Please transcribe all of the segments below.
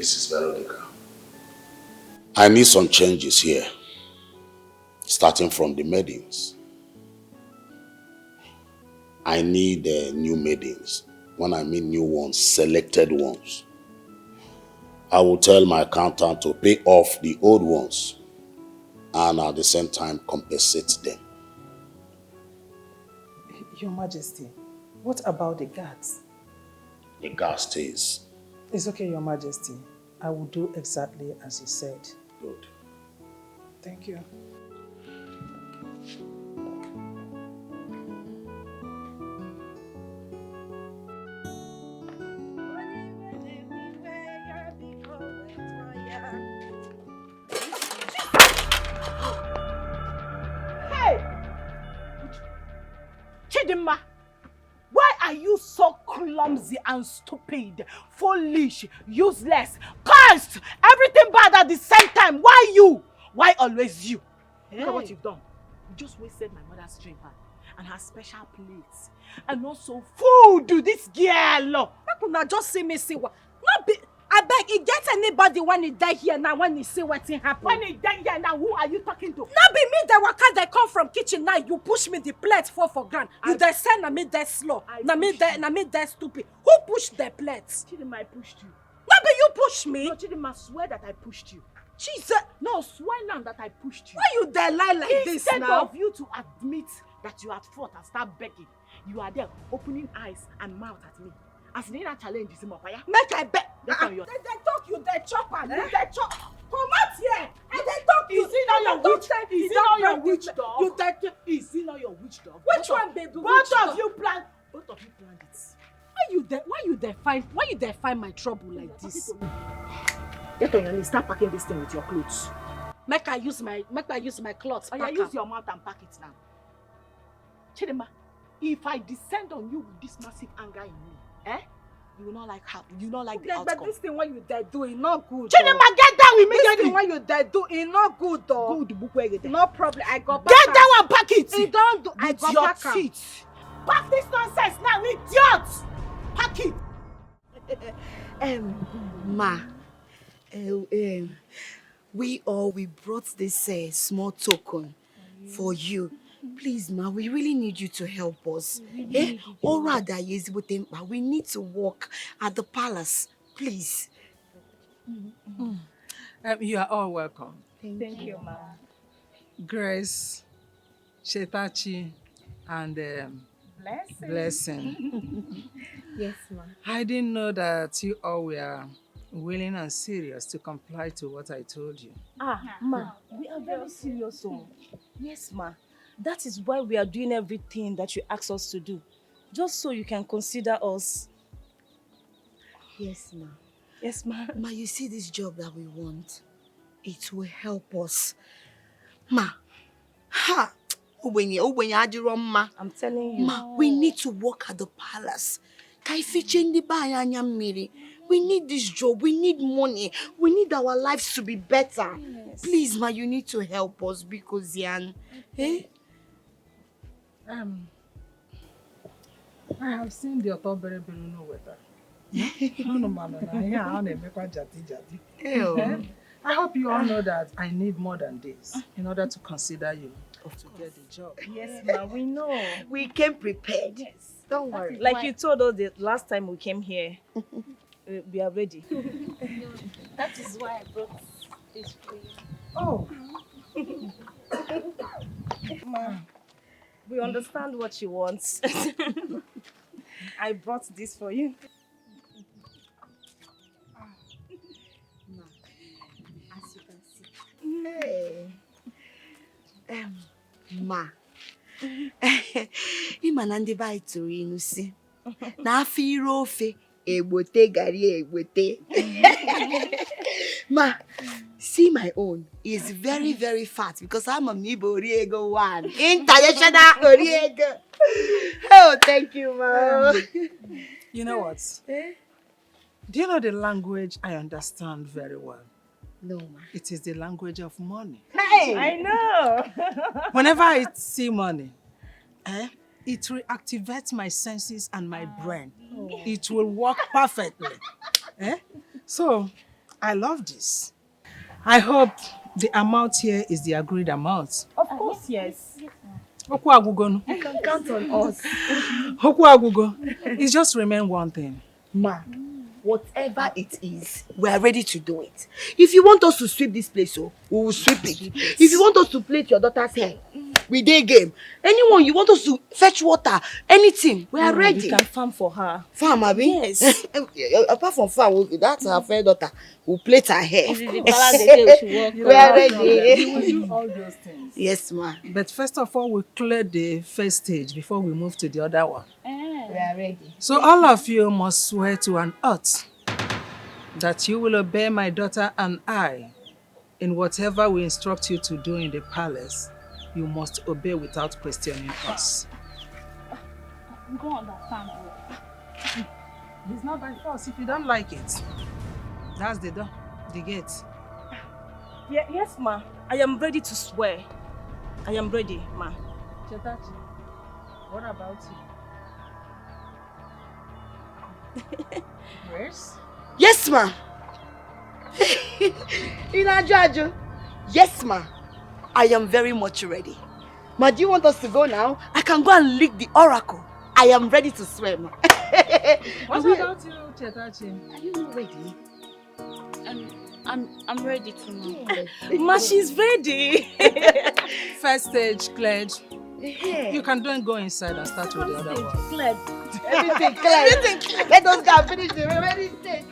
Mrs. Veronica. I need some changes here. Starting from the maidens. I need new maidens. When I mean new ones, selected ones. I will tell my accountant to pay off the old ones and at the same time compensate them. Your Majesty, what about the guards? The guard stays. It's okay, Your Majesty. I will do exactly as you said. Good. Thank you. Chidma, why are you so clumsy and stupid, foolish, useless, cursed, everything bad at the same time? Why you? Why always you? Look at what you've done. You just wasted my mother's drink and her special plates. And also food, this girl. How could not just see me see what? Not be. I beg, it gets anybody when he die here now, when he see what's happening. When he die here now, who are you talking to? Not be me, the worker that come from kitchen now. You push me the plate for grand. You the send na me that slow. Na me that stupid. Who pushed the plates? Chidma, I pushed you. Not be you push me. No, Chidma, swear that I pushed you. Jesus. No, swear now that I pushed you. Why you there lie like this now? Instead of you to admit that you had fought and start begging, you are there opening eyes and mouth at me. As in that challenge is more fire. Make I bet. They talk you, they chop and you they chop. Come out here. And they talk you. Is it not your witch? Is it not your witch dog? You that is it not your witch dog? Which one, baby? Both of you planned it. Why you there find my trouble like this? Get on your knees, start packing this thing with your clothes. Make I use my clothes. Oh, yeah, use your mouth and pack it now. Chidma, if I descend on you with this massive anger in me, you will not like the outcome. But this thing what you there do is not good. Chidma, get down with me. This thing what you there do is not good though. Good book where you there. No problem. I got back. Get down and pack it. It don't do. I got your back feet. Pack this nonsense now, idiot. Pack it. Ma, we brought this small token for you. Please, ma, we really need you to help us. Or rather, we need to work at the palace. Please. You are all welcome. Thank you, ma. Grace, Shetachi, and Blessing. Yes, ma. I didn't know that you all were willing and serious to comply to what I told you. Ma, we are very serious. Yes, ma. That is why we are doing everything that you asked us to do. Just so you can consider us. Yes, ma. Yes, ma. Ma, you see this job that we want? It will help us. Ma. Ha! I'm telling you. Ma, we need to work at the palace. We need this job. We need money. We need our lives to be better. Yes. Please, ma, you need to help us because Yan. I have seen the Otobere Beruno weather. I hope you all know that I need more than this in order to consider you to get the job. Yes, ma, we know. We came prepared. Yes. Don't worry. Like you told us the last time we came here, we are ready. That is why I brought this for you. Oh. Ma, we understand what she wants. I brought this for you. Ma, as you can see. Hey. Ma. Imana ndị bai tụrụ inu si. Na afọ ire ofe egbote gari egbote. Ma, see my own is very, very fat because I'm a Mibo Oriego one. International Oriego. Oh, thank you, ma. You know what? Do you know the language I understand very well? No, ma. It is the language of money. Hey! I know. Whenever I see money, it reactivates my senses and my brain. It will work perfectly. So, I love this. I hope the amount here is the agreed amount. Of course, yes. Okwu agugo no? You can count on us. Okwu agugo. It's just remain one thing. Ma, whatever it is, we are ready to do it. If you want us to sweep this place, we will sweep it. If you want us to plait your daughter's hair, we day game. Anyone you want us to fetch water, anything, we are ready. We can farm for her. Farm, Abi? Yes. Apart from farm, that's her fair daughter. We'll plait her hair. This is the balance they say we should work. We are ready. We will do all those things. Yes, ma. But first of all, we clear the first stage before we move to the other one. We are ready. So all of you must swear to an oath that you will obey my daughter and I in whatever we instruct you to do in the palace. You must obey without questioning us. You don't understand, bro. It's not by force if you don't like it. That's the door, the gate. Yeah, yes, ma. I am ready to swear. I am ready, ma. Chetachi, what about you? Grace? Yes, ma. Inajo. Yes, ma. I am very much ready. Ma, do you want us to go now? I can go and lick the oracle. I am ready to swear, ma. What about you, Chetachi? Are you not ready? I'm ready to know. Ma, she's ready. First stage, cleared. You can then go inside and start with the other one. Cleared. Everything clear. Everything clear. Let us go and finish the remaining stage.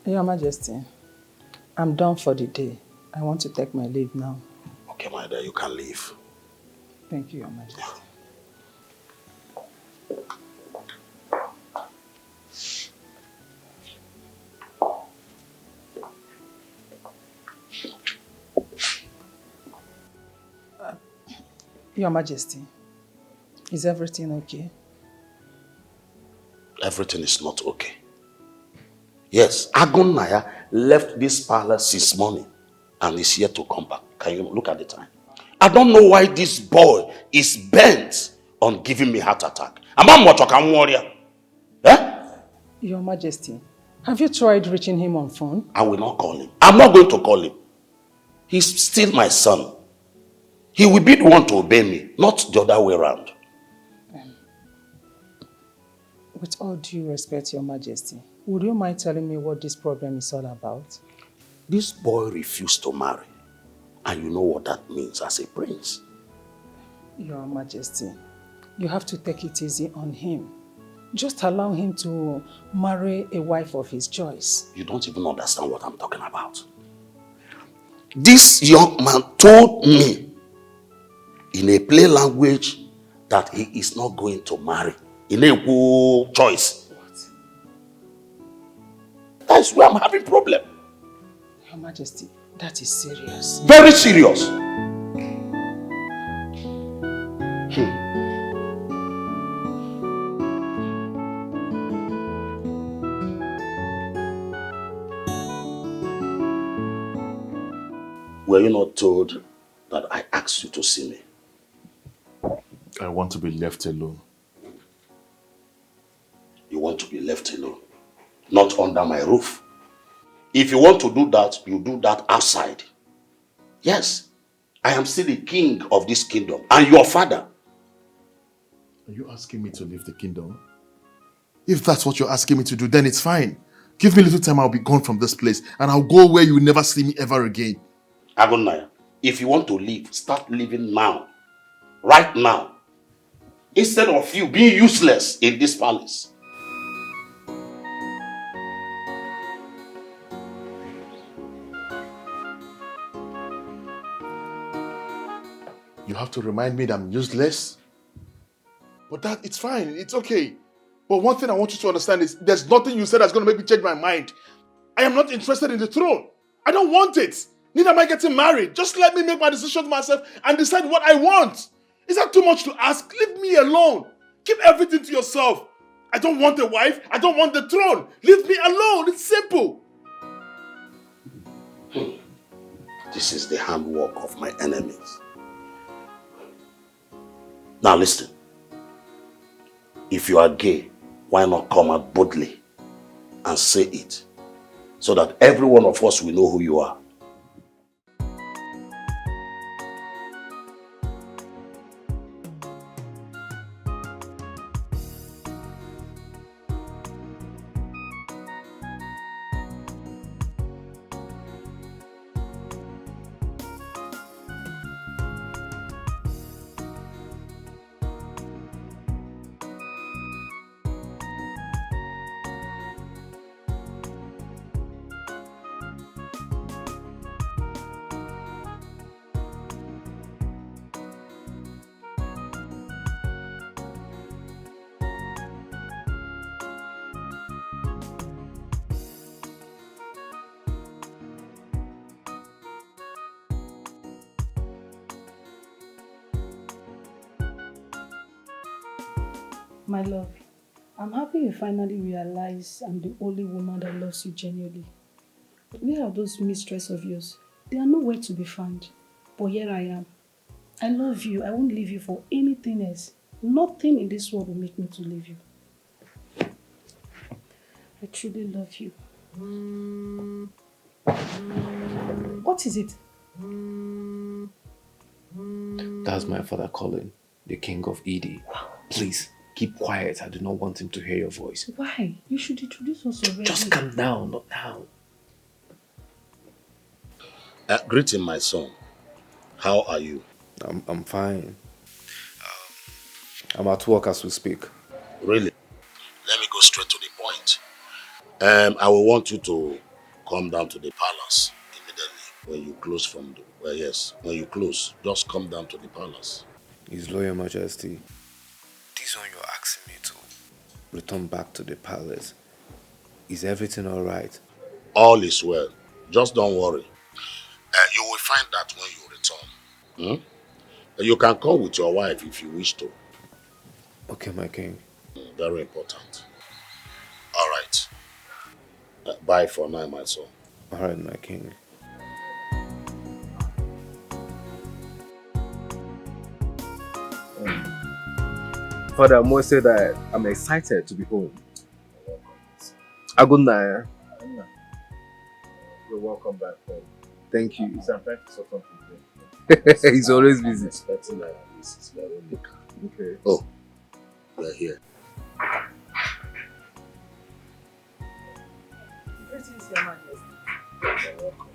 Your Majesty, I'm done for the day. I want to take my leave now. Okay, my dear, you can leave. Thank you, Your Majesty. Your Majesty, is everything okay? Everything is not okay. Yes, Agunaya left this palace since morning and is yet to come back. Can you look at the time? I don't know why this boy is bent on giving me heart attack. Am I Motokan warrior? Eh? Your Majesty, have you tried reaching him on phone? I will not call him. I'm not going to call him. He's still my son. He will be the one to obey me, not the other way around. With all due respect, Your Majesty, would you mind telling me what this problem is all about? This boy refused to marry. And you know what that means as a prince. Your Majesty, you have to take it easy on him. Just allow him to marry a wife of his choice. You don't even understand what I'm talking about. This young man told me in a plain language that he is not going to marry. In a good choice. What? That's where I'm having problem. Your Majesty, that is serious. Very serious. Were you not told that I asked you to see me? I want to be left alone. You want to be left alone, not under my roof. If you want to do that, you do that outside. Yes, I am still the king of this kingdom and your father. Are you asking me to leave the kingdom? If that's what you're asking me to do, then it's fine. Give me a little time, I'll be gone from this place and I'll go where you will never see me ever again. Agunaya, if you want to leave, start living now. Right now. Instead of you being useless in this palace. You have to remind me that I'm useless? But that, it's fine. It's okay. But one thing I want you to understand is there's nothing you said that's going to make me change my mind. I am not interested in the throne. I don't want it. Neither am I getting married. Just let me make my decisions myself and decide what I want. Is that too much to ask? Leave me alone. Keep everything to yourself. I don't want a wife. I don't want the throne. Leave me alone. It's simple. This is the handwork of my enemies. Now listen. If you are gay, why not come out boldly and say it so that every one of us will know who you are? My love, I'm happy you finally realize I'm the only woman that loves you genuinely. Where are those mistresses of yours? They are nowhere to be found. But here I am. I love you. I won't leave you for anything else. Nothing in this world will make me to leave you. I truly love you. What is it? That's my father calling, the king of Edie. Please, keep quiet. I do not want him to hear your voice. Why? You should introduce us already. Just calm down, not now. Greeting, my son. How are you? I'm fine. I'm at work as we speak. Really? Let me go straight to the point. I will want you to come down to the palace immediately when you close from the... Well, yes, when you close, just come down to the palace. His Royal Majesty, this one you're asking me to return back to the palace. Is everything all right? All is well. Just don't worry. You will find that when you return. You can come with your wife if you wish to. Okay, my king. Very important. All right. Bye for now, my son. All right, my king. Father, I must say that I'm excited to be home. Good night. You're welcome back home. Thank you. I'm trying to sort something. He's always busy. I'm expecting Mrs. Veronica. Okay. Oh, we're here. Greetings, Your Majesty. You're welcome.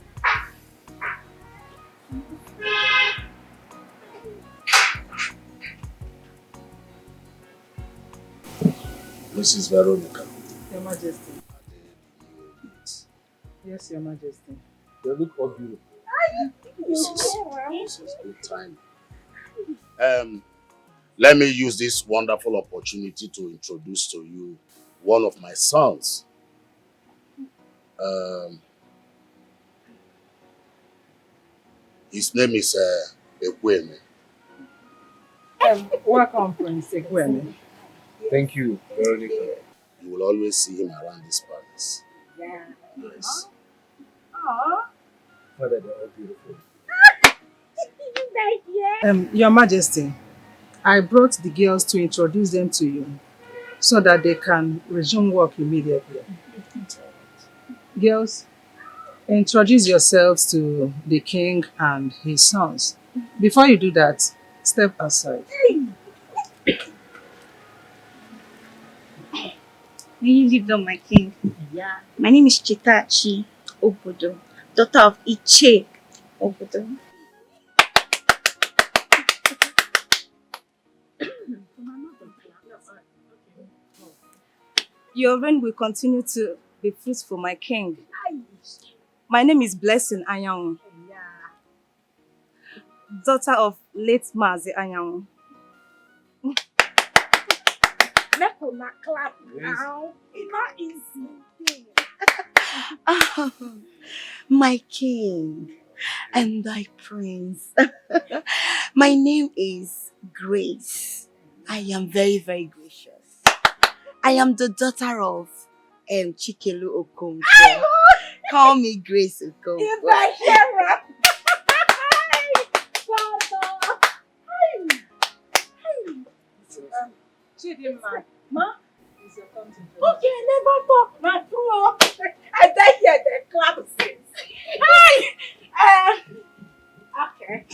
Mrs. Veronica. Your Majesty. Yes, Your Majesty. They look all beautiful. This is good time. Let me use this wonderful opportunity to introduce to you one of my sons. His name is Ekene. Welcome, Prince Ekene. Thank you, Veronica. You will always see him around this palace. Yeah. Yes. Aww. Father, they're all beautiful. Your Majesty, I brought the girls to introduce them to you so that they can resume work immediately. Girls, introduce yourselves to the king and his sons. Before you do that, step aside. May you live on, my king. Yeah. My name is Chitachi Obodo, daughter of Iche Obodo. Your reign will continue to be fruitful, my king. My name is Blessing Anyang. daughter of late Mazi Anyanwu. Let una clap now. It's not easy. My king and thy prince. My name is Grace. I am very, very gracious. I am the daughter of Chikelu Okonkwo. Call me Grace Okonkwo. If I hear her. Chidma, ma? Okay, never talk. My poor. I don't hear the clap since. Okay.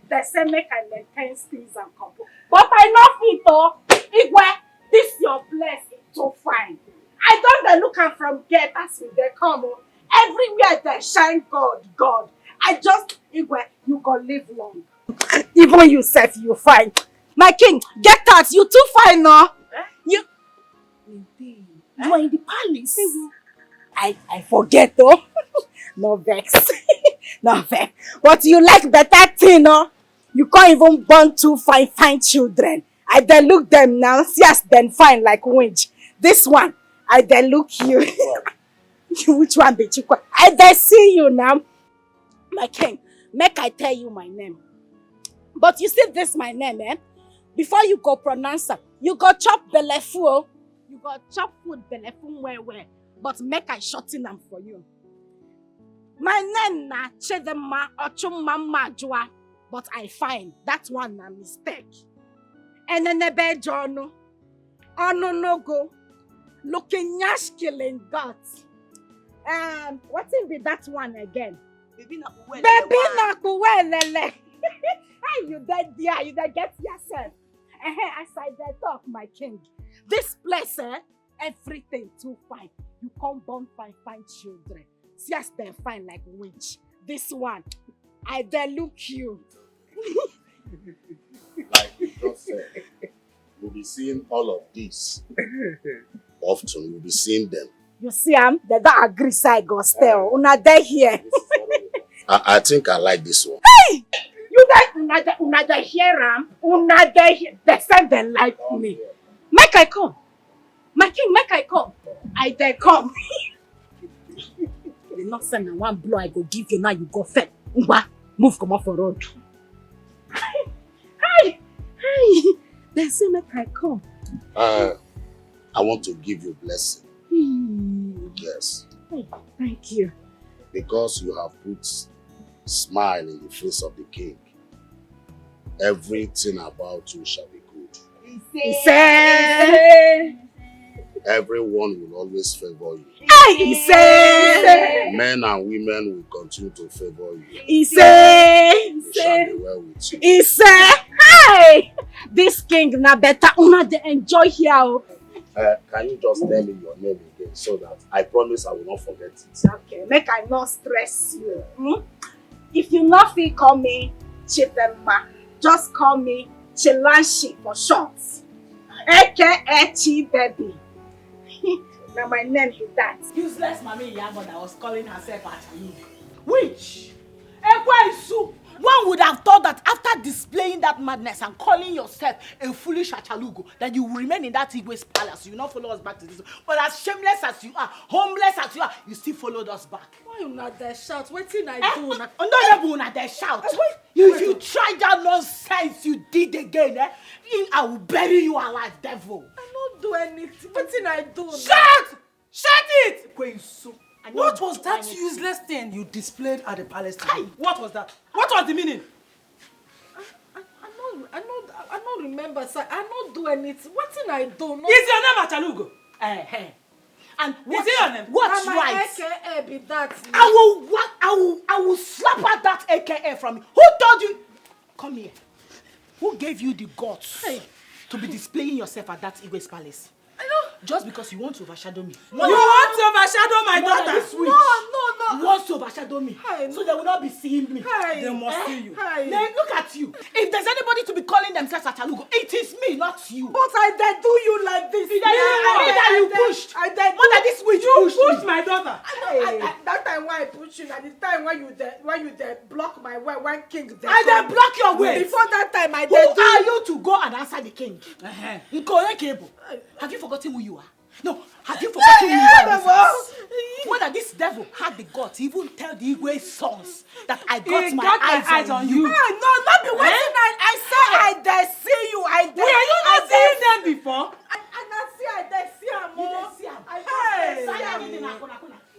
They say make I maintain things and couple. But I know it though. Igwe, this your place is so fine. I don't look at from gate as they come. Everywhere they shine God. I just, Igwe, you go live long. Even you said you fine. My king, get out. You too fine now. You are in the palace. I forget though. No vex. No vex. But you like better thing, no? You can't even born two fine children. I then look them now, see us then fine like winch. This one, I then look you. Which one be you? I then see you now. My king, make I tell you my name. But you see this my name, eh? Before you go pronounce it, you go chop belefu. You go chop food belefu where. But make I shorten them for you. My name na Chidma Ochumama Jua. But I find that one a mistake. And then the bed journal. No go. Looking yash killing guts. What will be that one again? Baby na kuwelele. Hey, you dead there, you dead get yourself. As I dead talk, my king. This place, everything too fine. You come born fine children. See us they fine like winch. This one, I dare look you. Like you just said, we'll be seeing all of this often. We'll be seeing them. You see, they don't agree, so I go still. Una they here. I think I like this one. Hey! You guys, una they hear una they hear. They say they like me. Make I come. My king, make I come. I dare come. The not send one blow I go give you now. You go fed. Move come off the road. Hi. They say make I come. I want to give you blessing. Yes. Hey, thank you. Because you have put smile in the face of the king. Everything about you shall be good. He said. Everyone will always favor you. He said. Men and women will continue to favor you. He said. It shall be well with you. He said. Hey! This king na better una dey enjoy here. Can you just tell me your name again so that I promise I will not forget it? Okay, make I not stress you. If you not feel call me Chidma, just call me Chilanshi for short. Ekene baby. Now my name is that. Useless mommy Yabo that was calling herself Achalugo. Which? Ekwe one would have thought that after displaying that madness and calling yourself a foolish Achalugo, that you will remain in that Igwe's palace. You will not follow us back to this. But as shameless as you are, homeless as you are, you still followed us back. Why you not there shout? What thing I do? Not there shout. If you try that nonsense you did again, I will bury you alive, devil. I don't do anything. What thing I do? Shut! Shut it! What was that useless thing you displayed at the palace today? What was that? What was the meaning? I don't remember, sir. I don't do anything. What thing I do? No. Is your name Achalugo? And is it your name? What's my right? AKA be that. I will slap at that AKA from you. Who told you? Come here. Who gave you the guts to be displaying yourself at that Igwe's palace? I know. Just because you want to overshadow me. You want to overshadow my daughter? No. You want to overshadow me. So they will not be seeing me. They must see you. Then look at you. If there's anybody to be calling themselves a chalugo, it is me, not you. But I did do you like this. You pushed. I did. What that this witch You pushed pushed me? my daughter. That time when I pushed you, at the time when you block my way, when king there. I then block your way. Before that time, I Who did. are you to go and answer the king? Nkole Cable. Have you forgotten who you are? No, have you forgotten who you are? in this house? Whether this devil had the guts to even tell the Igwe sons that I got my eyes on you. No, not the way I said I did see you. Were you not seeing them before? I not see I did see her more.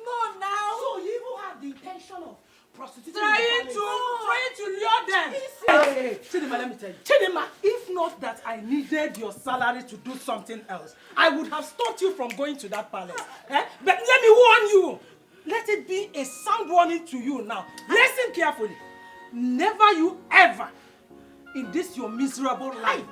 No, now. So you even have the intention of prostituting. Trying to lure them. Hey, Chidma, let me tell you. Chidma, If not that I needed your salary to do something else, I would have stopped you from going to that palace. But let me warn you. Let it be a sound warning to you now. Listen carefully. Never you ever, in this your miserable life,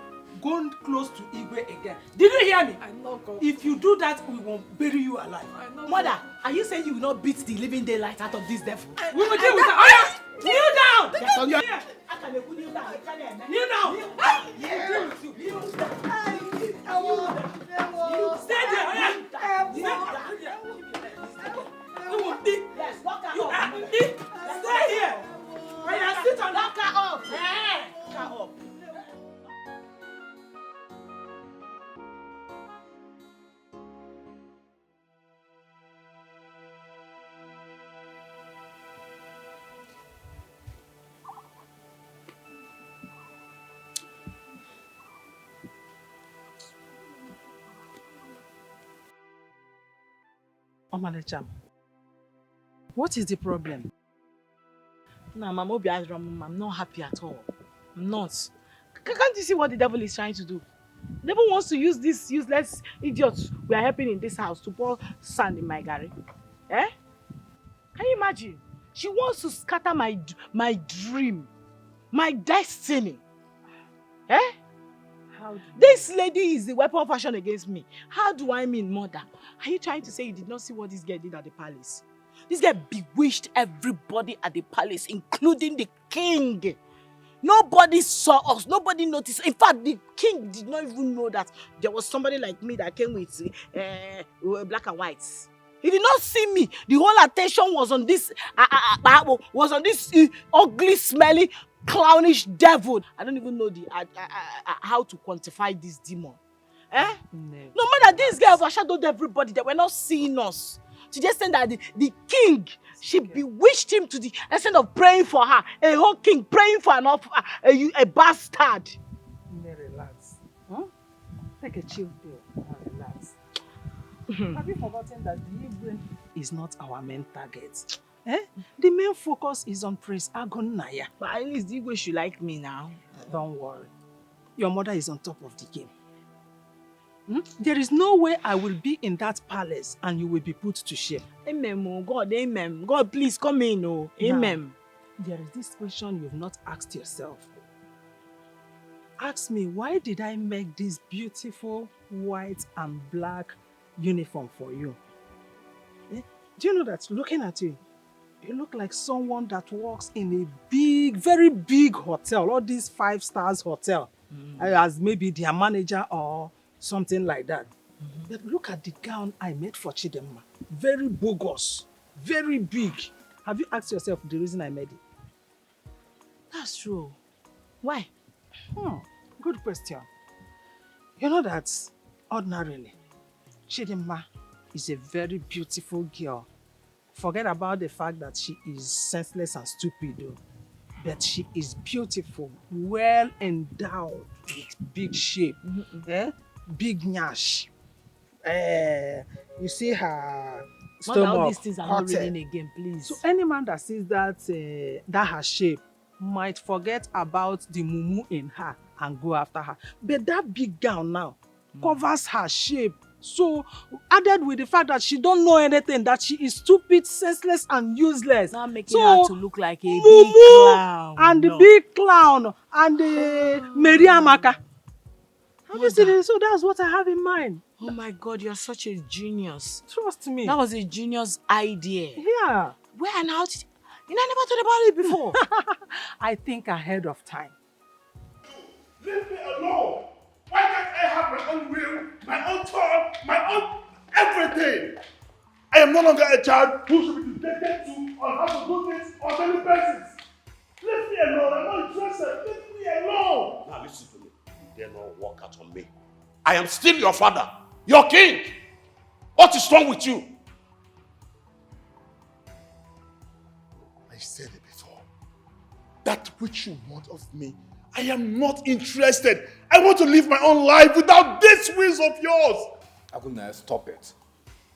go close to Igwe again. Did you hear me? I know God. If you do that, we won't bury you alive. Mother, are you saying you will not beat the living daylight out of this devil? We will deal with that. Kneel down! Kneel Kneel down! Stay there! Yes, lock her You up. stay here! Sit on Lock her up. Lock her up. Omalecham, what is the problem? Nah, Mama Obi has wrong. I'm not happy at all. I'm not. Can't you see what the devil is trying to do? The devil wants to use these useless idiots we are helping in this house to pour sand in my garri. Eh? Can you imagine? She wants to scatter my dream, my destiny. Eh? This lady is the weapon of fashion against me. How do I mean, mother? Are you trying to say you did not see what this girl did at the palace? This girl bewitched everybody at the palace, including the king. Nobody saw us. Nobody noticed. In fact, the king did not even know that there was somebody like me that came with black and whites. He did not see me. The whole attention was on this ugly, smelly, clownish devil. I don't even know how to quantify this demon. Eh? No matter this girl overshadowed everybody. They were not seeing us. To just say that the king, she bewitched him to the extent of praying for her. A whole king praying for a bastard. Relax. Huh? Take a chill pill and relax. Have you forgotten that the Igwe is not our main target? Eh? The main focus is on Prince Agonaya. But at least the Igwe should like me now. Don't worry. Your mother is on top of the game. There is no way I will be in that palace and you will be put to shame. Amen, oh God, amen. God, please come in, oh. Amen. Now, there is this question you've not asked yourself. Ask me, why did I make this beautiful white and black uniform for you? Eh? Do you know that looking at you, you look like someone that works in a big, very big hotel, all these 5 stars hotel, as maybe their manager or something like that. But look at the gown I made for Chidma. Very bogus, very big. Have you asked yourself the reason I made it? That's true. Why? Good question. You know that ordinarily, Chidma is a very beautiful girl. Forget about the fact that she is senseless and stupid though. But she is beautiful, well endowed with big shape. Big nyash. You see her stomach. All these things are not reading again, please. So any man that sees that her shape might forget about the mumu in her and go after her. But that big gown now covers her shape. So added with the fact that she don't know anything, that she is stupid, senseless and useless. Now making her to look like a big clown. And the big clown and the Mary Amaka. Have you seen it? So that's what I have in mind. Oh my God, you're such a genius. Trust me. That was a genius idea. Yeah. Where and how did you know never thought about it before? I think ahead of time. Leave me alone. Why can't I have my own will, my own thought, my own everything? I am no longer a child who should be dictated to on how to do things on daily basis. Leave me alone. I'm not interested. Leave me alone. Now listen to me. You dare not walk out on me. I am still your father, your king. What is wrong with you? I said it before. That which you want of me, I am not interested. I want to live my own life without these wheels of yours. Aguna, stop it.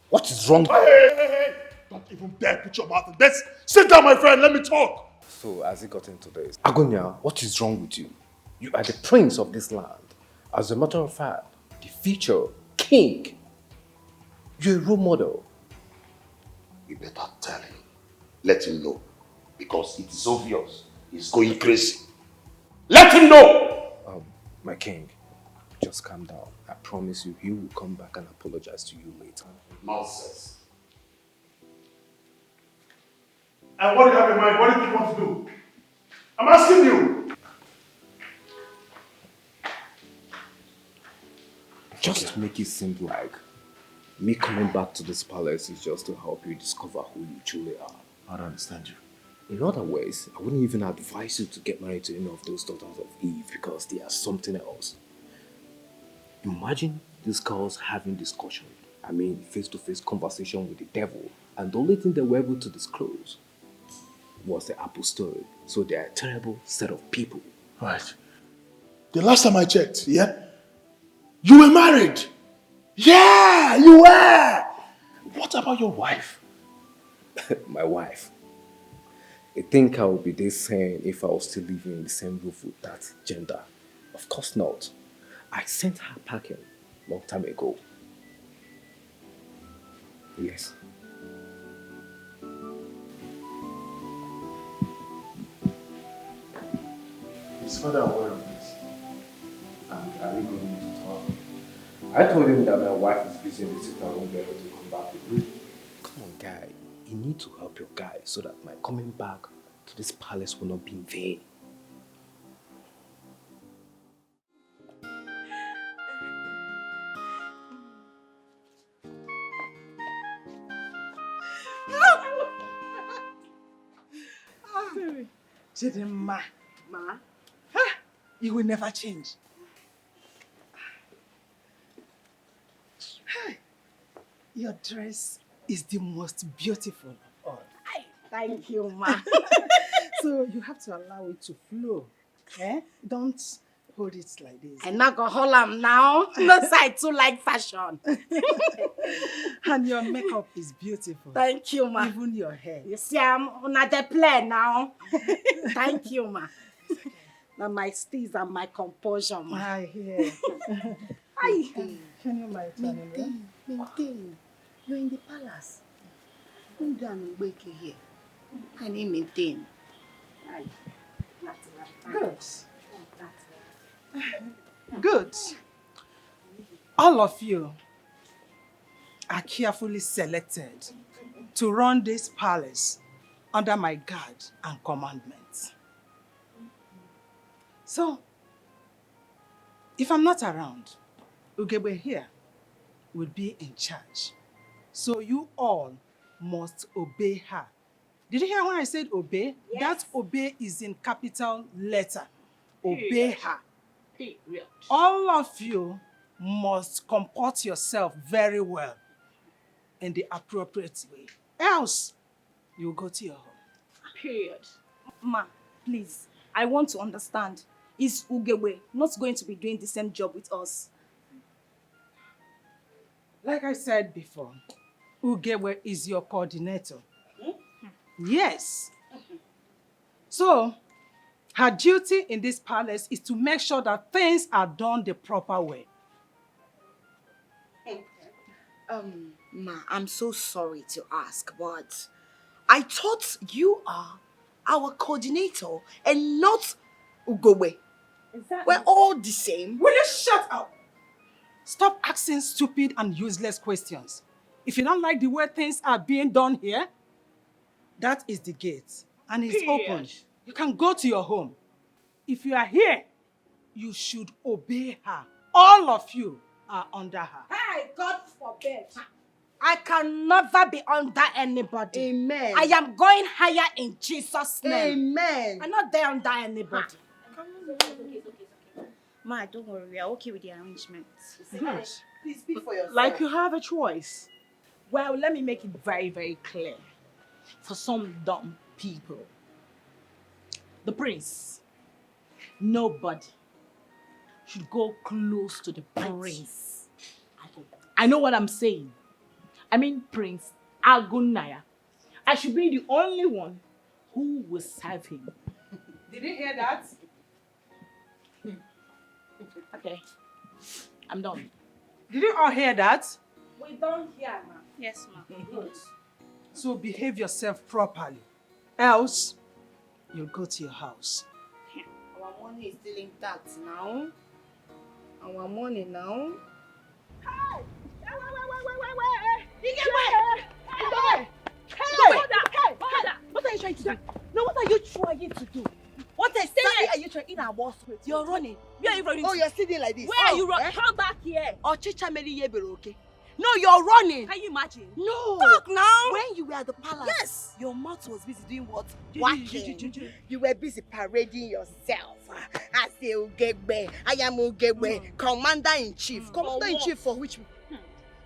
What is wrong? Hey. Don't even dare put your mouth in this. Sit down, my friend. Let me talk. So, has it gotten to this? Agunya, what is wrong with you? You are the prince of this land. As a matter of fact, the future king. You're a role model. You better tell him. Let him know. Because it is obvious. He's going crazy. Let him know! My king, just calm down. I promise you, he will come back and apologize to you later. Nonsense. And what do you have in mind? What do you want to do? I'm asking you. Just to make it seem like me coming back to this palace is just to help you discover who you truly are. I don't understand you. In other ways, I wouldn't even advise you to get married to any of those daughters of Eve because they are something else. Imagine these girls having discussion, face-to-face conversation with the devil, and the only thing they were able to disclose was the Apple story. So they are a terrible set of people. Right. The last time I checked, yeah? You were married. Yeah, you were. What about your wife? My wife. I think I would be this sane if I was still living in the same roof with that gender. Of course not. I sent her packing long time ago. Yes. Is father aware of this? And are we going to talk? I told him that my wife is busy in the city and won't be able to come back with me. Come on, guy. You need to help your guy so that my coming back to this palace will not be in vain. Chidma. Ma? You will never change. Your dress is the most beautiful of all. Thank you, ma. So you have to allow it to flow. Eh? Don't hold it like this. I'm not gonna hold am now. No side too like fashion. And your makeup is beautiful. Thank you, ma. Even your hair. You see, I'm on the play now. Thank you, ma. Now my steez and my composure, ma. I hear. Aye. Can you my turn? Maintain. You're in the palace. Come down and wake you here. I need maintain. Aye. Good. Good. All of you are carefully selected to run this palace under my guard and commandments. So, if I'm not around, Ugebe here will be in charge. So you all must obey her. Did you hear when I said obey? Yes. That obey is in capital letter. Obey her. Period. All of you must comport yourself very well in the appropriate way. Else, you go to your home. Period. Ma, please, I want to understand. Is Ugewe not going to be doing the same job with us? Like I said before, Ugewe is your coordinator. Yes. So, her duty in this palace is to make sure that things are done the proper way. Ma, I'm so sorry to ask, but I thought you are our coordinator and not Ugowe. Exactly. We're all the same. Will you shut up? Stop asking stupid and useless questions. If you don't like the way things are being done here, That is the gate. And it's Period. open. You can go to your home. If you are here, you should obey her. All of you are under her. Hey, God forbid. I can never be under anybody. Amen. I am going higher in Jesus' name. Amen. I'm not there under anybody. Ma, don't worry, we are okay with the arrangements. Good. Please speak for yourself. Like you have a choice. Well, let me make it very, very clear. For some dumb people, the prince, nobody should go close to the prince. I know what I'm saying. I mean Prince Agunaya. I should be the only one who will serve him. Did you hear that? Okay, I'm done. Did you all hear that? We don't hear, ma. Yes, ma. Good. So behave yourself properly. Else, you'll go to your house. Our money is still intact now. Our money now. Hey! What are you trying to do? No, what are you trying to do? What exactly are you trying in our boss with? You're running. Where are you running Oh, to? you're sitting like this. Where are you running? Come back here. Oh, Chicha Mary Yebero, okay? No, you're running. Can you imagine? No. Talk now. When you were at the palace, Yes. your mouth was busy doing what? Walking. You were busy parading yourself. I say Ugegbe. I am Ugegbe. Commander-in-chief. Commander-in-chief for which people?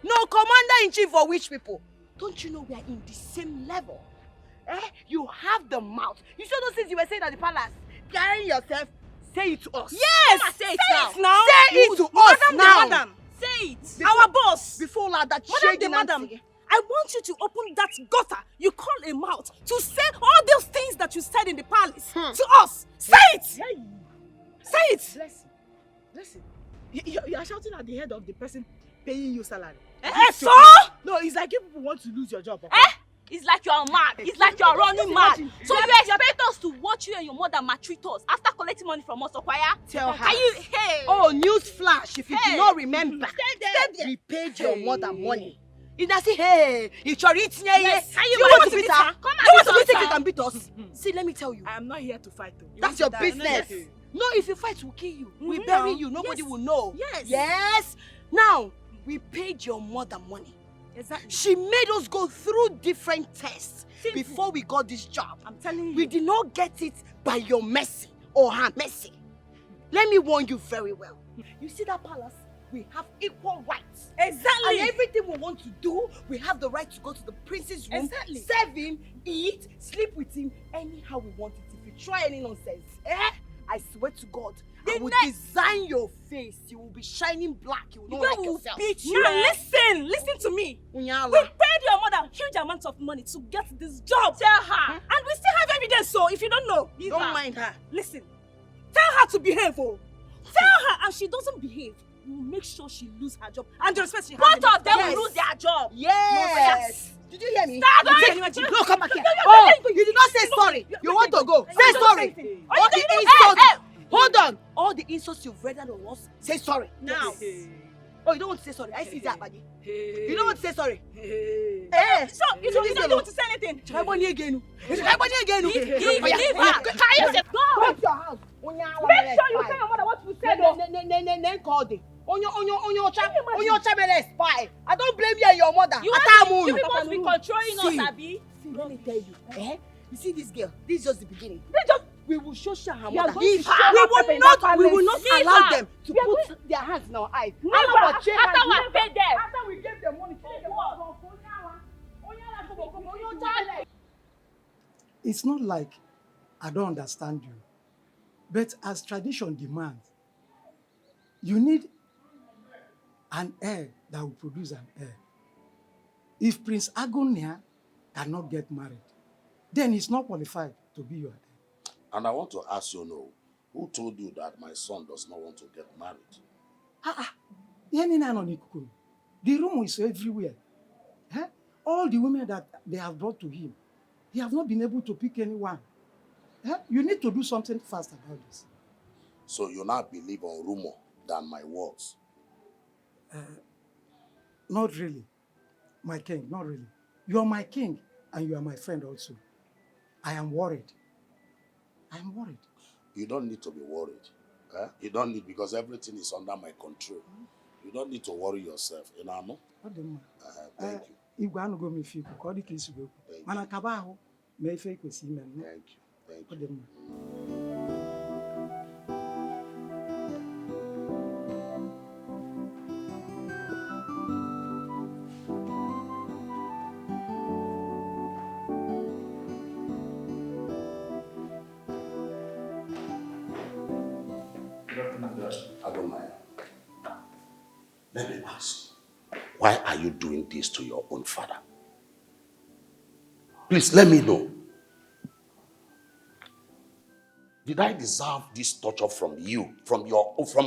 No, Commander-in-chief for which people? Don't you know we are in the same level? Eh? You have the mouth. You saw those things you were saying at the palace. Carrying yourself, say it to us. Yes. Come and say it now. Say it to us now. Madam. Say it. Our boss. Before all that Madam, shady madam. Nancy. I want you to open that gutter you call a mouth to say all those things that you said in the palace to us. Say it. Say it. Listen. You are shouting at the head of the person paying you salary. So? No, it's like you people want to lose your job. Okay? It's like you are mad. It's like you are running mad. So you expect us to watch you and your mother maltreat us after collecting money from us, Okwaya? Tell her. Can you? Hey. Oh, news flash! If you do not remember, Stay there. we paid your mother money. You not say, hey, it's your eating. Yes. Can you want to beat her? Come You want and to beat think us you now. can beat us? See, let me tell you. I am not here to fight. Though. That's your business. No, if you fight, we'll kill you. We bury you. Nobody will know. Yes. Yes. Now, we paid your mother money. Exactly. She made us go through different tests before we got this job. I'm telling you. We did not get it by your mercy or her mercy. Let me warn you very well. You see that palace? We have equal rights. Exactly. And everything we want to do, we have the right to go to the prince's room, Exactly. serve him, eat, sleep with him, anyhow we want it. If you try any nonsense, I swear to God, I will design your face. You will be shining black. You will not like yourself. Beat you. Now listen to me. Unyala. We paid your mother huge amounts of money to get this job. Tell her. And we still have evidence, so if you don't know, leave Don't her. mind her. Listen. Tell her to behave, oh. Tell her, and she doesn't behave, we will make sure she lose her job. And the respect she has. Both of them will lose their job. Yes. Did you hear me? No, come back here. Oh, you did not say sorry. You want to go. Say sorry. All the insults. Hold on. All the insults you've read on us, say sorry. Now. Oh, you don't want to say sorry. I see that, buddy. You don't want to say sorry. So, you don't want to say anything. Try money again. Try money again. Leave her. Carry yourself. Go. Go to your house. Make sure you tell your mother what you said. Then call them. On your spy. I don't blame you and your mother. You must be controlling us, Abi. See, let me tell you. You see this girl? This is just the beginning. We will show her You are mother. going to show We will not Leave allow her. them to put their hands in our eyes. After we pay them. After we gave them money, It's not like I don't understand you. But as tradition demands, you need an heir that will produce an heir. If Prince Agonia cannot get married, then he's not qualified to be your heir. And I want to ask you now, who told you that my son does not want to get married? The rumor is everywhere. All the women that they have brought to him, he have not been able to pick anyone. You need to do something fast about this. So you now believe on rumor than my words? Not really, my king, not really. You are my king and you are my friend also. I am worried. I am worried. You don't need to be worried. You don't need, because everything is under my control. You don't need to worry yourself. You know? Thank you. Igwe anụgo m ife ikwu ka ọ dị ka isi gị okwu. Mana kaba ahụ ma ife ekwesị ime. Thank you. Thank Ọ you. dị mma. Let me ask you, why are you doing this to your own father? Please let me know. Did I deserve this torture from you, from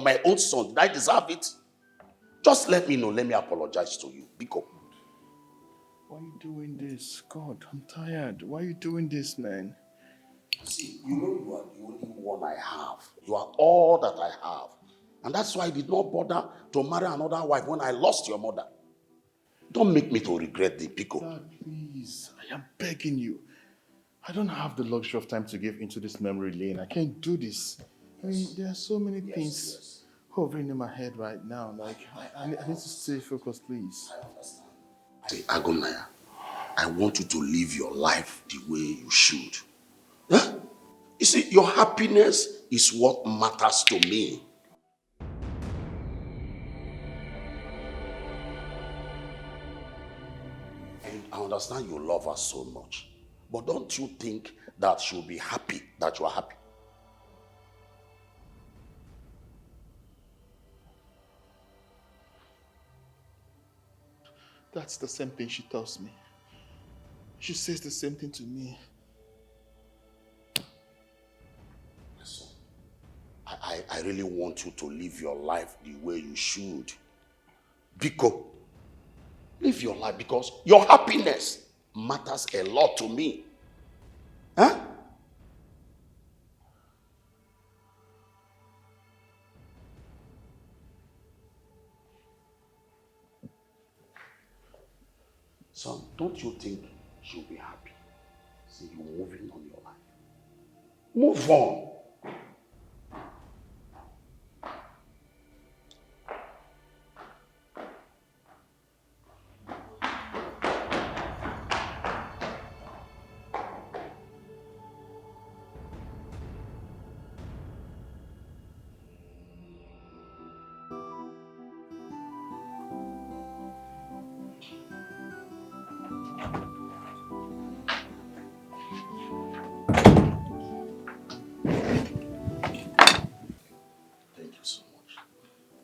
my own son? Did I deserve it? Just let me know. Let me apologize to you. Biko. Why are you doing this? God, I'm tired. Why are you doing this, man? See, you know you are the only one I have. You are all that I have. And that's why I did not bother to marry another wife when I lost your mother. Don't make me to regret the Biko. Dad, please. I am begging you. I don't have the luxury of time to give into this memory lane. I can't do this. I mean, there are so many things hovering in my head right now. Like, I need to stay focused, please. I understand. Say, Agonaya, I want you to live your life the way you should. Huh? You see, your happiness is what matters to me. And I understand you love her so much. But don't you think that she'll be happy that you are happy? That's the same thing she tells me. She says the same thing to me. Listen, I really want you to live your life the way you should. Biko, live your life because your happiness matters a lot to me. Huh? Son, don't you think she'll be happy? See you moving on your life. Move on.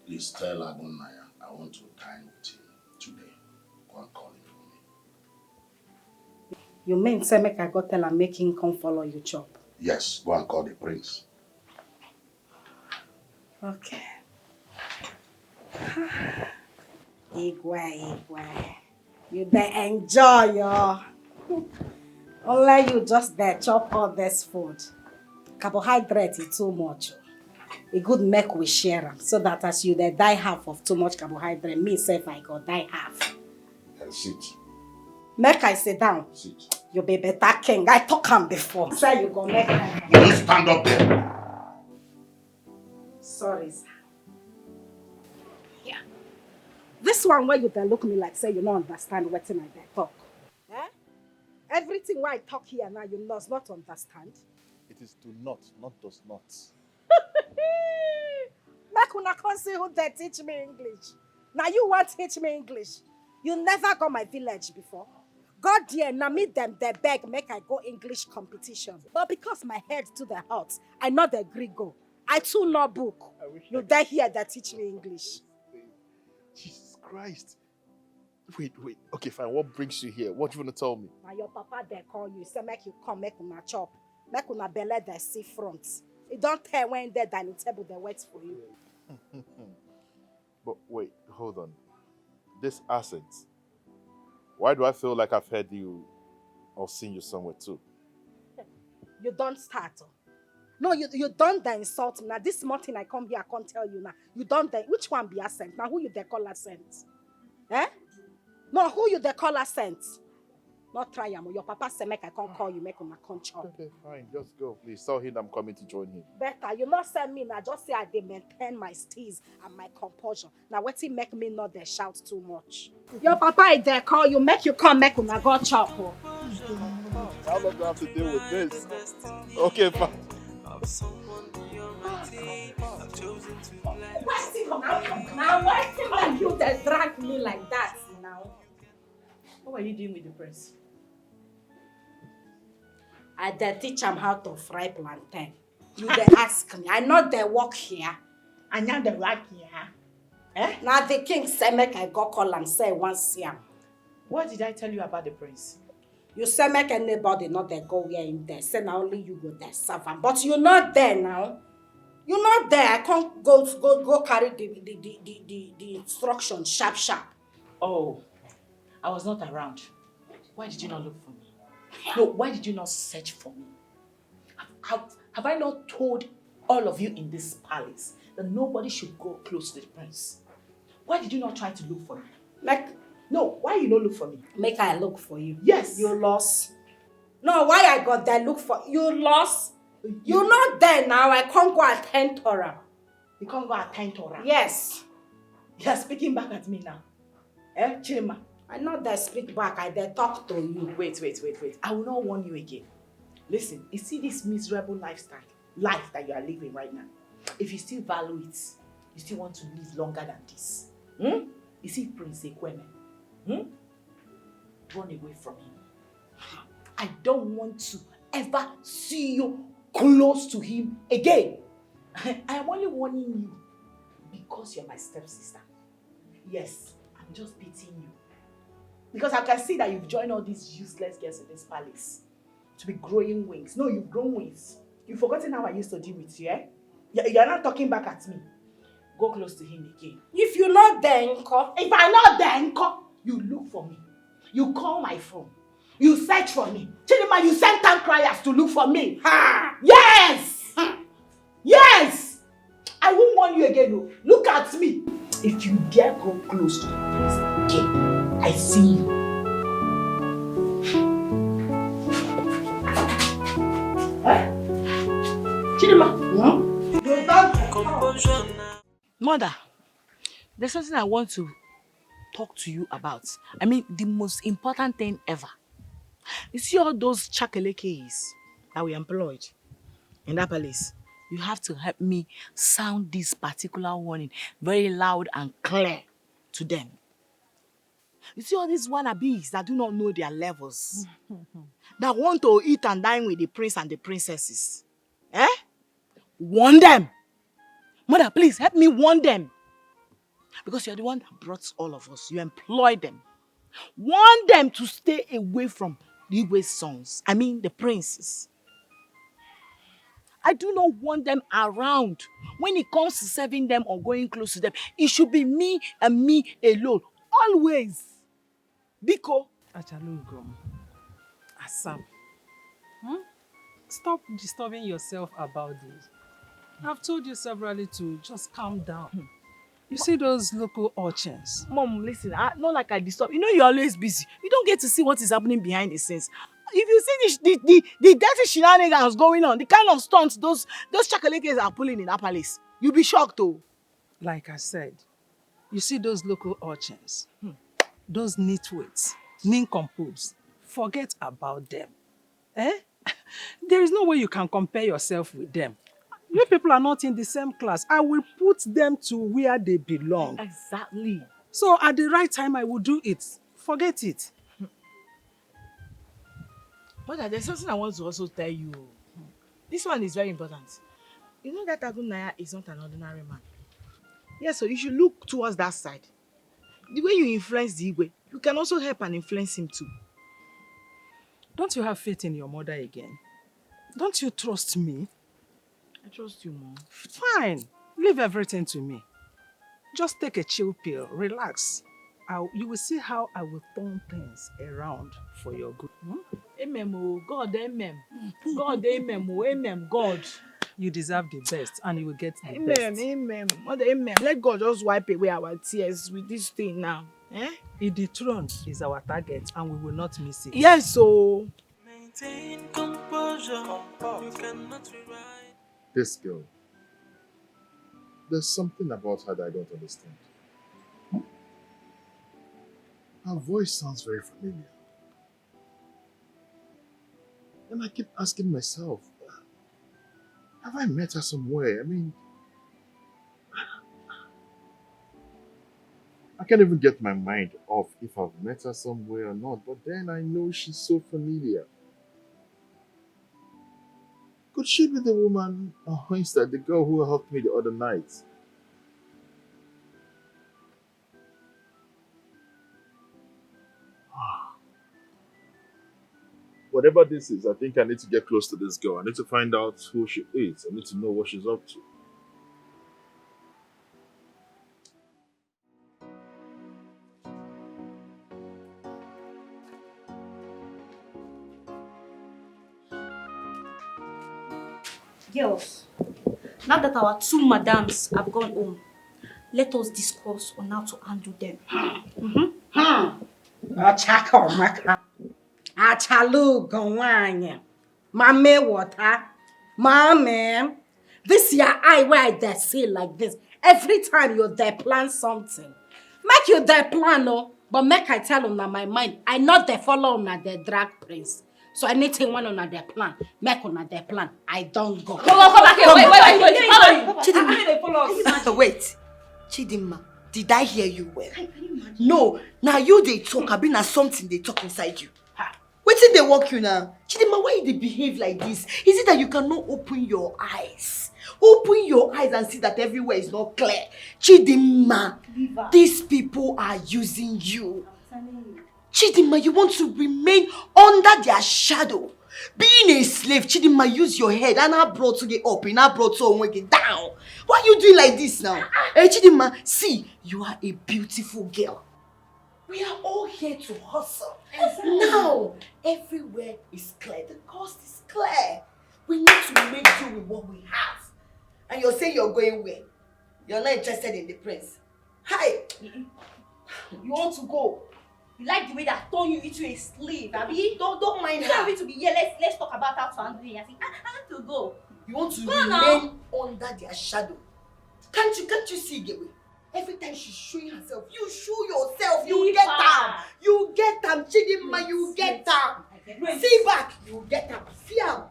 Please tell Agunaya I want to dine with him today. Go and call him for me. You mean say make I go tell and make him come follow you chop? Yes, go and call the prince. Okay. Igwe. You dey enjoy your. Only you just there chop all this food. Carbohydrate is too much. It good make we share am so that as you dey die half of too much carbohydrate, me sef I go die half. Sit. Make I sit down. Sit. You be better king. I talk am before. Say you go make am. You stand up there. Sorry, sir. Yeah. This one where you dey look me like say you don't understand wetin I dey talk. Eh? Everything why I talk here now you must not understand. It is do not does not. Make una come see who dey teach me English. Now you want teach me English. You never go my village before. God dear, now me them they beg make I go English competition. But because my head to the hot, I not agree go. I too no book. You dey here that teach me English. Jesus Christ. Wait. Okay, fine. What brings you here? What do you want to tell me? Now your papa they call you, say make you come, make una chop. Make una belly they see front. It don't tell when they dining table they wait for you. But wait, hold on. This accent. Why do I feel like I've heard you or seen you somewhere too? You don't start. No, you don't dey insult me. Now this morning I come here, I can't tell you now. You don't dey. Which one be accent? Now who you dey call accent? Eh? No, who you dey call accent? Not try am. Your papa say make I can't call you, make una come chop. Okay, fine. Just go, please. Tell him I'm coming to join him. Better, you not send me now. Just say I dey maintain my steeze and my composure. Now what it make me not dey shout too much. Your papa is there call you, make you come, make una go chop. Oh. How long do I have to deal with this? Okay, fine. Why when you dey drag me like that now? What were you doing with the prince? I dey teach him how to fry plantain. You dey ask me. I know they work here. I know the work here. Eh? Now the king say make I go call and say once see him. What did I tell you about the prince? You say make anybody not there go where him there. Say now only you go there serve him. But you're not there now. You're not there. I can't go carry the instruction sharp. Oh, I was not around. Why did you not look for me? No, why did you not search for me? Have I not told all of you in this palace that nobody should go close to the prince? Why did you not try to look for me? No, why you not look for me? Make I look for you. Yes. You lost. No, why I got there look for you lost? You're not there now. I can't go attend Torah. You can't go attend Torah? Yes. You're speaking back at me now. Eh, Chidma? I know they speak back. I they talk to you. Wait. I will not warn you again. Listen, you see this miserable life that you are living right now. If you still value it, you still want to live longer than this. You see Prince Ekene? Run away from him. I don't want to ever see you close to him again. I am only warning you because you're my stepsister. Yes, I'm just pitying you. Because I can see that you've joined all these useless girls in this palace to be growing wings. No, you've grown wings. You've forgotten how I used to deal with you, eh? You're not talking back at me. Go close to him again. If you're not there, if I'm not there, you look for me. You call my phone. You search for me. Chidma, you send town criers to look for me. Ha! Yes! Yes! I won't warn you again, no. Look at me. If you dare go close to the place again, I see you. Huh? Chidma? Mother, there's something I want to talk to you about. I mean, the most important thing ever. You see all those chakalekes that we employed in that palace? You have to help me sound this particular warning very loud and clear to them. You see all these wannabes that do not know their levels, that want to eat and dine with the prince and the princesses. Eh? Warn them. Mother, please help me warn them. Because you're the one that brought all of us. You employ them. Warn them to stay away from the Igwe's sons. I mean the princes. I do not want them around. When it comes to serving them or going close to them, it should be me and me alone. Always. Biko. Achalugom. Asam. Stop disturbing yourself about this. I've told you severally to just calm down. You see those local urchins? Mom, listen, not like I disturb. You know you're always busy. You don't get to see what is happening behind the scenes. If you see the dirty shenanigans going on, the kind of stunts those chakalekes are pulling in that palace, you'll be shocked too. Like I said, you see those local urchins, those nitwits, nincompoops, forget about them. Eh? There is no way you can compare yourself with them. You people are not in the same class. I will put them to where they belong. Exactly. So at the right time, I will do it. Forget it. Mother, there's something I want to also tell you. This one is very important. You know that Agunaya is not an ordinary man. Yes, so you should look towards that side. The way you influence the Igwe, you can also help and influence him too. Don't you have faith in your mother again? Don't you trust me? I trust you, Mom. Fine. Leave everything to me. Just take a chill pill. Relax. You will see how I will turn things around for your good. Amen, oh God, amen. God, amen, oh amen, God. You deserve the best and you will get the amen, best. Amen, Mother, amen. Let God just wipe away our tears with this thing now. Eh? The throne is our target and we will not miss it. Yes, so. Maintain composure. You cannot rewrite. This girl, there's something about her that I don't understand. Her voice sounds very familiar. And I keep asking myself, have I met her somewhere? I mean, I can't even get my mind off if I've met her somewhere or not, but then I know she's so familiar. Could she be the woman, or instead the girl who helped me the other night? Whatever this is, I think I need to get close to this girl. I need to find out who she is. I need to know what she's up to. Girls, now that our two madams have gone home, let us discuss on how to handle them. Mame water. Mame. This your eye where they say like this. Every time you there plan something. Make you there plan, no. But make I tell on my mind. I not the follow on the drag prince. So anything one on their plan, make on their plan. I don't go. Come back here. Wait. Chidima, wait. Chidima, did I hear you well? No, now you they talk, I been as something they talk inside you. Wait till they walk you now. Chidima, why they behave like this? Is it that you cannot open your eyes? Open your eyes and see that everywhere is not clear. Chidima, these people are using you. Chidima, you want to remain under their shadow. Being a slave, Chidima, use your head and I brought to get up and I brought to get down. Why are you doing like this now? Hey, Chidima, see, you are a beautiful girl. We are all here to hustle. Now, everywhere is clear. The cost is clear. We need to make do with what we have. And you're saying you're going where? You're not interested in the prince. Hi! You want to go? You like the way that I turn you into a slave, Abby? Don't mind You don't her. need to be here. Let's talk about how to handle it. I think I have to go. You want to Go remain now. under their shadow. Can't you see, Gaby? Every time she's showing herself, you show yourself. You Leave get her. them. You get them, Chidima. You get them. See back. You get them. See her.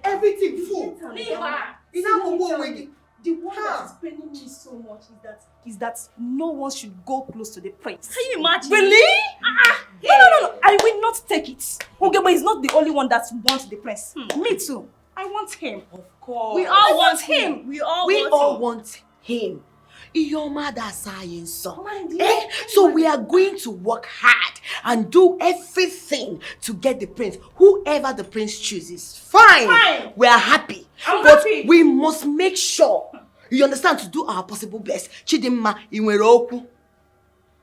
Everything full. Leave her. You know what we're The one that is paining me so much is that no one should go close to the prince. Can you imagine? Really? No. I will not take it. Ogebe is not the only one that wants the prince. Me too. I want him. Of course. We all want him. We all want him. Iyoma da science. So we are going to work hard and do everything to get the prince. Whoever the prince chooses, fine. We are happy. But we must make sure, you understand, to do our possible best. Chidima inwere okwu.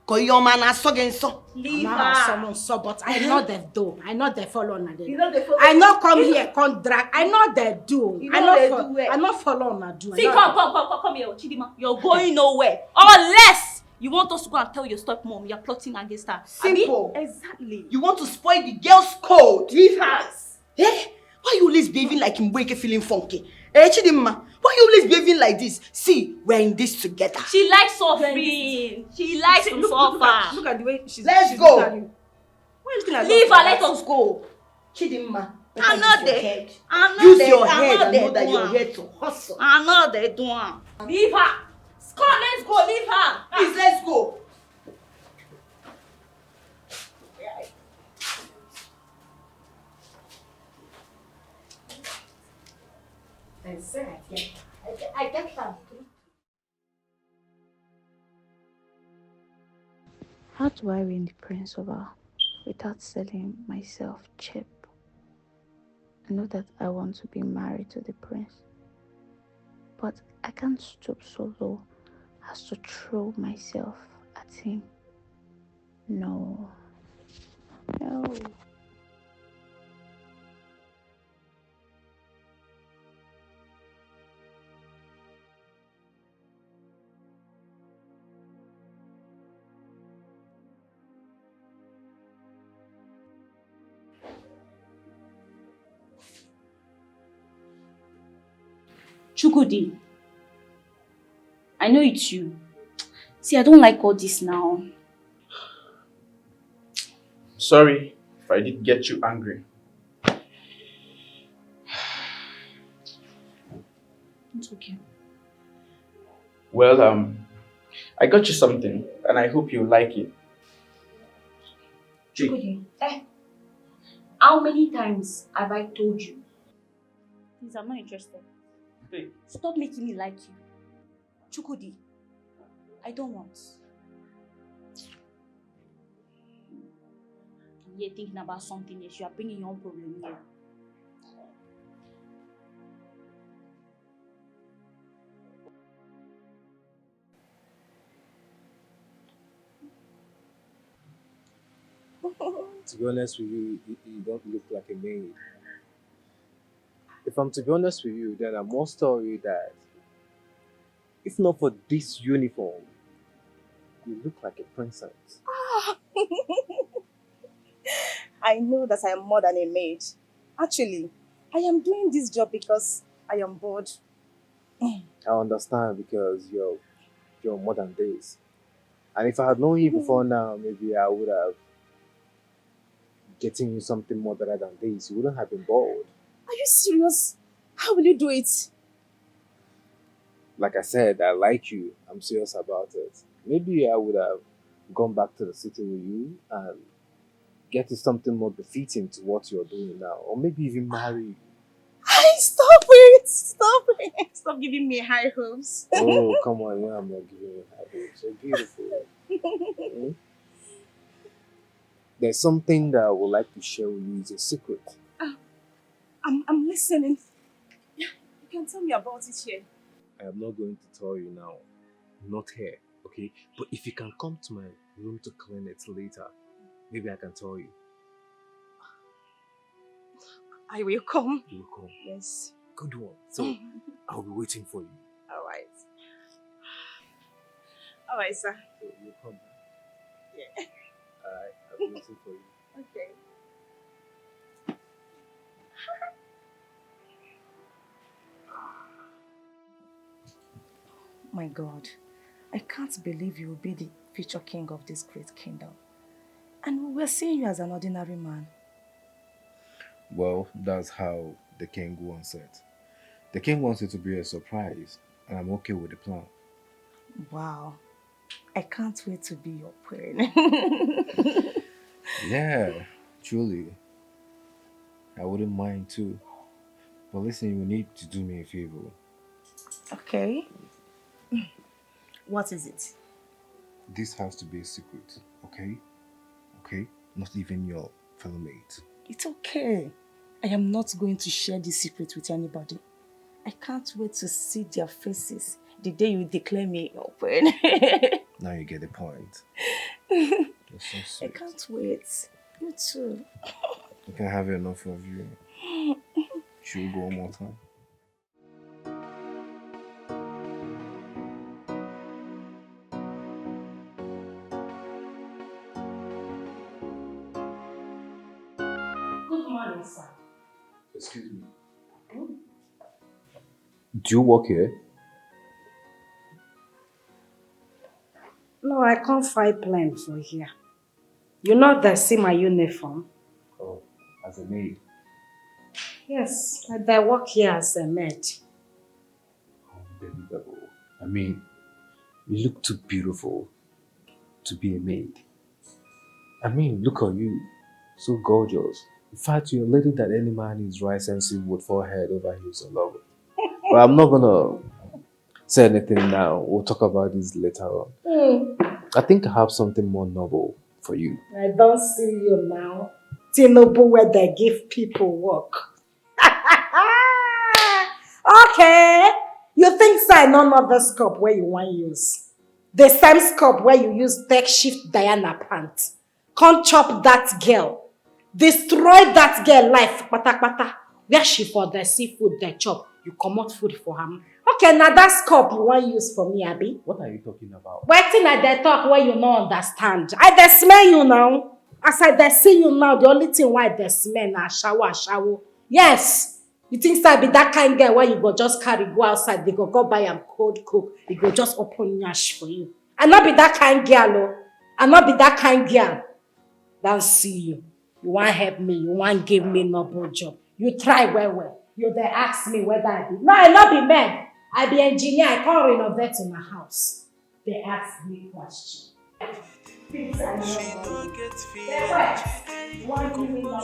Ko Iyoma na so gen so. Leave her. So, but I know they do. I know they follow on You know they follow. I not come here, come drag. I know they do. You know they do it. I not follow on do. See, come here, Chidima. You're going nowhere. Unless you want us to go and tell your stepmom you're plotting against her. Simple. Abi? Exactly. You want to spoil the girl's code. Leave her. Eh? Why you always behaving like him wake feeling funky? Eh, Chidima, why you always behaving like this? See, we're in this together. She likes suffering. She likes to suffer. Look at the way she's Let's go. looking at you. Why are you looking at Leave her, us? let us go. Chidima, I'm not there. use your head and know that you're here to hustle. I'm not there doing. Leave her. Come, let's go. Leave her. Please, let's go. I get that. How do I win the prince over without selling myself cheap? I know that I want to be married to the prince, but I can't stoop so low as to throw myself at him. No. Chukudi, I know it's you. See, I don't like all this now. Sorry if I did get you angry. It's okay. Well, I got you something and I hope you like it. Chukudi, how many times have I told you? Please, I'm not interested. Hey. Stop making me like you. Chukudi, I don't want. I'm here thinking about something else. You are bringing your own problem here. To be honest with you, you don't look like a maid. If I'm to be honest with you, then I must tell you that if not for this uniform, you look like a princess. I know that I am more than a maid. Actually, I am doing this job because I am bored. I understand because you're more than this. And if I had known you before now, maybe I would have getting you something more better than this. You wouldn't have been bored. Are you serious? How will you do it? Like I said, I like you. I'm serious about it. Maybe I would have gone back to the city with you and get you something more befitting to what you're doing now. Or maybe even marry you. Stop it! Stop it! Stop giving me high hopes. Oh, come on. Yeah, I'm not giving you high hopes. So beautiful. There's something that I would like to share with you. It's a secret. I'm listening. You can tell me about it here. I am not going to tell you now. Not here, okay? But if you can come to my room to clean it later, maybe I can tell you. I will come. You will come. Yes. Good one. So, I'll be waiting for you. Alright. Alright, sir. So, you'll come. Yeah. Alright, I'll be waiting for you. Okay. My God, I can't believe you will be the future king of this great kingdom. And we were seeing you as an ordinary man. Well, that's how the king wants it. The king wants it to be a surprise, and I'm okay with the plan. Wow. I can't wait to be your queen. Yeah, truly. I wouldn't mind too. But listen, you need to do me a favor. Okay. What is it? This has to be a secret, okay? Okay? Not even your fellow mate. It's okay. I am not going to share this secret with anybody. I can't wait to see their faces the day you declare me your queen. Now you get the point. You're so sweet. I can't wait. You too. I can have enough of you. Should we go one more time? Good morning, sir. Excuse me. Do you work here? No, I can't find plan for here. You know that see my uniform? Oh, as a maid? Yes, I work here as a maid. Unbelievable. I mean, you look too beautiful to be a maid. I mean, look at you. So gorgeous. In fact, you're a lady that any man in his right senses would fall head over heels in love with. But I'm not gonna say anything now. We'll talk about this later on. I think I have something more novel for you. I don't see you now. Tinubu where they give people work. Okay. You think so I know not the scope where you want use. The same scope where you use tech shift Diana pants. Can't chop that girl. Destroy that girl life. Pata pata. Where she for the seafood they chop. You come out food for him. Okay, now that scope you want use for me, Abby. What are you talking about? Waiting at the talk where you no understand. I dey smell you now. As I dey see you now, the only thing why I dey smell na shower. Yes. You think say I be that kind girl where you go just carry go outside, they go buy am cold coke, they go just open yash for you. I not be that kind girl, oh. I not be that kind girl. Don't see you. You want help me, you want give me noble job. You try well. You dey ask me whether I be. No, I not be man. I be engineer, I can't renovate in my house. They ask me question. Things I know. They wait. You want give me noble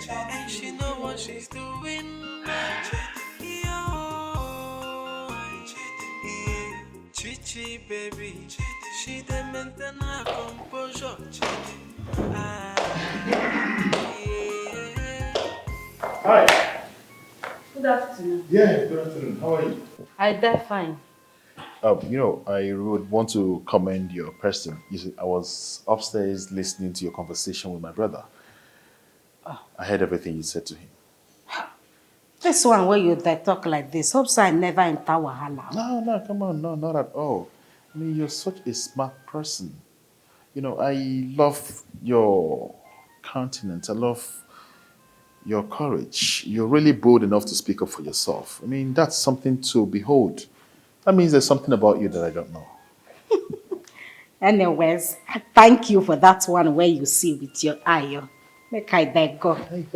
job. And she know what she's doing. Chichi baby, she dey maintain her composure. Hi. Good afternoon. Yeah, good afternoon. How are you? I die fine. I would want to commend your person. You see, I was upstairs listening to your conversation with my brother. I heard everything you said to him. This one where you dey talk like this, hope so I never enter wahala. No, come on, no, not at all. I mean, you're such a smart person. I love your countenance. I love your courage. You're really bold enough to speak up for yourself. I mean, that's something to behold. That means there's something about you that I don't know. Anyways, thank you for that one where you see with your eye. Make I there go. Hey,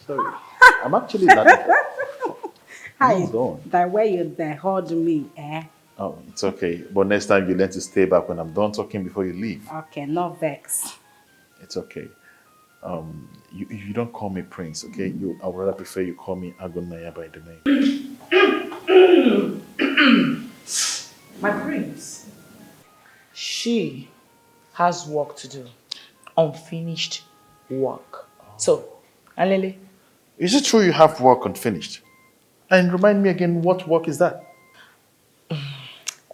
sorry. I'm actually not. Hi, Go on. that way you there hold me, eh? Oh, it's okay. But next time you learn to stay back when I'm done talking before you leave. Okay, no vex. It's okay. You don't call me Prince, okay? I would rather prefer you call me Agonaya by the name. My prince, she has work to do. Unfinished work. So, Alele. Is it true you have work unfinished? And remind me again, what work is that?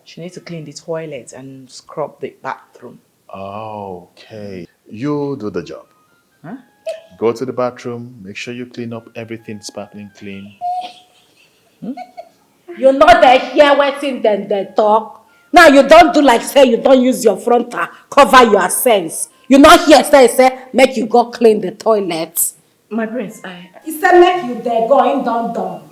She needs to clean the toilet and scrub the bathroom. Okay. You do the job. Huh? Go to the bathroom, make sure you clean up everything sparkling clean. You know they hear waiting then they talk. Now you don't do like say you don't use your frontal, cover your sense. You not hear say make you go clean the toilet. My prince, He said make you there going down.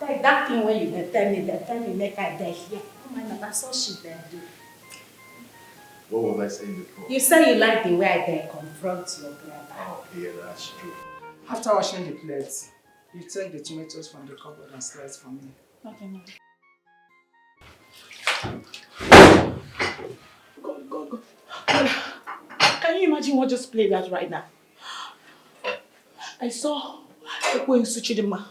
Like that thing when you tell me make I there here. Oh my God, that's all she there do. What was I saying before? You say you like the way I there confront your brother. Oh, yeah, that's true. After washing the plates, you take the tomatoes from the cupboard and slice for me. Okay, ma'am. Go. Can you imagine what just played out right now? I saw Ekene Chidma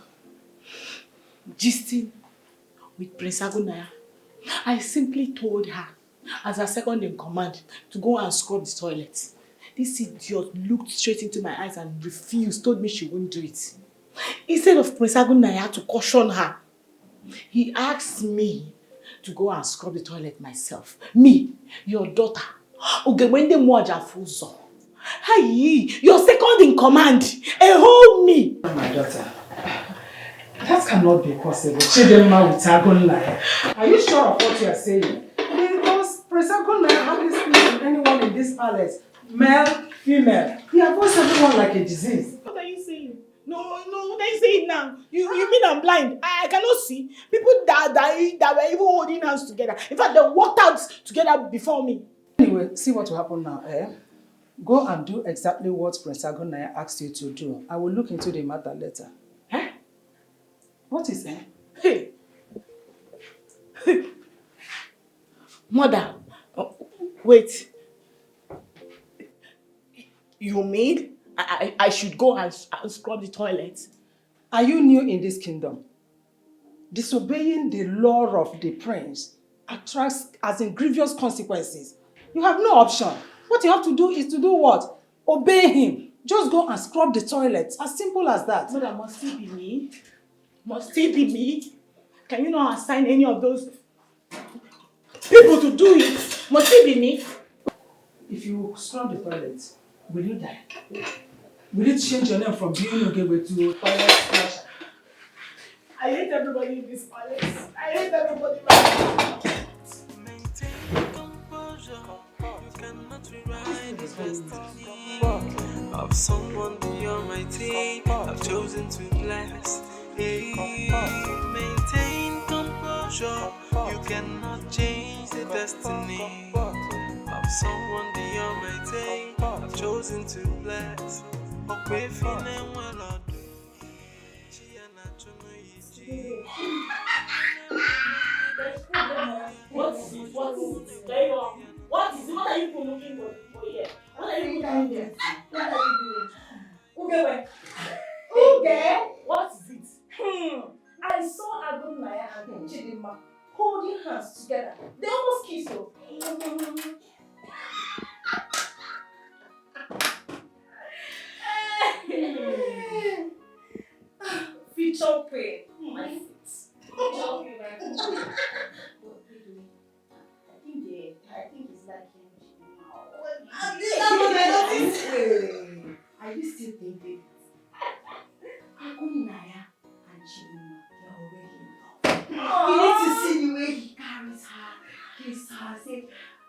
gisting with Prince Agunaya. I simply told her, as her second in command, to go and scrub the toilet. This idiot looked straight into my eyes and refused, told me she wouldn't do it. Instead of Prince Agunaya to caution her, he asked me to go and scrub the toilet myself. Me, your daughter, Ugemwende Mwajafuzo. Hey, your second in command, hold me. My daughter, that cannot be possible. Chidma with Agunaya. Are you sure of what you are saying? Because Prince Agunaya hardly speaks to anyone in this palace. Male, female. He avoids everyone like a disease. What are you saying? No, what are you saying now? You mean I'm blind? I cannot see. People that were even holding hands together. In fact, they walked out together before me. Anyway, see what will happen now, eh? Go and do exactly what Prince Agunaya asked you to do. I will look into the matter later. Eh? What is it? Hey. Mother, wait. You mean I should go and scrub the toilet? Are you new in this kingdom? Disobeying the law of the prince attracts as in grievous consequences. You have no option. What you have to do is to do what? Obey him. Just go and scrub the toilet. As simple as that. Mother, must it be me? Must it be me? Can you not assign any of those people to do it? Must it be me? If you scrub the toilet, will you die? Will you change your name from being Ogewe to toilet flusher? I hate everybody in this palace. I hate everybody right now. destiny of someone the Almighty. I've chosen to bless. Hey, maintain composure. You cannot change the destiny of someone the Almighty. I've chosen to bless. Okay, feeling well, I do. What is it? What is it? What is it? What are you looking for here? What are you doing here? What are you doing? Uge, what is it? I saw Adonaya and Chidma holding hands together. They almost kissed her. Feature pain. My feet. I think it's like Are you still thinking? Agunaya and Chidma, they are already in love. You need to see the way he carries her, kiss her, say,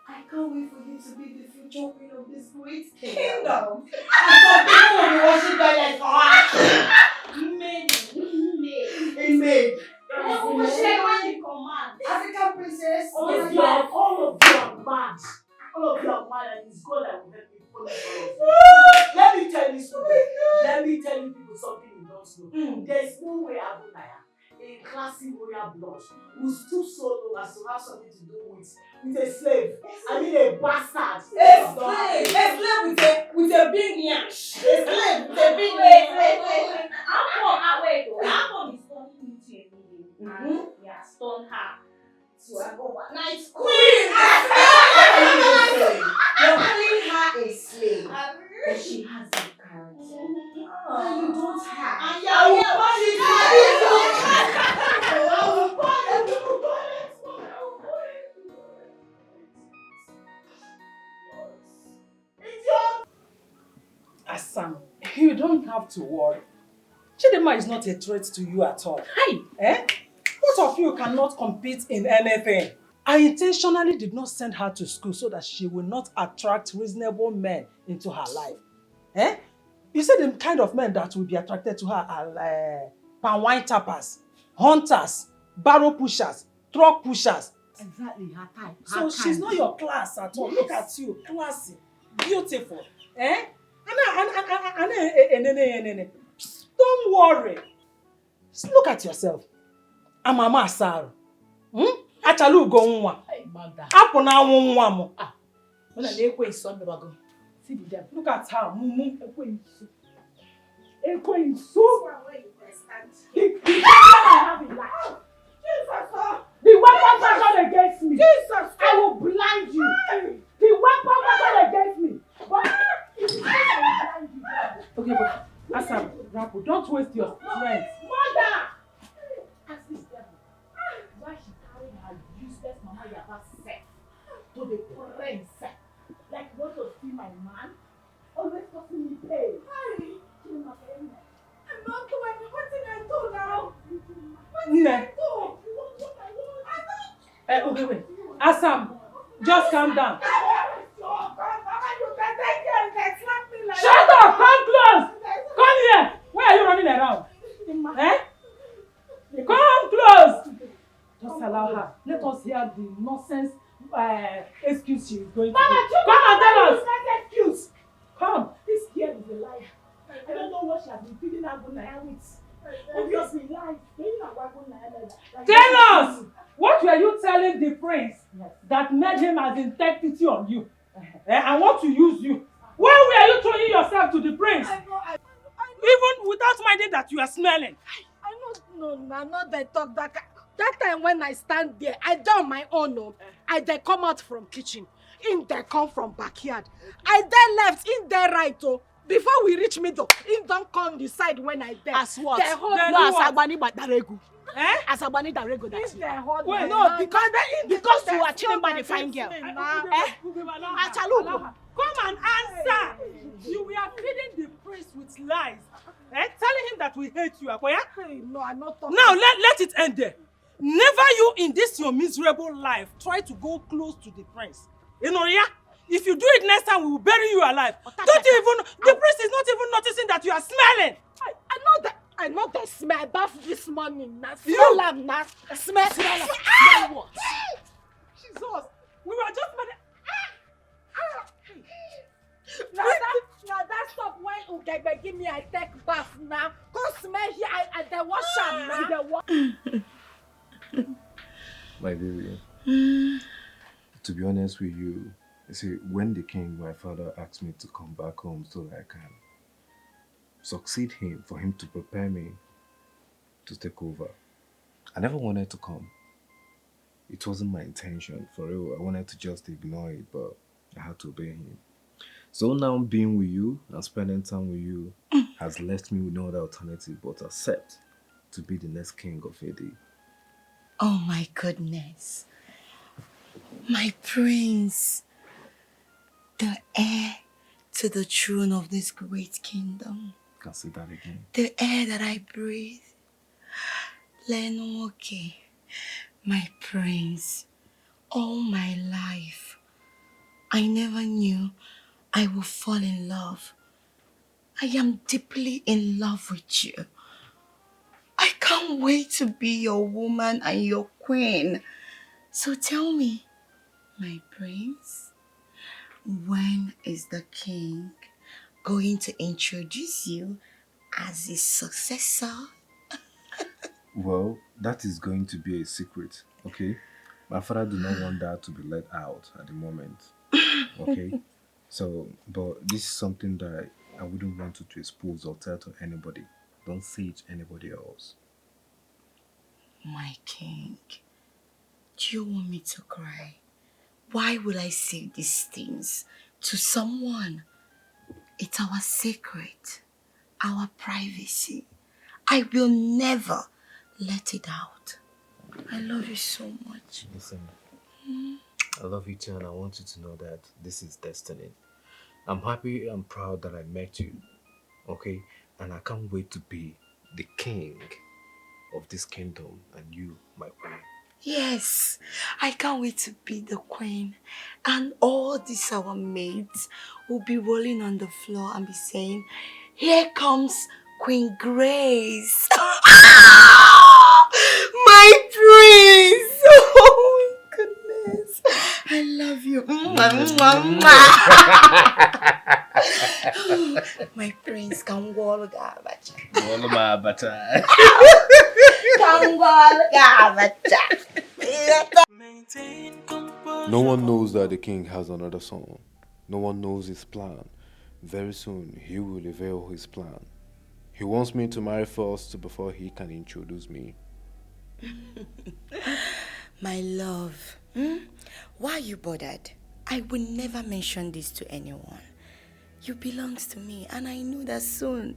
I can't wait for you to be the future queen of this great kingdom. And some people will be watching that like, Maid. Maid. African princess. All of you are mad. All of you are mad, and it's God that will help me punish all of you. Let me tell you something. Let me tell you people something you don't know. There is no way Adonaya, a classic royal blood, will stoop so low as to have something to do with a slave. I mean a bastard. A slave with a big yash. A slave with a big yash. Wait. Amon is turning into a meeting. And he has turned her to an overnight queen. You're calling her a slave, but she has a character. And you don't have. And I will Assam, you don't have to worry. Chidma is not a threat to you at all. Hi! Both of you cannot compete in anything. I intentionally did not send her to school so that she will not attract reasonable men into her life. You see the kind of men that will be attracted to her are palm wine tappers, hunters, barrow pushers, truck pushers. Exactly, her type. So she's not your class at all. Look at you, classy, beautiful. Don't worry. Just look at yourself. I'm a master. Achalu go nwa. Apu na anwu nwa mo. When I ekwe is on the wagon. See the devil. Look at her. Mumu ekwe isu. Ekwe isu. The weapon fashioned against me. Jesus, I will blind you. The weapon fashioned against me. Okay, but Asam, Rapo, don't waste your strength. Mother! Ask this devil why she carried her useless mama Yaba self to the prince. Like want to see my man? Always causing me pain. I'm not doing what did I do now? What did I do? Wait. Asam, just calm down. Shut up! Come close! Come here! Where are you running around? Come close! Just allow her. Let us hear the nonsense excuse she is going to do. Come and tell us! Excuse! Come! This girl is a liar. I don't know what she has been feeding her with. Obviously, lies. Tell us! What were you telling the prince that made him as integrity on you? And want to use you? Why were you throwing yourself to the prince? Even without minding that you are smelling. No, not they talk that. That time when I stand there, I done my own. No. I they come out from kitchen. In they come from backyard. I then left in there right. Oh. Before we reach middle, in don't come the side when I there. As what? They hold No, me. Asabani Badaregu. Asabani Darego, that's If they hold Wait, me. no, because you are chilling by the fine girl. Achalugo, come and answer. You were feeding the prince with lies. Telling him that we hate you, Akoya. No, I'm not talking. Now let it end there. Never you in this your miserable life try to go close to the prince. You know, yeah? If you do it next time, we will bury you alive. Don't you even... The priest is not even noticing that you are smelling. I know the smell bath this morning. Now You- smell am now. Smell what? Jesus. We were just... Now that stuff when Ugegbe give me I take bath now. Go smell here. I dey wash am now. My baby, to be honest with you, see, when the king, my father, asked me to come back home so that I can succeed him, for him to prepare me to take over, I never wanted to come. It wasn't my intention, for real. I wanted to just ignore it, but I had to obey him. So now being with you and spending time with you has left me with no other alternative but accept to be the next king of AD. Oh my goodness. My prince. The heir to the throne of this great kingdom. Can I say that again? The air that I breathe. Lenoke, my prince. All my life, I never knew I would fall in love. I am deeply in love with you. I can't wait to be your woman and your queen. So tell me, my prince, when is the king going to introduce you as his successor? Well, that is going to be a secret, okay? My father do not want that to be let out at the moment, okay? So, but this is something that I wouldn't want you to expose or tell to anybody. Don't say it to anybody else. My king, do you want me to cry? Why would I say these things to someone? It's our secret, our privacy. I will never let it out. I love you so much. Listen, I love you too, and I want you to know that this is destiny. I'm happy and proud that I met you, okay? And I can't wait to be the king of this kingdom and you, my queen. Yes, I can't wait to be the queen. And all these our maids will be rolling on the floor and be saying, "Here comes Queen Grace." My prince! Oh my goodness. I love you. My prince, Kangwal Gabacha. No one knows that the king has another son. No one knows his plan. Very soon, he will reveal his plan. He wants me to marry first before he can introduce me. My love, why are you bothered? I will never mention this to anyone. You belong to me, and I know that soon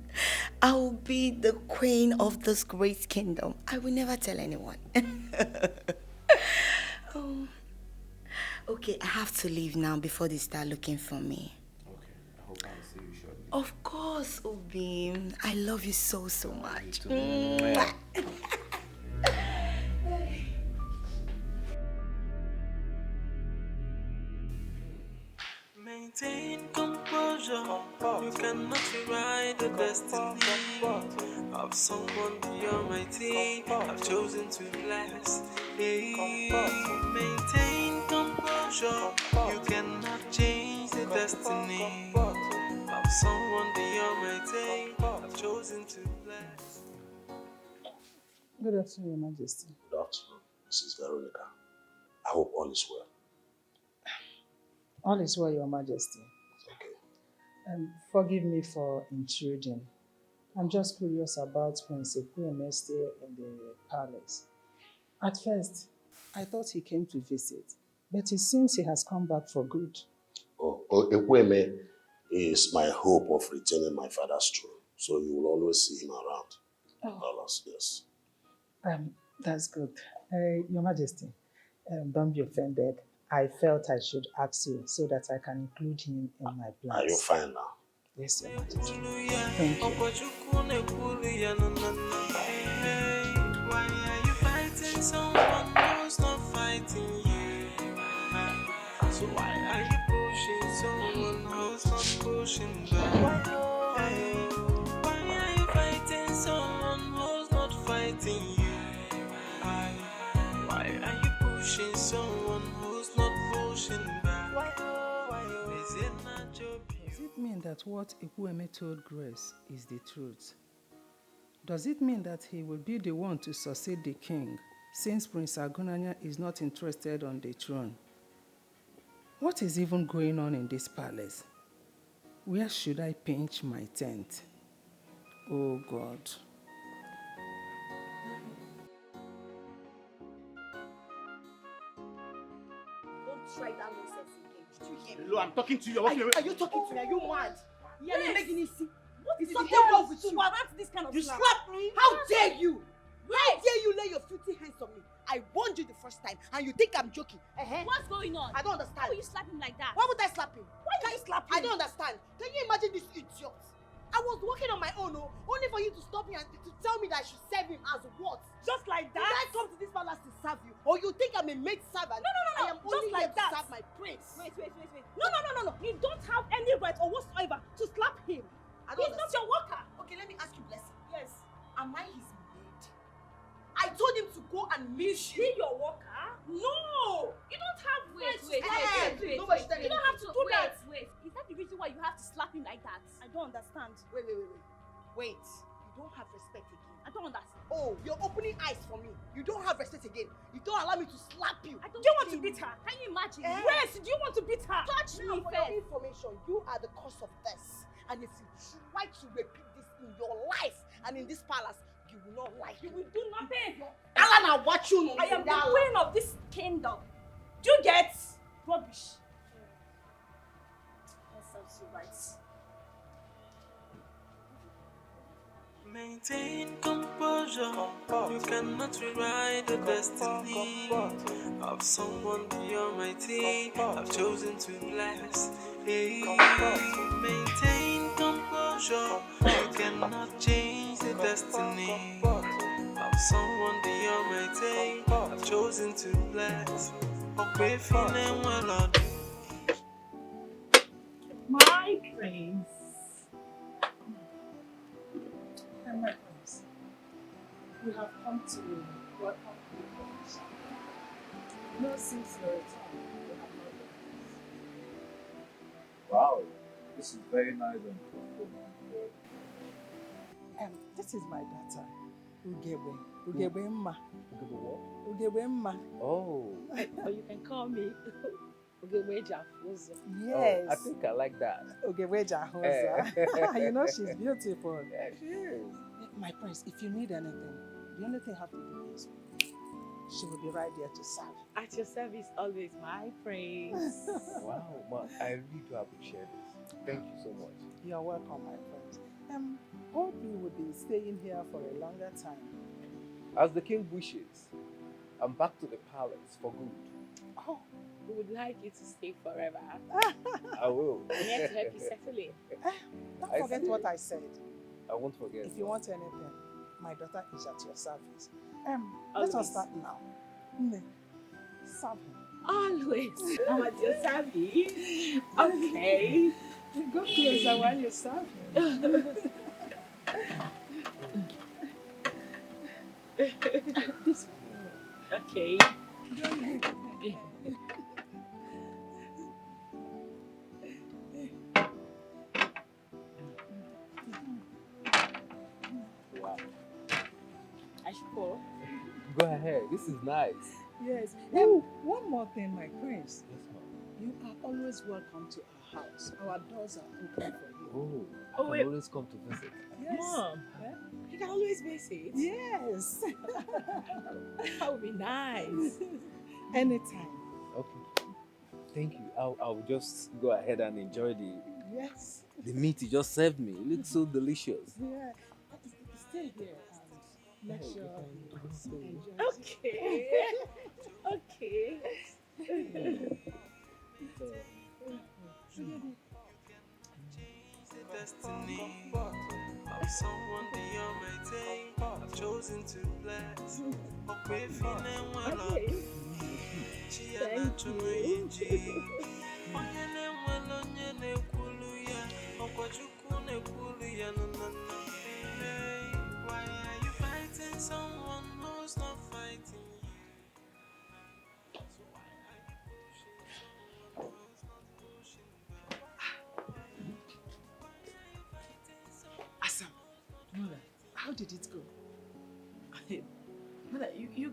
I will be the queen of this great kingdom. I will never tell anyone. Oh. Okay, I have to leave now before they start looking for me. Okay, I hope I'll see you shortly. Of course, Obi. I love you so, so much. Maintain composure. You cannot rewrite the destiny of someone beyond my team. I've chosen to bless. Hey, maintain composure. You cannot change the destiny of someone beyond my team. I've chosen to bless. Good afternoon, Your Majesty. Good afternoon, Mrs. Veronica. I hope all is well. All is well, Your Majesty. Okay. Forgive me for intruding. I'm just curious about Prince Ekene stay in the palace. At first, I thought he came to visit, but it seems he has come back for good. Ekweme is my hope of retaining my father's throne, so you will always see him around. Palace, yes. That's good. Your Majesty, don't be offended. I felt I should ask you so that I can include him in my plans. Are you fine now? Yes, Your Majesty. Thank you. Why are you fighting someone who's not fighting you? So why are you pushing someone who's not pushing back? Why are you fighting someone who's not fighting you? Why are you pushing someone who's not pushing back? Is it not your Does it mean that what Ekueme told Grace is the truth? Does it mean that he will be the one to succeed the king, since Prince Agunanya is not interested on the throne? What is even going on in this palace? Where should I pitch my tent? Oh God. Don't try that nonsense again. Did you hear me? Hello, I'm talking to you. Are you talking to me? Are you mad? Yeah, Yes. you're making it see. What is something something wrong wrong with with you? warrant this kind of You slap? slapped me? How dare you? How dare you lay your filthy hands on me? I warned you the first time and you think I'm joking. What's going on? I don't understand. How will you slap him like that? Why would I slap him? Why can you slap him? I don't understand. Can you imagine this idiot? I was walking on my own, only for you to stop me and to tell me that I should serve him as what? Just like that? Did I come to this palace to serve you? Or you think I'm a maid servant? No. I am only Just like here that. to serve my prince. Wait. No. You don't have any right or whatsoever to slap him. He's not your worker. Okay, let me ask you, Blessing. Yes. Am I his maid? I told him to go and meet Is he your worker? No. You don't have Wait. Nobody tell You don't have to do that. Wait. Is that the reason why you have to slap him like that? I don't understand. Wait. You don't have respect again. I don't understand. Oh, you're opening eyes for me. You don't have respect again. You don't allow me to slap you. Do you want to beat her? Can you imagine? Yes, do you want to beat her? Touch Now, me for first. your information, you are the cause of this. And if you try to repeat this in your life and in this palace, you will not like You will do nothing. Alana, watch you. I am the queen of this kingdom. Do you get rubbish? That sounds so right. Maintain composure. You cannot rewrite the destiny of someone beyond my team. I've chosen to bless. Hey, maintain composure. You cannot change the destiny of someone beyond my team. I've chosen to bless. Okay, feeling well. My prince. And my prince, we have come to welcome you. No, since your return, we have not done Wow, this is very nice and thoughtful. This is my daughter, Ugebe. Ugebemma. What? Oh. Or you can call me Ugeweja Fuzo. Yes. Oh, I think I like that. Ugeweja Hosa. You know she's beautiful. Yeah, she is. My prince, if you need anything, the only thing you have to do is she will be right there to serve. At your service, always, my praise. Wow, man, I really do appreciate this. Thank you so much. You're welcome, my prince. Hope you will be staying here for a longer time. As the king wishes, I'm back to the palace for good. Oh, we would like you to stay forever. I will. I'm here to help you settle it. Don't forget what I said. I won't forget. If you want anything, my daughter is at your service. Let Always. us start now. Serve him. Always. I'm at your service. Okay. Go closer while you serve him. This one. Okay. Wow. I should go. Go ahead. This is nice. Yes. One more thing, my prince. Yes, ma'am. You are always welcome to our house. Our doors are open for you. Oh, I can always come to visit. Yes. Mom, you can always visit. Yes. That would be nice. Anytime. Okay. Thank you. I'll just go ahead and enjoy Yes. the meat you just served me. It looks so delicious. Yeah. Stay here and make sure you enjoy. Okay. Okay. Destiny of someone beyond my day. I've chosen to bless. Okay, feeling well. Thank you.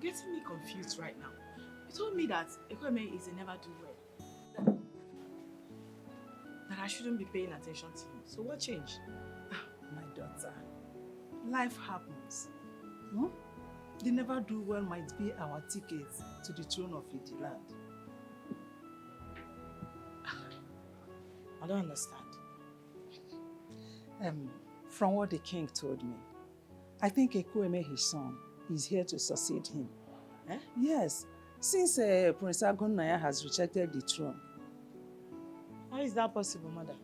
getting me confused right now. You told me that Ekene is a never-do-well. That I shouldn't be paying attention to him. So what changed? My daughter, life happens. The never-do-well might be our ticket to the throne of the land. I don't understand. From what the king told me, I think Ekene, his son, is here to succeed him. Eh? Yes, since Prince Agunaya has rejected the throne. How is that possible, mother?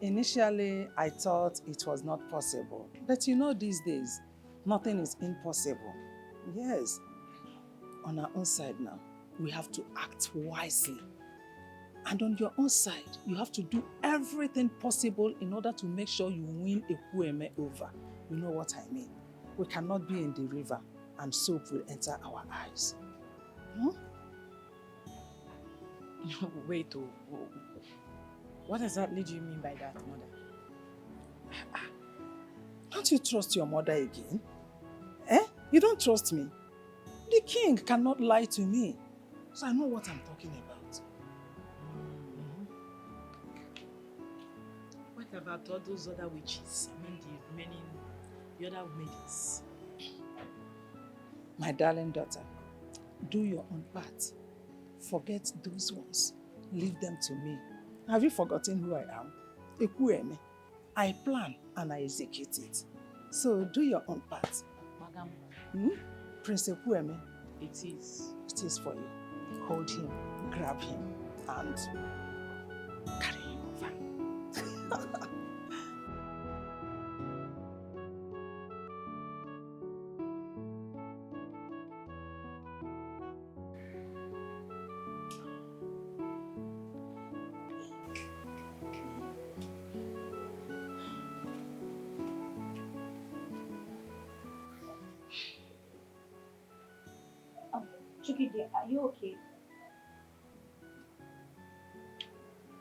Initially, I thought it was not possible. But you know these days, nothing is impossible. Yes. On our own side now, we have to act wisely. And on your own side, you have to do everything possible in order to make sure you win Ekene over. You know what I mean? We cannot be in the river and soap will enter our eyes. Wait, what does that lead you mean by that, mother? Don't you trust your mother again? You don't trust me? The king cannot lie to me. So I know what I'm talking about. What about all those other witches? I mean the other maids. My darling daughter, do your own part. Forget those ones. Leave them to me. Have you forgotten who I am? Ekene. I plan and I execute it. So do your own part. Madam. Prince Ekene. It is. It is for you. Hold him, grab him, and carry him over. Chukide, are you okay?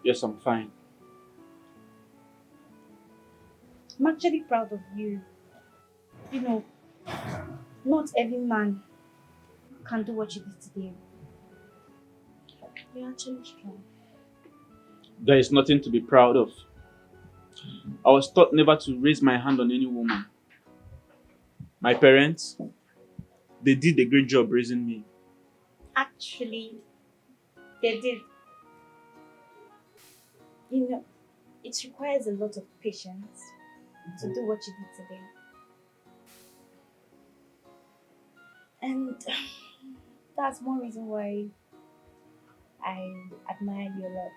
Yes, I'm fine. I'm actually proud of you. You know, not every man can do what you did today. You're actually strong. There is nothing to be proud of. I was taught never to raise my hand on any woman. My parents, they did a great job raising me. Actually, they did. You know, it requires a lot of patience to do what you did today. And that's one reason why I admire you a lot.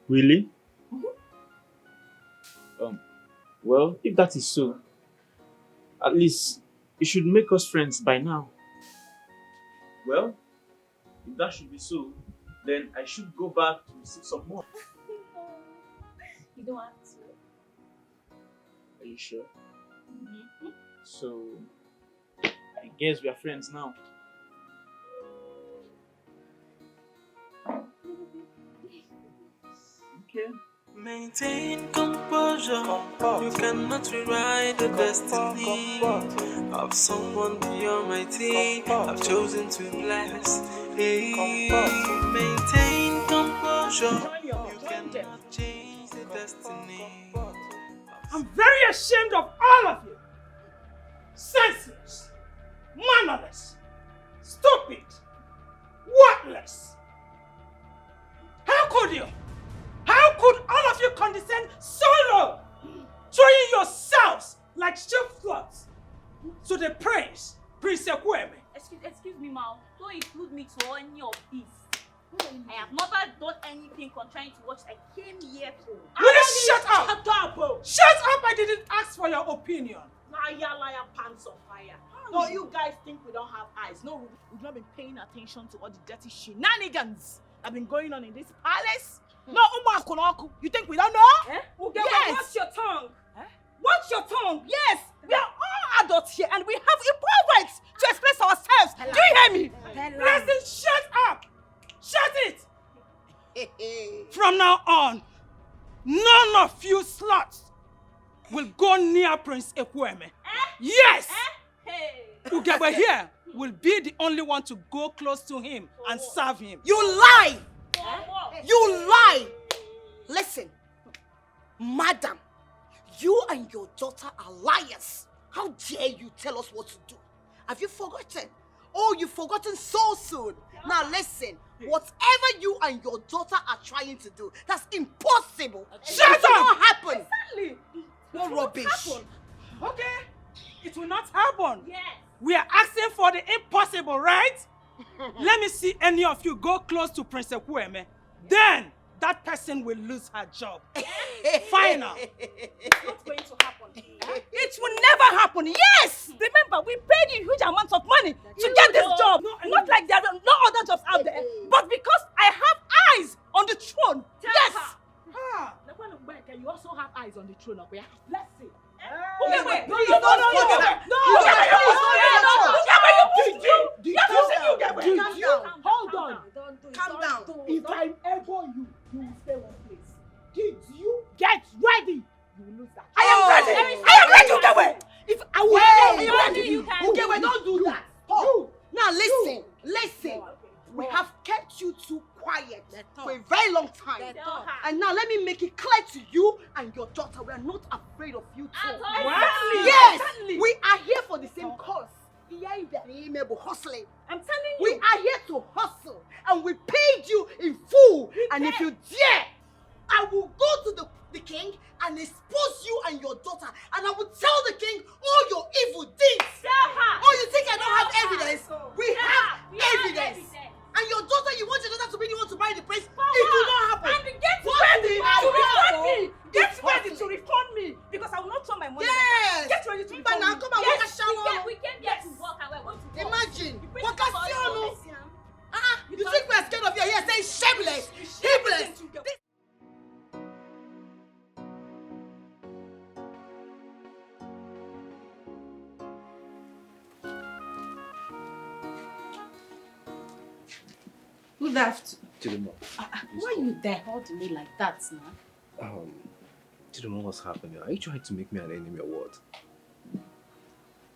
Really? Well, if that is so, at least it should make us friends by now. Well, if that should be so, then I should go back to receive some more. You don't have to. Are you sure? Mm-hmm. So, I guess we are friends now. Okay. Maintain composure. You cannot rewrite the destiny of someone beyond my team. I've chosen to bless. Hey, maintain composure. You cannot change the destiny. I'm very ashamed of all of you. Senseless, mannerless, stupid, worthless. How could you? How could all of you condescend so low, throwing yourselves like sheep flocks to the Prince Ekene? Excuse me, Mal. Don't include me to any of this. I have never done anything contrary to what I came here for. Will you shut up? Shut up! I didn't ask for your opinion. Liar, pants on fire. No, you guys think we don't have eyes. No, we've not been paying attention to all the dirty shenanigans that have been going on in this palace. No, Umakunoku, you think we don't know? Yes. Watch your tongue. Watch your tongue. Yes, we are all adults here and we have equal rights to express ourselves. Do you hear me? Listen, shut up. Shut it. From now on, none of you sluts will go near Prince Ekwueme. Yes! Ugebe here will be the only one to go close to him and serve him. You lie! You lie! Listen, madam, you and your daughter are liars. How dare you tell us what to do? Have you forgotten? Oh, you've forgotten so soon. Now listen, whatever you and your daughter are trying to do, that's impossible. Shut up! It will not happen. Exactly. What rubbish? Okay, it will not happen. Yes. We are asking for the impossible, right? Let me see any of you go close to Prince Ekwueme. Then that person will lose her job. Final. It's not going to happen. It will never happen. Yes! Remember, we paid you huge amounts of money to get this job. Not like there are no other jobs out there, but because I have eyes on the throne. Yes! You also have eyes on the throne, okay? Let's see. Hold on. Calm down. If I elbow you, you will stay one place. Did you get ready? You will lose that. I am ready. I am ready, Ugewe. If I will, I am ready. Ugewe, don't do that. Stop. Now listen. We have kept you too quiet for a very long time. And now let me make it clear to you and your daughter, we are not afraid of you too. Yes, we are here for the same cause. Hustling. I'm telling you. We are here to hustle and we paid you in full. And if you dare, I will go to the king and expose you and your daughter, and I will tell the king all your evil deeds. Oh, you think I don't have evidence? We have evidence. And your daughter, you want your daughter to be the one to buy the place? It will not happen. And get ready to refund me. Get ready to refund me because I will not turn my money. Yes. Get ready to refund me. Now come on, yes. We came here to work and we're going to work. Imagine. You think we're scared of you? Yes, say shameless, shameless. Good afternoon. Chidma. Why you there holding me like that now? Chidma, what's happening? Are you trying to make me an enemy or what?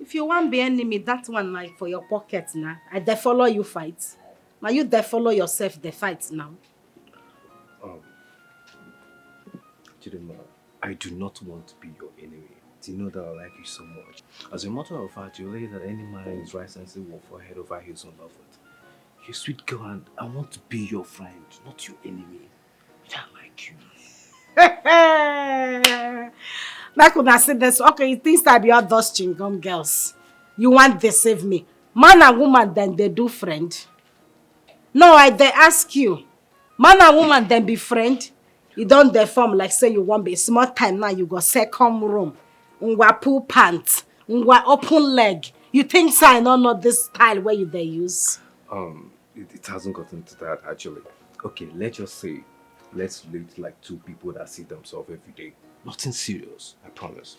If you want be enemy, that one like for your pocket now. I dey follow you fight. Now you dey follow yourself the fight now. Chidma, I do not want to be your enemy. You know that I like you so much. As a matter of fact, you lay that any man in his right senses will fall head over heels on love it. You're a sweet girl and I want to be your friend, not your enemy. I like you. Like when I said this, okay, it thinks that be all those chingum girls. You want to deceive me. Man and woman, then they do friend. No, they ask you. Man and woman, then be friend. You don't deform like say you want be small time now, you go second room. Ngwa pull pants. Ngwa open leg. You think so I don't know this style where they use? It hasn't gotten to that actually. Okay, let's just say, let's relate like two people that see themselves every day. Nothing serious, I promise.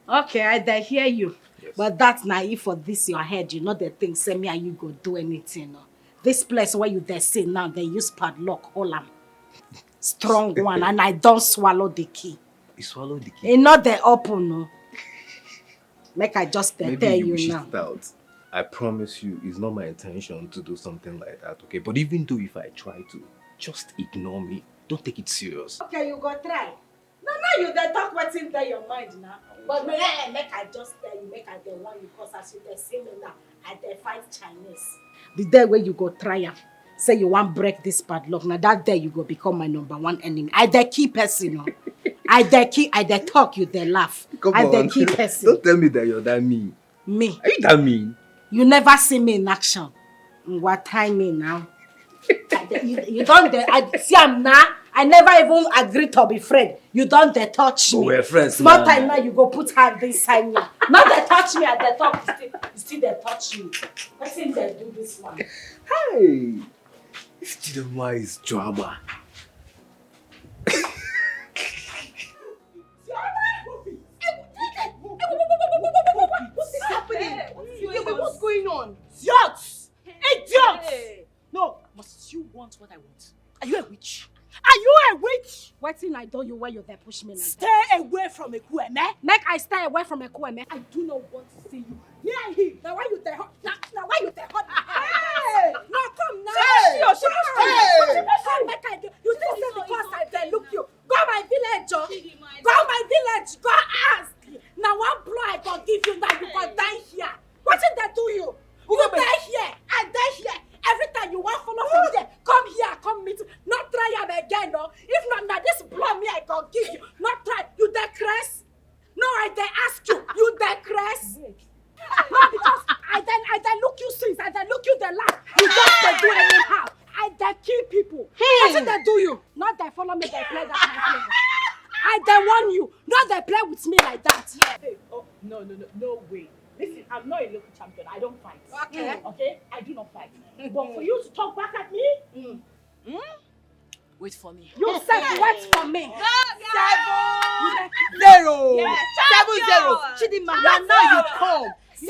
Okay, I hear you. Yes. But that's naive for this your head. You know the thing, say me and you go do anything. No? This place where you there sit now, they use padlock, all am. Strong one, and I don't swallow the key. You swallow the key? It's not the open, no. Like I just tell you now. It out. I promise you, it's not my intention to do something like that, okay? But even though if I try to, just ignore me. Don't take it serious. Okay, you go try. No, you dey talk what's in your mind now. But make I just tell you, make I dey warn you, because as you dey see me now, I dey fight Chinese. The day where you go try am, say you want break this padlock, now that day you go become my #1 enemy. I dey keep person, no. I dey talk, you dey laugh. Come I dey on. keep person. Don't tell me that you're that mean. Me? Are you that mean? You never see me in action. What time me now? you don't dare. I see I'm now. I never even agreed to be friend. You don't dare touch me. We're friends. Small time now you go put hand this side me. Not they touch me and they talk. You still they touch me. Let's see they do this one. Hey, this Chidma is drama. What's happening? What's going on? Idiots! Idiots! No, must you want what I want? Are you a witch? Are you Hey, witch! What thing I do you where you there push me like Stay that? away from Ekueme. Make I stay away from Ekueme. I do not want to see you near him. Now why you there? Now why you there? Hey! No, come now. Hey! Hey! Come make I do. You think say because I there look you. Go my village, oh. Go my village. Go ask. Now one blow I go give you. Now you go die here. What did they do you? You die here. I die here. Every time you want follow from there, come here, come meet. Not try am again, no. If not, now this blow me I go give you. Not try. You there, Cress? No, I there ask you. You there, Cress? No, because I then look you since. I then look you the last. You just do anyhow. I then kill people. What did they do you? Not they follow me. They play that kind of play. I then warn you. Not they play with me like that. Yeah. Hey, oh, no way. Listen, I'm not a local champion. I don't fight. Okay. Okay? I do not fight. But for you to talk back at me, Wait for me. You said wait for me. 7-0. Yeah. 7-0. Chidma, now you come. See,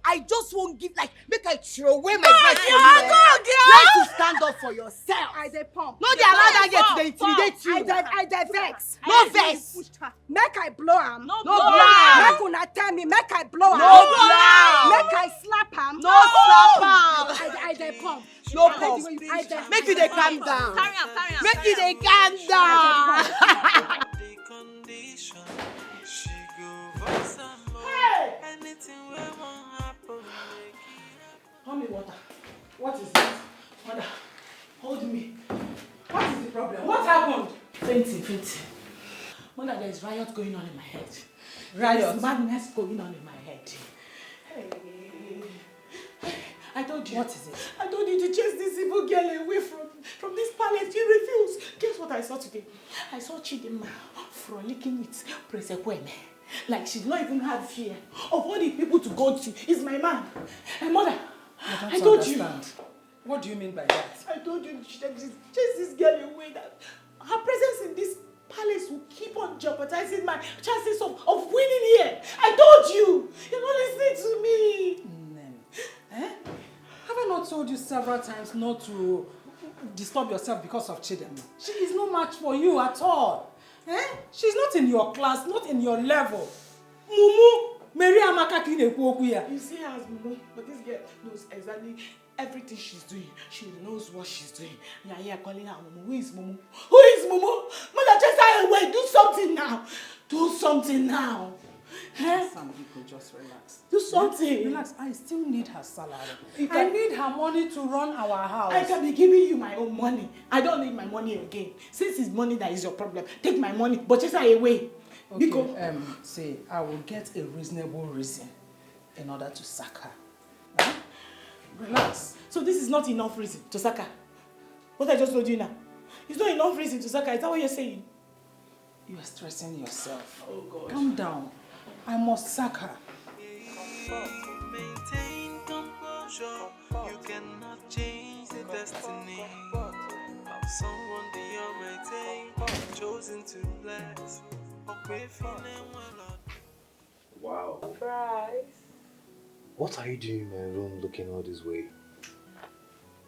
I just won't give, like, make I throw away my voice for you. Learn to stand up for yourself. I dey pump. No, they allow that girl to intimidate you. I dey vex. No vex. Make I blow am. No blow. Make una tell me. Make I blow am. No blow. Make I slap am. No slap am. I dey pump. No pump. Make you dey calm down. Carry on. Make you dey calm down. Pour me water. What is it? Mother, hold me. What is the problem? What happened? Fainting. Mother, there is riot going on in my head. Riot? There is madness going on in my head. Hey. I told you. What is it? I told you to chase this evil girl away from this palace. You refused. Guess what I saw today? I saw Chidma frolicking with Prince Ekene. Like she did not even have fear of all the people to go to. It's my man. And mother, I told understand. You. What do you mean by that? I told you she chase this girl away. That her presence in this palace will keep on jeopardizing my chances of winning here. I told you. You're not listening to me. Eh? Have I not told you several times not to disturb yourself because of Chidma? She is no match for you at all. Eh? She's not in your class, not in your level. Mumu, Mary Amaka Kinekuokuya. You see her as Mumu, but this girl knows exactly everything she's doing. She knows what she's doing. You are here calling her Mumu. Who is Mumu? Who is Mumu? Mother, just her away. Do something now. Do something now. Eh? Some people just relax. Do something. Relax. I still need her salary. I need her money to run our house. I can be giving you my own money. I don't need my money again. Since it's money that is your problem, take my money, but chase her away. Okay, because say I will get a reasonable reason in order to sack her. Huh? Relax. So this is not enough reason to sack her. What I just told you now. It's not enough reason to sack her. Is that what you're saying? You are stressing yourself. Oh God. Calm down. I must sack her. Maintain composure. You cannot change the destiny of someone beyond my day, chosen to bless. Wow. Surprise. What are you doing in my room looking all this way?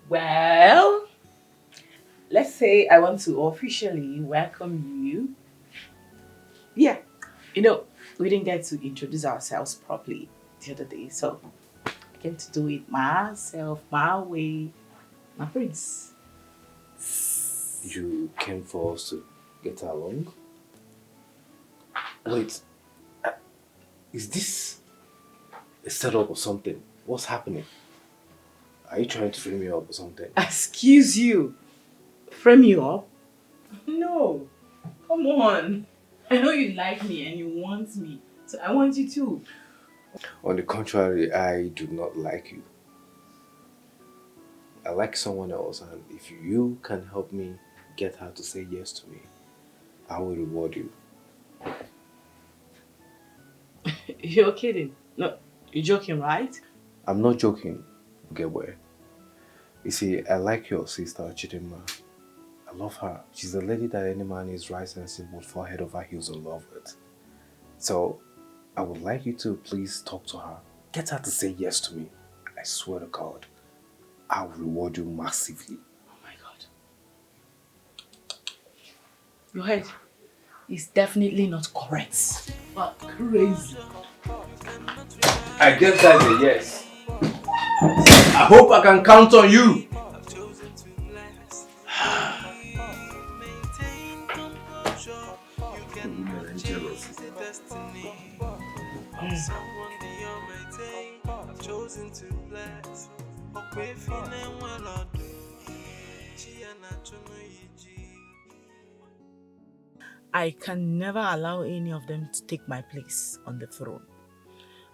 Well, let's say I want to officially welcome you. Yeah, you know, we didn't get to introduce ourselves properly the other day, so I came to do it myself, my way, my prince. You came for us to get along? Wait, is this a setup or something? What's happening? Are you trying to frame me up or something? Excuse you. Frame you up? No. Come on. I know you like me and you want me. So I want you too. On the contrary, I do not like you. I like someone else, and if you can help me get her to say yes to me, I will reward you. You're kidding. No, you're joking, right? I'm not joking, get where. You see, I like your sister, Chidma. I love her. She's a lady that any man is right sensible would fall head over heels in love with. So, I would like you to please talk to her. Get her to say yes to me. I swear to God, I'll reward you massively. Oh my God. Your head is definitely not correct. But crazy. I guess that's a yes. I hope I can count on you. I can never allow any of them to take my place on the throne.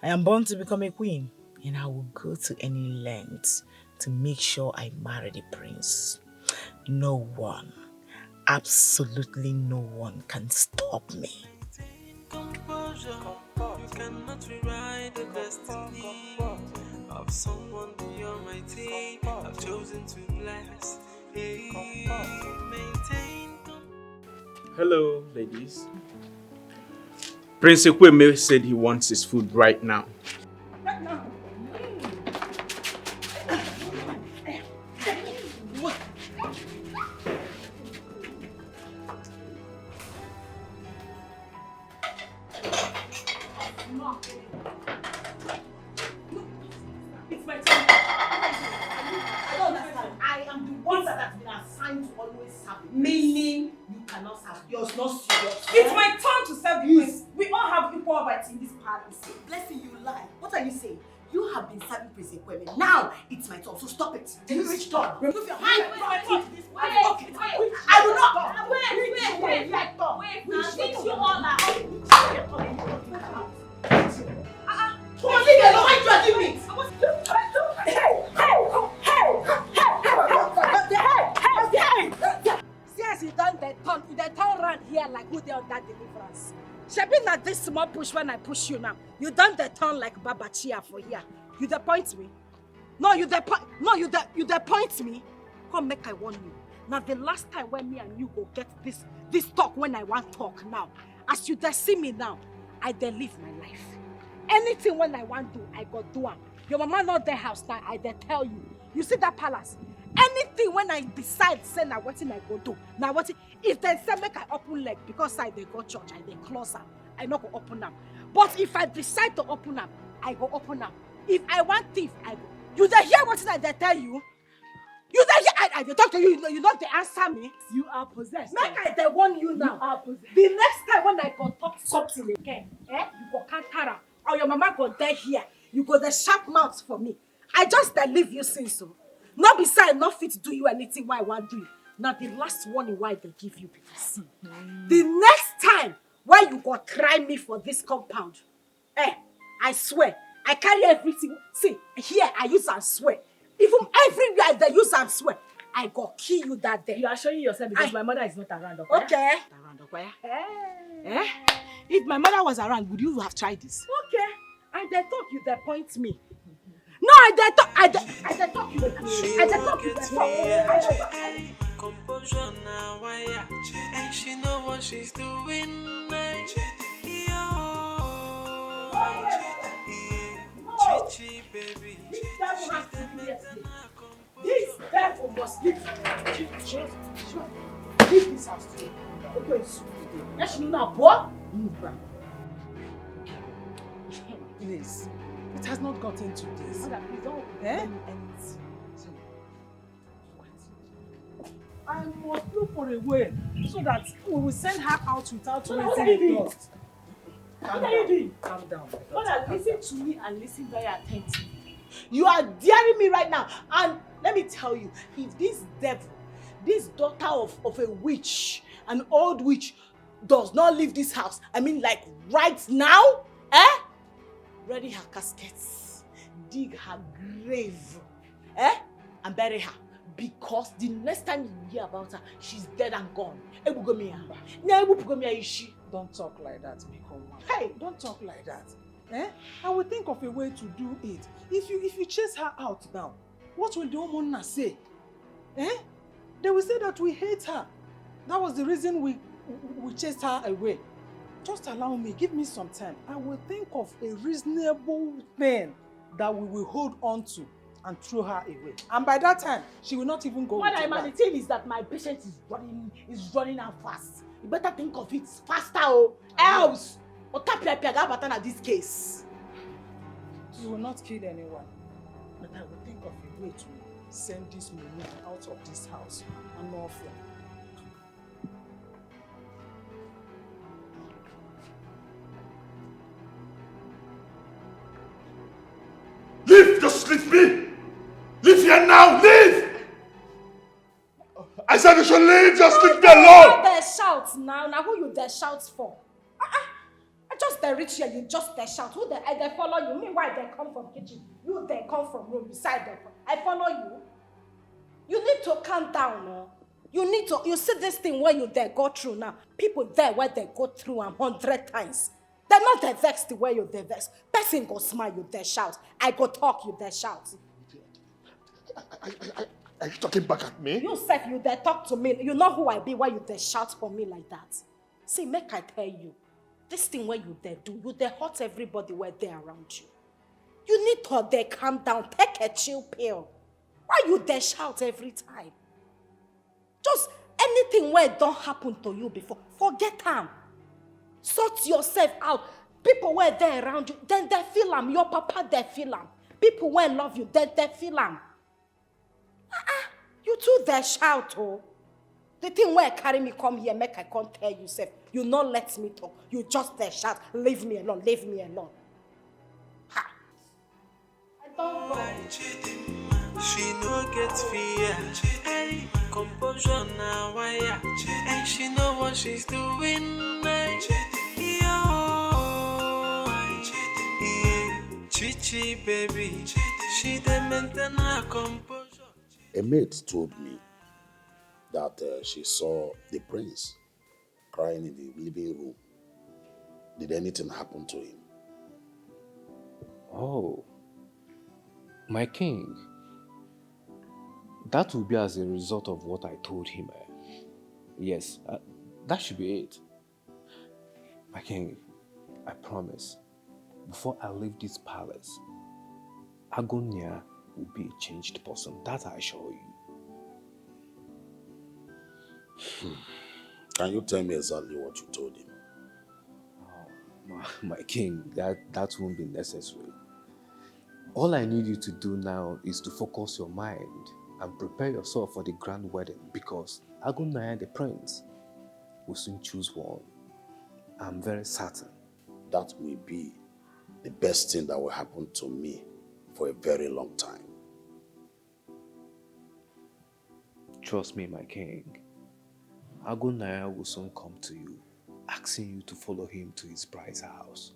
I am born to become a queen, and I will go to any length to make sure I marry the prince. No one, absolutely no one can stop me. You cannot rewrite the destiny of someone beyond my team. I've chosen to bless. Maintain. Hello, ladies. Prince Ekweme said he wants his food right now. Right now. It's my turn. I don't understand. I am the one that has been assigned to always serve. Meaning you cannot serve. You're not serious. It's my turn to serve the prince. We all have equal rights in this palace. Blessing, you lie. What are you saying? You have been serving Prince Ekweme. Now it's my turn, so stop it. You reach turn. Remove your hand. Wait. I will not. Wait. Now, since you all are Come on, leave me alone. Why dragging me? Since you done the turn round here like who they on that deliverance. Shebi na this small push when I push you now. You done the turn like Baba Chia for here. You the point me? No, you the point me. Come make I warn you. Now the last time when me and you go get this talk when I want talk now. As you see me now, I dey live my life. Anything when I want do, I go do am. Your mama not there house now, I dey tell you. You see that palace? Anything when I decide say na wetin I go do. Now what if they say make I open leg because I dey go church, I dey close am. I not go open am. But if I decide to open am, I go open am. If I want thief, I go. You dey hear what I dey tell you? You dey hear? I dey talk to you. You not dey answer me. You are possessed. Make I dey warn you now. You are possessed. The next time when I go talk something again, you go counter am. Or your mama go there here. You go the sharp mouth for me. I just leave you since so. Not beside, not fit to do you anything why I want to do. Now the last warning why they give you people see. The next time when you go try me for this compound, I swear, I carry everything. See, here I use and swear. Even everywhere they use and swear, I go kill you that day. You are showing yourself because my mother is not around. Okay? Around where? If my mother was around, would you have tried this? Okay. And they talk you, they point me. No, I talk you. Composure now, and she know what she's doing. Chichi, baby. This devil must leave. Leave this house today. Okay, let's know boy. Move back. Please, it has not gotten to this. Mother, please don't I must look for a way so that we will send her out without raising the dust. Calm down. Mother, listen to me and listen very attentively. You are daring me right now. And let me tell you, if this devil, this daughter of a witch, an old witch, does not leave this house, I mean like right now, ready her caskets, dig her grave, and bury her. Because the next time you hear about her, she's dead and gone. Don't talk like that, Miko. Hey, don't talk like that. I will think of a way to do it. If you chase her out now, what will the Omona say? They will say that we hate her. That was the reason we chased her away. Just allow me, give me some time. I will think of a reasonable thing that we will hold on to and throw her away. And by that time, she will not even go. What I mean, the thing is that my patience is running out fast. You better think of it faster, oh. Else, Otapia this case. You will not kill anyone, but I will think of a way to send this money out of this house and more from. Leave! Just leave me! Leave here now! Leave! I said you should leave! Just leave me alone! They shout now. Now who you there shout for? I just they reach here, you just they shout. Who they follow you? Meanwhile they come from kitchen. You they come from room beside them. I follow you. You need to calm down, no? You see this thing where you there go through now. People there where they go through 100 times. They're not the vexed the way you they vex. Person go smile, you they shout. I go talk, you they shout. Are you talking back at me? You said you they talk to me. You know who I be, why you they shout for me like that. See, make I tell you. This thing where you they do, you they hurt everybody where they around you. You need to they calm down, take a chill pill. Why you they shout every time? Just anything where it don't happen to you before, forget them. Sort yourself out. People where they around you, then they feel them. Your papa, they feel them. People where love you, then they feel them. You too, they shout, oh. The thing where carry me come here, make I can't tell you, self. You not let me talk. You just they shout, leave me alone, leave me alone. Ha. I don't go. She no get fear. Hey, composure now, why? And she know what she's doing. Chichi baby, she dey maintain her composure. A maid told me that she saw the prince crying in the living room. Did anything happen to him? Oh, my king. That will be as a result of what I told him. Yes, that should be it. My king, I promise, before I leave this palace, Agonia will be a changed person. That I assure you. Can you tell me exactly what you told him? Oh, my king, that won't be necessary. All I need you to do now is to focus your mind and prepare yourself for the grand wedding, because Agonia the prince will soon choose one. I'm very certain. That will be the best thing that will happen to me for a very long time. Trust me, my king. Agonia will soon come to you, asking you to follow him to his bride's house.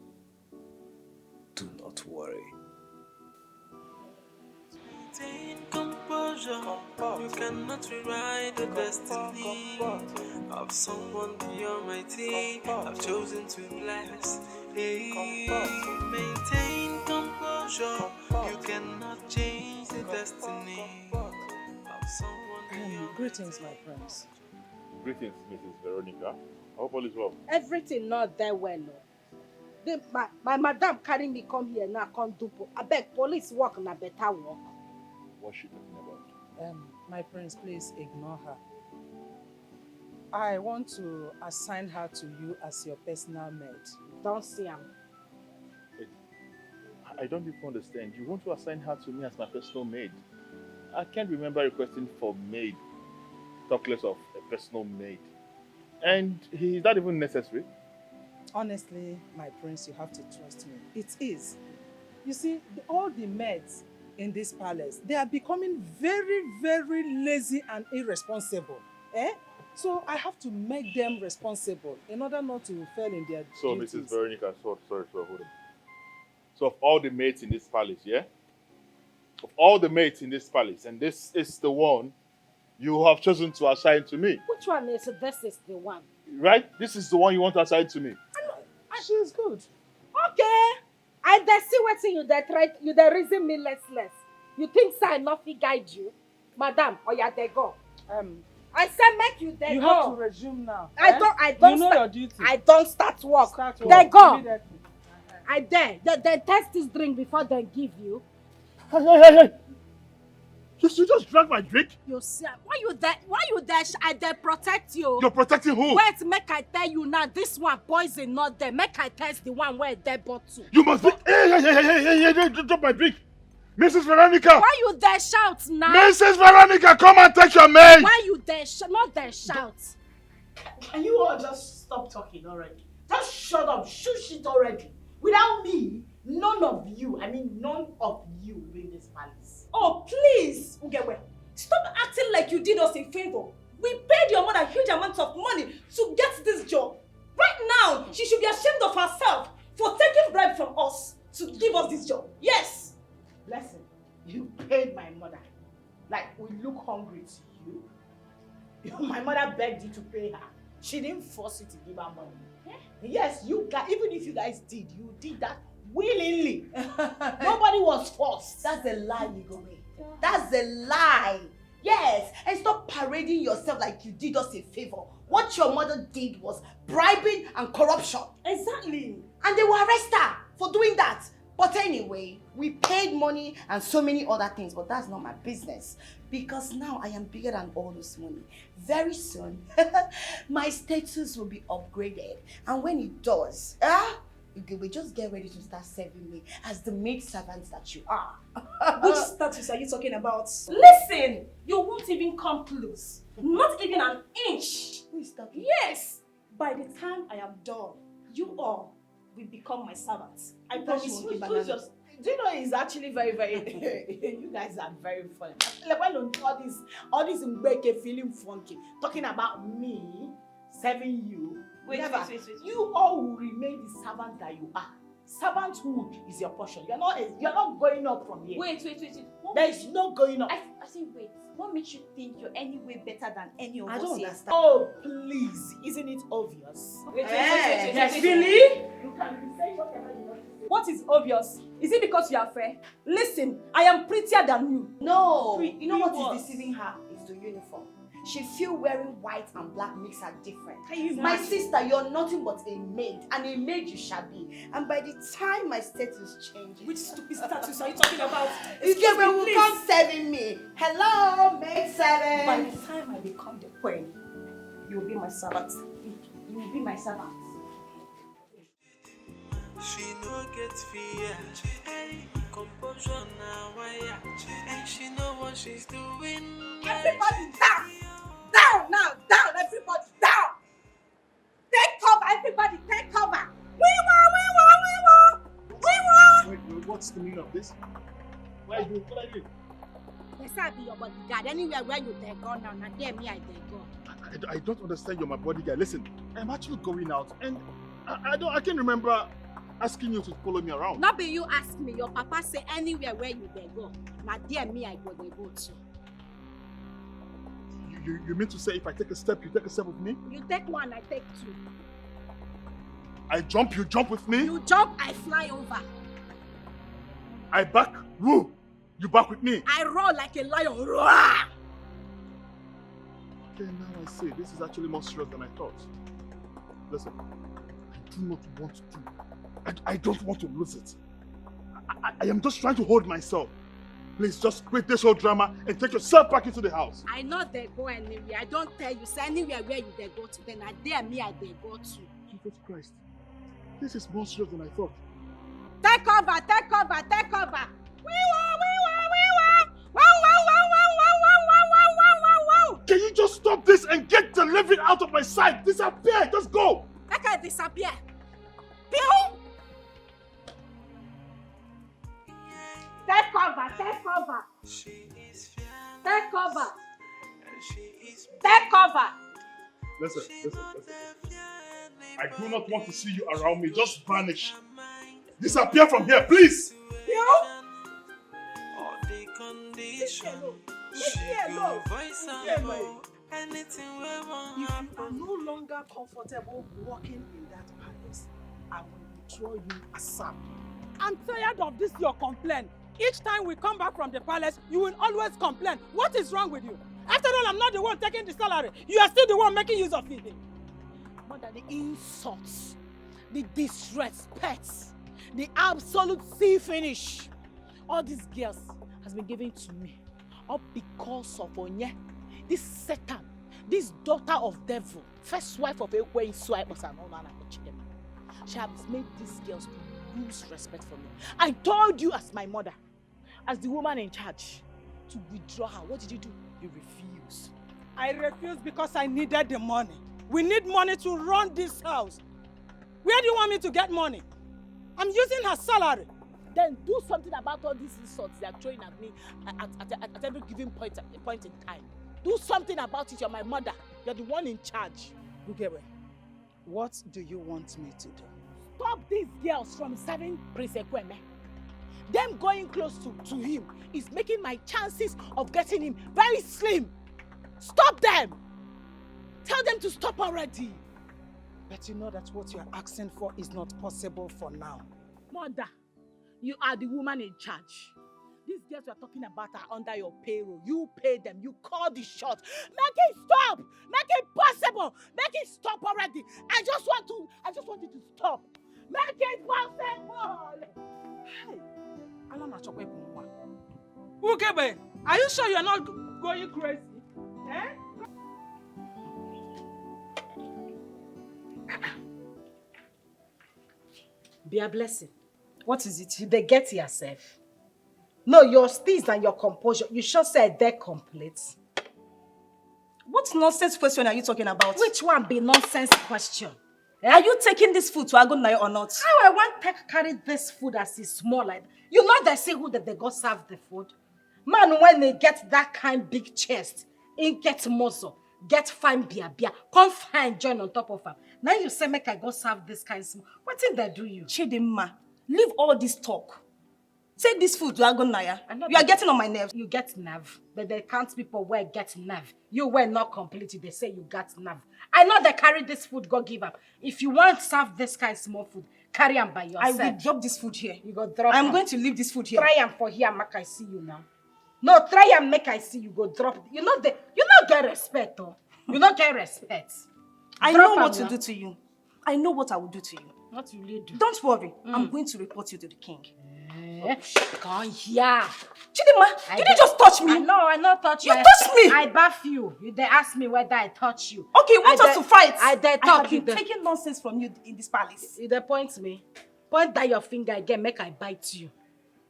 Do not worry. Maintain composure. You cannot rewrite the destiny of someone the Almighty. I've chosen to bless. Hey, maintain composure. You cannot change the destiny of someone the Almighty. Greetings, my friends. Greetings, Mrs. Veronica. I hope all is well. Everything not there well, no. My madam carry me come here now, come do. I beg police work na better work. What's she talking about? My prince, please ignore her. I want to assign her to you as your personal maid. Don't see him. I don't even understand. You want to assign her to me as my personal maid? I can't remember requesting for maid, talk less of a personal maid. And is that even necessary? Honestly, my prince, you have to trust me. It is. You see, all the maids in this palace, they are becoming very, very lazy and irresponsible. So I have to make them responsible in order not to fail in their duties. Mrs. Veronica, sorry, hold on. So of all the maids in this palace, yeah? Of all the maids in this palace, and this is the one you have chosen to assign to me. Which one is this? Is the one? Right? This is the one you want to assign to me. She is good. Okay. I dey see what you dey try. You dey reason me less. You think I not fit guide you, madam? Or ya dey go? I said make you dey go. You have to resume now. I don't. You know your duty. I don't start work. They go. I dare. They test this drink before they give you. Hey. You just drank my drink? You see, why you there? I there protect you. You're protecting who? Wait, make I tell you now. This one poison not there. Make I test the one where they bottle. You must be. Hey, drop my drink. Mrs. Veronica! Why you there shout now? Mrs. Veronica, come and take your maid! Why you there not there shout? Can you all just stop talking already? Just shut up, shush it already. Without me, none of you will be in this palace. Oh, please, Ugewe. Stop acting like you did us a favor. We paid your mother huge amounts of money to get this job. Right now, she should be ashamed of herself for taking bribe from us to give us this job. Yes. Listen, you paid my mother. Like, we look hungry to you. My mother begged you to pay her. She didn't force you to give her money. Yes, you guys, even if you guys did, you did that willingly. Nobody was forced. That's a lie, Igwe. That's a lie. Yes, and stop parading yourself like you did us a favor. What your mother did was bribing and corruption. Exactly. And they will arrest her for doing that. But anyway, we paid money and so many other things, but that's not my business. Because now I am bigger than all this money. Very soon, my status will be upgraded. And when it does, we just get ready to start serving me as the maid servants that you are. Which status are you talking about? Listen, you won't even come close. Not even an inch. Who is talking? Yes. By the time I am done, you all will become my servants. I promise you. Do you know it's actually very, very you guys are very funny. Like when all these Mbeke feeling funky, talking about me serving you. Wait. You all will remain the servant that you are. Servanthood is your portion. You're not going up from here. Wait. There is no going up. I say wait. What makes you think you're any way better than any of us? I don't here? understand. Oh, please. Isn't it obvious? Wait. Really? You can be saying whatever you want to say. What is obvious? Is it because you are fair? Listen, I am prettier than you. No. You know what is deceiving her? Is the uniform. She feel wearing white and black makes her different. My sister, you're nothing but a maid, and a maid you shall be. And by the time my status changes... Which stupid status are you talking about? Excuse me, come serving me. Hello, maid servant. By the time I become the queen, you will be my servant. You will be my servant. She no get fear. Composure now, and she know what she's doing. Everybody down! Down now! Down! Everybody down! Take cover! Everybody take cover! We won! Wait, what's the meaning of this? What are you doing? Yes, I'll be your bodyguard. Anywhere where you there go now, now there me I there go. I don't understand. You're my bodyguard. Listen, I'm actually going out, and I can't remember asking you to follow me around. Not be you ask me. Your papa say anywhere where you there go. Now there me I go there go too. You mean to say if I take a step, you take a step with me? You take one, I take two. I jump, you jump with me? You jump, I fly over. I back, woo! You back with me? I roar like a lion. Roar! Okay, now I see. This is actually more serious than I thought. Listen, I do not want to. I don't want to lose it. I am just trying to hold myself. Please just quit this whole drama and take yourself back into the house. I know they go anywhere. I don't tell you. Say anywhere where you they go to. Then I dare me I they go to. Jesus Christ. This is more serious than I thought. Take cover, take cover, take cover. We won. Can you just stop this and get the living out of my sight? Disappear, just go. I can disappear. Pew! Take cover, take cover. Take cover. Take cover. Listen. I do not want to see you around me. Just vanish. Disappear from here, please. You? Leave me alone. If you are no longer comfortable walking in that palace, I will withdraw you aside. I'm tired of this your complaint. Each time we come back from the palace, you will always complain. What is wrong with you? After all, I'm not the one taking the salary. You are still the one making use of it. More than the insults, the disrespect, the absolute sea finish. All these girls has been given to me. All because of Onye, this Satan, this daughter of devil, first wife of Ekwe Swipe was an honor and Chidma. She has made these girls to lose respect for me. I told you as my mother, as the woman in charge, to withdraw her. What did you do? You refused. I refused because I needed the money. We need money to run this house. Where do you want me to get money? I'm using her salary. Then do something about all these insults they are throwing at me at every given point in time. Do something about it. You're my mother. You're the one in charge. Ugewe, what do you want me to do? Stop these girls from serving Prince Ekweme. Them going close to him is making my chances of getting him very slim. Stop them! Tell them to stop already. But you know that what you're asking for is not possible for now. Mother, you are the woman in charge. These girls you are talking about are under your payroll. You pay them. You call the shot. Make it stop. Make it possible. Make it stop already. I just want it to stop. Make it possible. Hey, Ukebe, are you sure you're not going crazy? Eh? Be a blessing. What is it? You they get yourself. No, your steez and your composure. You should say they're complete. What nonsense question are you talking about? Which one be nonsense question? Eh? Are you taking this food to Agunai or not? How I want to carry this food as it's small like you know they say who that they go serve the food. Man, when they get that kind big chest, it get muscle, get fine beer, come fine join on top of them. Now you say make I go serve this kind small. What did they do you? Chidma, leave all this talk. Take this food to Agunaya. You are getting on my nerves. You get nerve, but they can't people where get nerve. You were not complete. They say you got nerve. I know they carry this food, go give up. If you want to serve this kind of small food, carry them by yourself. I will drop this food here. You go drop I'm going to leave this food here. Try them for here, make I see you now. No, try and make I see you go drop it. You not get respect, though. You not get respect. I know what to do to you. I know what I will do to you. What will you do? Don't worry. I'm going to report you to the king. Come here. Chidma, did you just touch me? I not touch you. You touched me. I bath you. They ask me whether I touch you. Okay, you want us to fight? I have been taking nonsense from you in this palace. You they point me. Point that your finger again, make I bite you.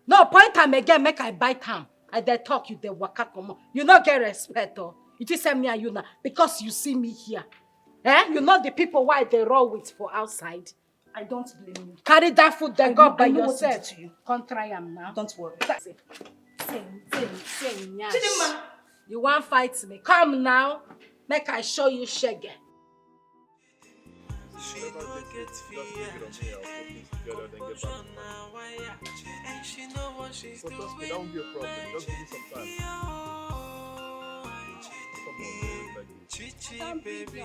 No, point him again, make I bite him. I they talk you, they waka come on. You not get respect, oh. You just send me and you now because you see me here. Eh? You know the people why they roll with for outside. I don't blame you. Carry that food they got by yourself. What to do to you. Come try them now. Don't worry. Chidma, you want fight me? Come now. Make I show you shaggy. She don't get fear. And she know what she's doing. That won't be a problem. Just give me some time. Chichi, baby.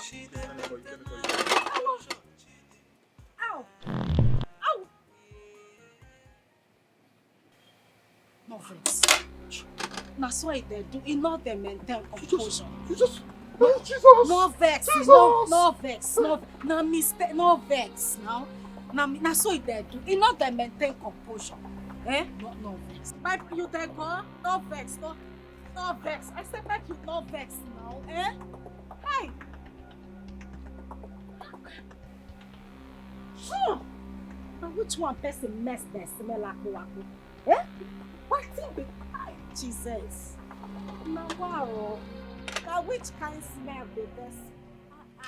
She Ow! Ow! No vex. Now so they do. It not them maintain composure. Jesus! No vex. No vex. No mistake. No vex. Now so they do. It not them maintain composure. Eh? No vex. But you they go. No vex. No vex. I said back you no vex now. Eh? Hey. Now which one person mess that smell like waku? Eh? What thing be? Jesus. Now wow. Now which kind smell be this?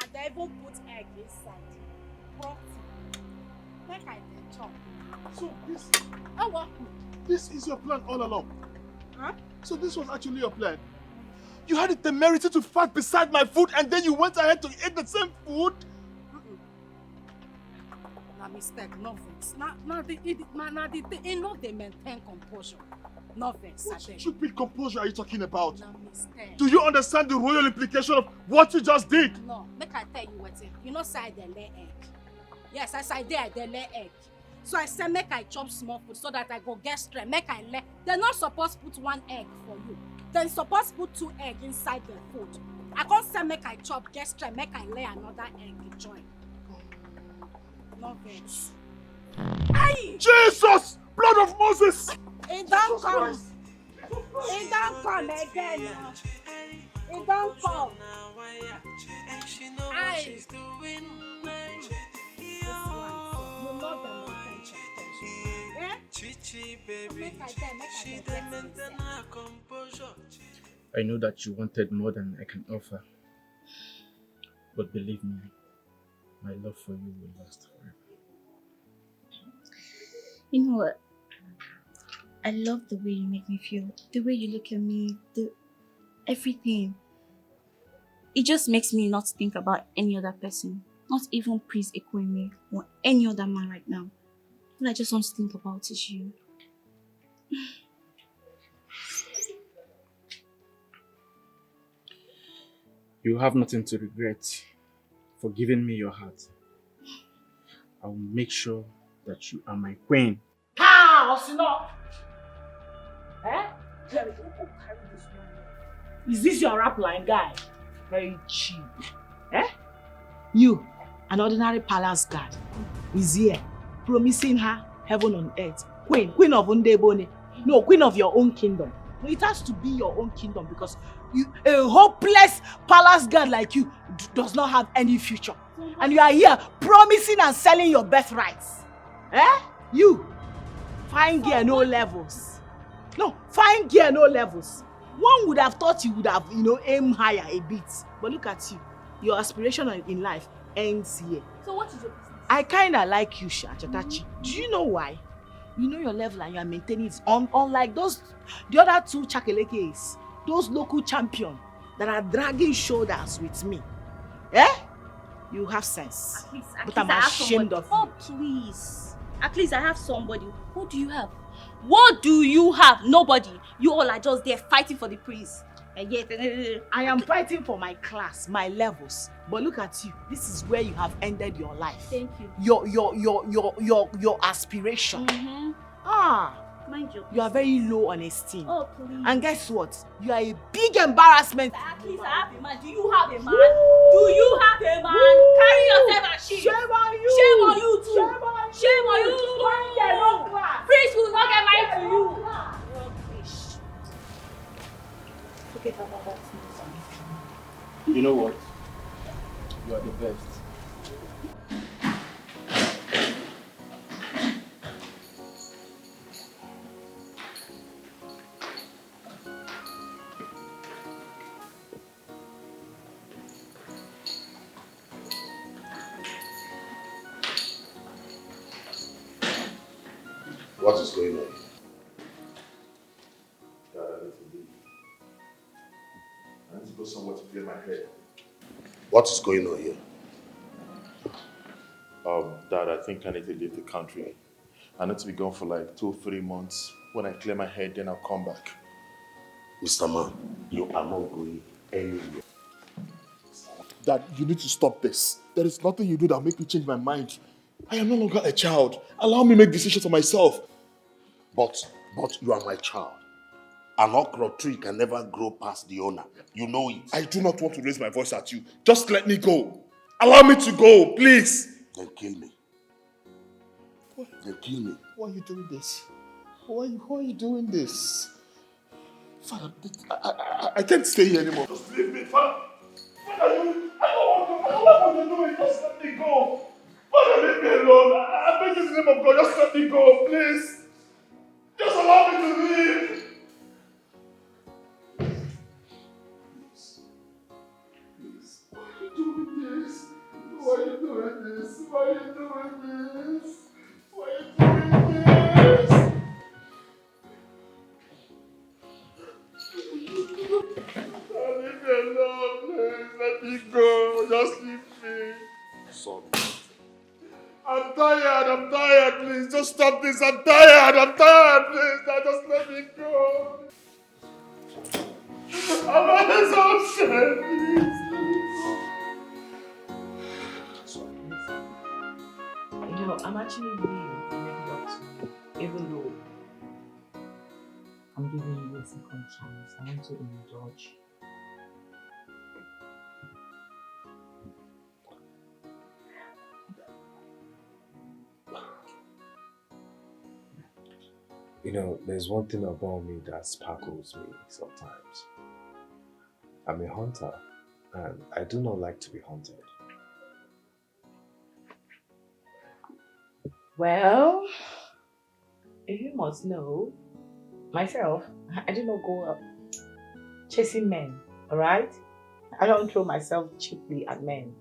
And they even put egg inside. Protein. Make I dey chop. So this. Oh what? This is your plan all along. Huh? So this was actually your plan. You had the temerity to fart beside my food, and then you went ahead to eat the same food. Na mistake, no vex. Now they not they maintain composure. No vex. What stupid composure are you talking about? Na mistake. Do you understand the royal implication of what you just did? No, make I tell you what. You know, say they lay egg. Yes, as I did, they lay egg. So I said, make I chop small food so that I go get strength. Make I lay. They're not supposed to put one egg for you. They're supposed to put 2 eggs inside the food. I can't say make I chop, get strength. Make I lay another egg to join. No vex. Jesus! Blood of Moses! It don't come. He don't come again now. He don't come. Aye. This one, you know the intention. Eh? Make I tell, make I get I know that you wanted more than I can offer. But believe me, my love for you will last forever. You know what? I love the way you make me feel, the way you look at me, everything. It just makes me not think about any other person, not even Prince Ekene or any other man right now. All I just want to think about is you. You have nothing to regret for giving me your heart. I will make sure that you are my queen. Ha! Osino! Eh? Jerry, who carry this one? Is this your rap line guy? Very cheap. Eh? You, an ordinary palace guard, is here promising her heaven on earth. Queen of Ndebone. No, queen of your own kingdom. No, it has to be your own kingdom because a hopeless palace guard like you does not have any future. And you are here promising and selling your birthrights. Eh? You, fine gear, no levels. No, fine gear, no levels. One would have thought you would have, aimed higher a bit. But look at you. Your aspiration in life ends here. So what is your business? I kind of like you, Chatachi. Do you know why? You know your level and you are maintaining it. Unlike the other two chakelekes, those local champions that are dragging shoulders with me. Eh? You have sense. But I'm ashamed of you. Oh, please. At least I have somebody. Who do you have? What do you have? Nobody. You all are just there fighting for the prince. And yet, I am fighting for my class, my levels. But look at you. This is where you have ended your life. Thank you. Your aspiration. Mind your business. You are very low on esteem. Oh, please. And guess what? You are a big embarrassment. At least I have a man. Do you have a man? Do you have a man? Carry yourself and shit. Shame on you. Shame on you too. Shame on you. Shame on you. Prince will not get married to you. Forget about that. You know what? You are the best. What is going on? Dad, I need to leave. I need to go somewhere to clear my head. What is going on here? Dad, I think I need to leave the country. I need to be gone for like 2-3 months. When I clear my head, then I'll come back. Mr. Man, you are not going anywhere. Dad, you need to stop this. There is nothing you do that will make me change my mind. I am no longer a child. Allow me to make decisions for myself. But you are my child. An okra tree can never grow past the owner. You know it. I do not want to raise my voice at you. Just let me go. Allow me to go, please. Then kill me. Then kill me. Why are you doing this? Why are you doing this? Father, I can't stay here anymore. Just leave me, Father. Father, I don't want to do it. Just let me go. Father, leave me alone. I beg you in the name of God, just let me go, please. Just allow me to leave. Please. Why are you doing this? Why are you doing this? Why are you doing this? Why are you doing this? Leave me alone, please. Let me go. Just leave me. Sorry. I'm tired, please. Just stop this. I'm tired, please. Now just let me go. I'm so upset, please. I'm actually willing to make it up to you, even though I'm giving you a second chance. I want to indulge. You know, there's one thing about me that sparkles me sometimes. I'm a hunter, and I do not like to be hunted. Well, if you must know, myself, I do not go up chasing men, alright? I don't throw myself cheaply at men.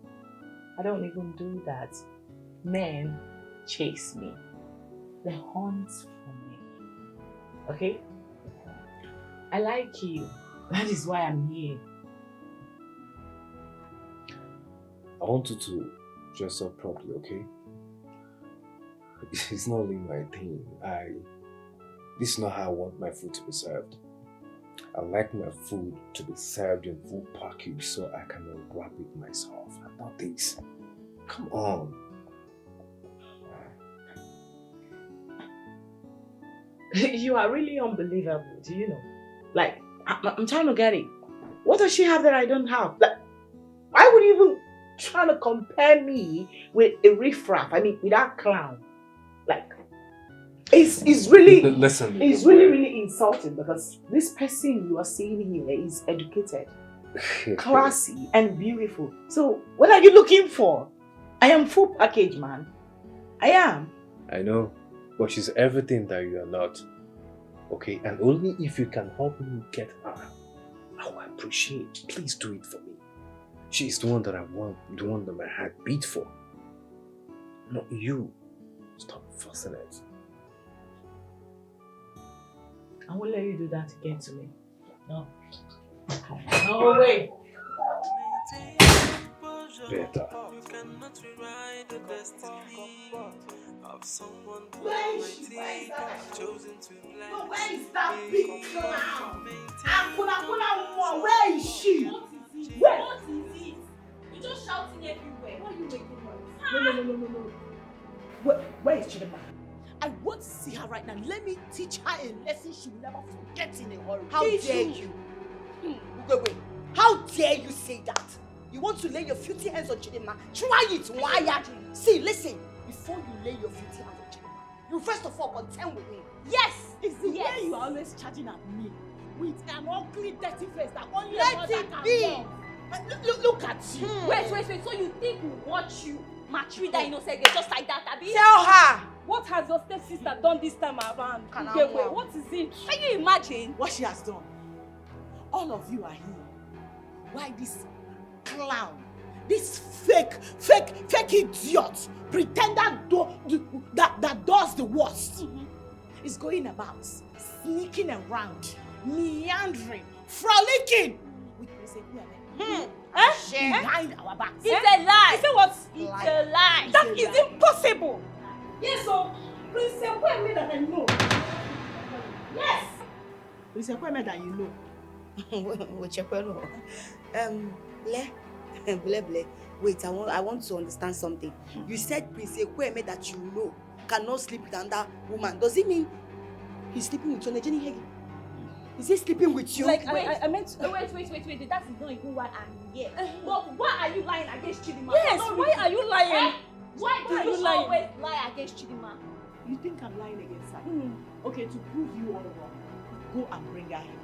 I don't even do that. Men chase me. They hunt for me. Okay? I like you. That is why I'm here. I want you to dress up properly, okay? It's not only my thing. This is not how I want my food to be served. I like my food to be served in full package so I can wrap it myself. And not this. Come on. You are really unbelievable, do you know? Like, I'm trying to get it. What does she have that I don't have? Like, why would you even try to compare me with a riffraff? I mean, with that clown. Like, it's really, listen. It's really insulting because this person you are seeing here is educated, classy, and beautiful. So, what are you looking for? I am full package, man. I am. I know, but she's everything that you are not. Okay, and only if you can help me get her, I will appreciate. Please do it for me. She's the one that I want, the one that my heart beats for. Not you. Stop fussing it. I won't let you do that again to me. No. No way. Better. You cannot rewrite the destiny of someone Where is she? chosen to bless. No, where is that big clown? Where is she? Where? What is it? You're just shouting everywhere. Why are you making noise? No. Where is Chidma? I want to see her right now. Let me teach her a lesson she will never forget in a hurry. How dare you? Wait. How dare you say that? You want to lay your filthy hands on Chidma? Try it, why? See, listen. Before you lay your filthy hands on Chidma, you first of all contend with me. Yes, it's the way you are always charging at me with an ugly, dirty face that only a mother can love. Look at you. Wait. So you think we watch you maltreat that innocent girl just like that, Abi? Tell her. What has your stepsister done this time around? Wait, what is it? Can you imagine? What she has done? All of you are here. Why this clown, this fake idiot, pretender that does the worst, is going about, sneaking around, meandering, frolicking with behind our backs. It's a lie. You say what? It's a lie. That is impossible. Yes, so Prince Ekene that I know. Yes. Prince Ekene that you know. Wait, I want to understand something. You said Prince Ekene that you know cannot sleep with another woman. Does it mean he's sleeping with Nigerian FREE? Is he sleeping with you? Like, I meant... Wait. That is not even why I'm here. But why are you lying against Chidma? Yes, why are you lying? Why do you always lie against Chidma? You think I'm lying against her? Okay, to prove you all wrong, go and bring her here.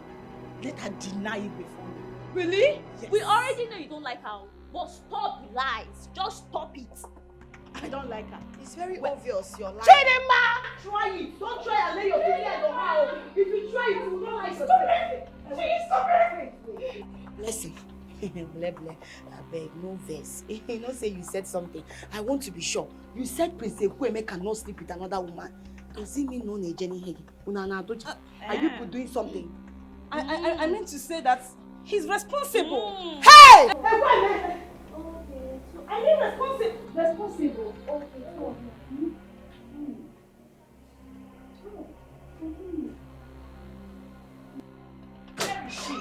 Let her deny it before me. Really? Yes. We already know you don't like her. But stop the lies. Just stop it. I don't like her. It's very obvious you're lying. Chidma! Try it. Don't try and lay your finger on her. If you try it, you will not like it. Stop it. Listen. I beg, no verse. You know, say you said something. I want to be sure. You said Prince Ekene cannot sleep with another woman. Does it mean no Nigerian FREE? Are you people doing something? I meant to say that he's responsible. Hey! Okay, so I mean responsible. Okay. Where is she?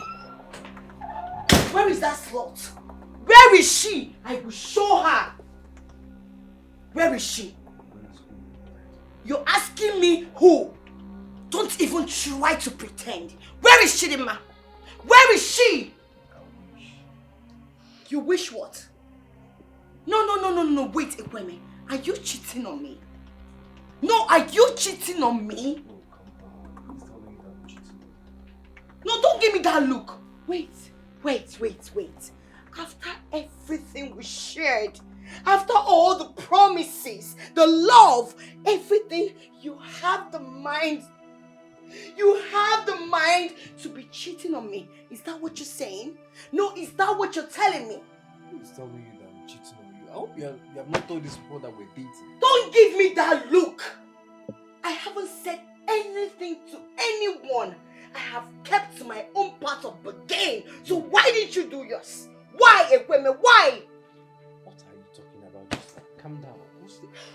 Where is that slut? Where is she? I will show her. Where is she? You're asking me who? Don't even try to pretend. Where is Chidma? Where is she? You wish what? No. Wait, Ekene. Are you cheating on me? No, are you cheating on me? No, don't give me that look. Wait. After everything we shared, after all the promises, the love, everything, you have the mind to be cheating on me. Is that what you're saying? No, is that what you're telling me? Who's telling you that I'm cheating on you? I hope you have not told this before that we're dating. Don't give me that look. I haven't said anything to anyone. I have kept to my own part of the game. So why did you do yours? Why, Ekene? Why? What are you talking about? Just calm down.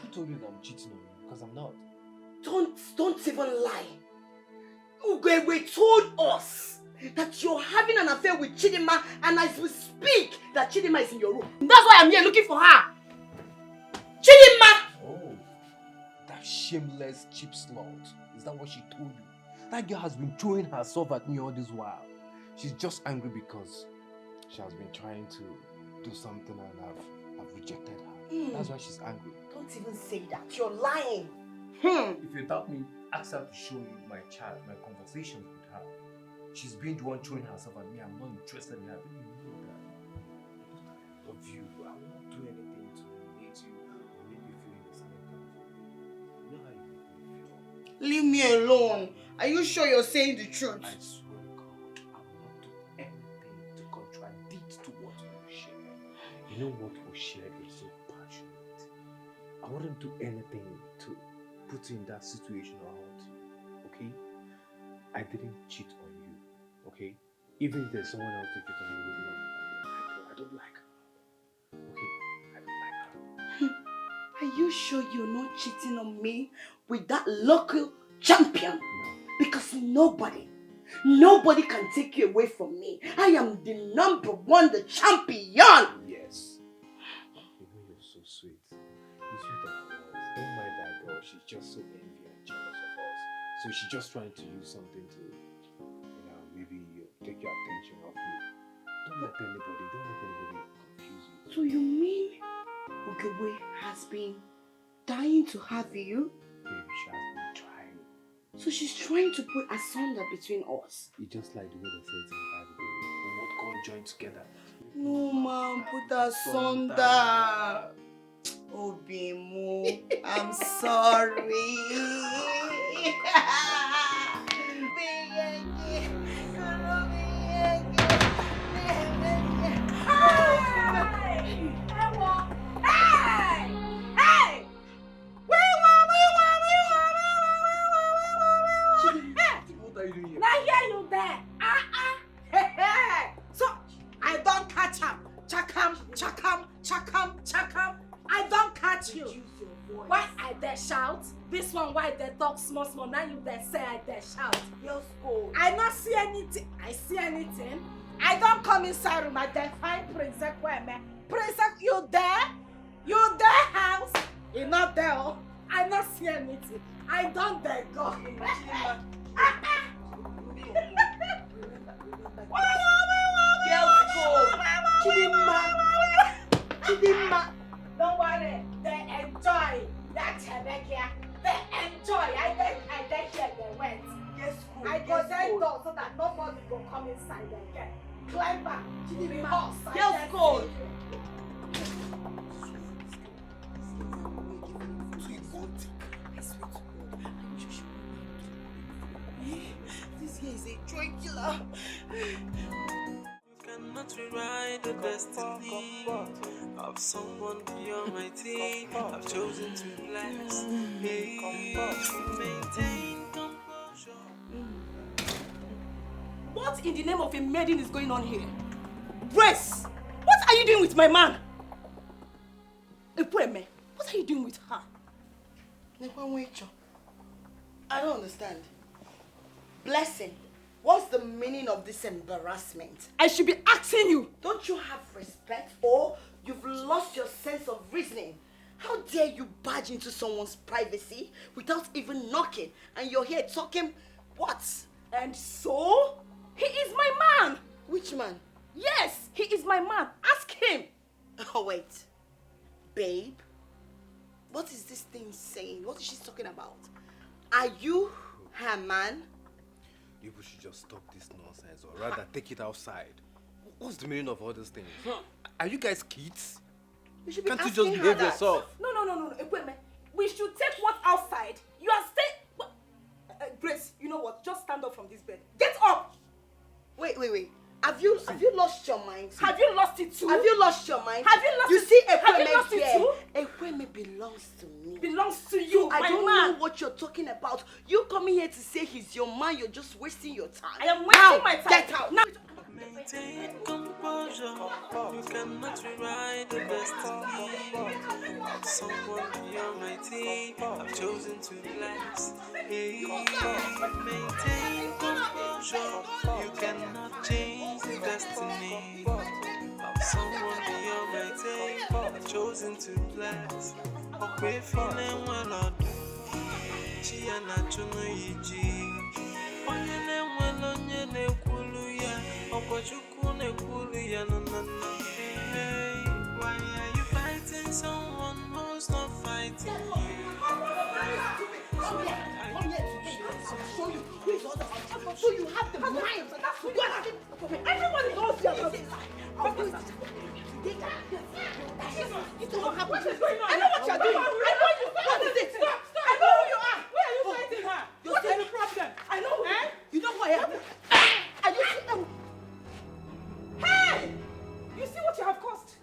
Who told you that I'm cheating on you? Because I'm not. Don't even lie. Ugewe told us that you're having an affair with Chidma, and as we speak, that Chidma is in your room. That's why I'm here looking for her. Chidma! Oh, that shameless cheap slut. Is that what she told you? That girl has been throwing herself at me all this while. She's just angry because she has been trying to do something and I've rejected her. That's why she's angry. Don't even say that. You're lying. If you doubt me, ask her to show you my chat, my conversations with her. She's been the one throwing herself at me. I'm not interested in her. Don't you know that? I love you. I will not do anything to hate you or make you feel the same kind of way. You know how you make me feel. Leave me alone. Are you sure you're saying the truth? I swear to God, I will not do anything to contradict to what we share. You know what we shared is so passionate. I wouldn't do anything to put you in that situation or hurt you, okay? I didn't cheat on you, okay? Even if there's someone else to cheat on you, I don't like her. Okay? I don't like her. Are you sure you're not cheating on me with that local champion? No. Because nobody can take you away from me. I am the #1, the champion. Yes. You know you're so sweet. It's you that was. Don't mind that girl. She's just so envious and jealous of us. So she's just trying to use something to, maybe take your attention off me. Don't let anybody confuse you. So you mean Ugewe has been dying to have you? Baby, she has been trying. So she's trying to put asunder between us. It's just like the way they say it in the Bible, baby. When what God joined together. No, man, put asunder. Oh, Bimu, I'm sorry. What are you doing here? Now hear you there. So I don't catch him. Chakam. I don't catch you. Why I dare shout? This one why they talk small. Now you dare say I dare shout. Your school. I not see anything. I see anything. I don't come inside room. I dare find Princess Kweme. Princess, you there? You there house? You not there. Oh. I not see anything. I don't dare go. Chidma. Don't worry, they enjoy that Hebekia. They enjoy. I hear they went. Yes, I go that door so that nobody will come inside again. Climb back. Chidma. Yes, cool. This guy is a joy killer. Cannot rewrite the destiny of someone beyond my team. I've chosen to bless. Maintain composure. What in the name of a maiden is going on here? Grace! What are you doing with my man? Epueme, what are you doing with her? I don't understand. Blessing, what's the meaning of this embarrassment? I should be asking you. Don't you have respect, or you've lost your sense of reasoning? How dare you barge into someone's privacy without even knocking, and you're here talking what? And so? He is my man. Which man? Yes, he is my man. Ask him. Oh, wait. Babe, what is this thing saying? What is she talking about? Are you her man? People should just stop this nonsense, or rather take it outside. What's the meaning of all these things? Are you guys kids? You should be Can't you asking just her behave that. yourself? No. Ekweme. We should take what outside. You are staying. Grace, you know what? Just stand up from this bed. Get up! Wait. Have you lost your mind? Have you lost it too? Have you lost your mind? Have you lost you it? see Have you Ekweme lost it here? too? Ekweme belongs to me. Belongs to you, I my don't man. know what you're talking about. You coming here to say he's your man, you're just wasting your time. I am wasting Now, my time. Get out. Now. Maintain composure. You cannot rewrite the destiny of someone beyond my team. I've chosen to bless. Hey, maintain composure. You cannot change the destiny of someone beyond my team. I've chosen to bless. Okay, feeling well or do. Chia na chuno yiji. Onye na-ekwulu ya, ọkwachukwu na-ekwulu ya no. Hey, why are you fighting someone who's not fighting you? So you have the mind. Everybody knows you are It will happen. I know what you are doing. I know you. What is it? I know who you are. Where are you fighting her? What's the problem? I know. You know who I am? Are you see? Hey! You see what you have caused?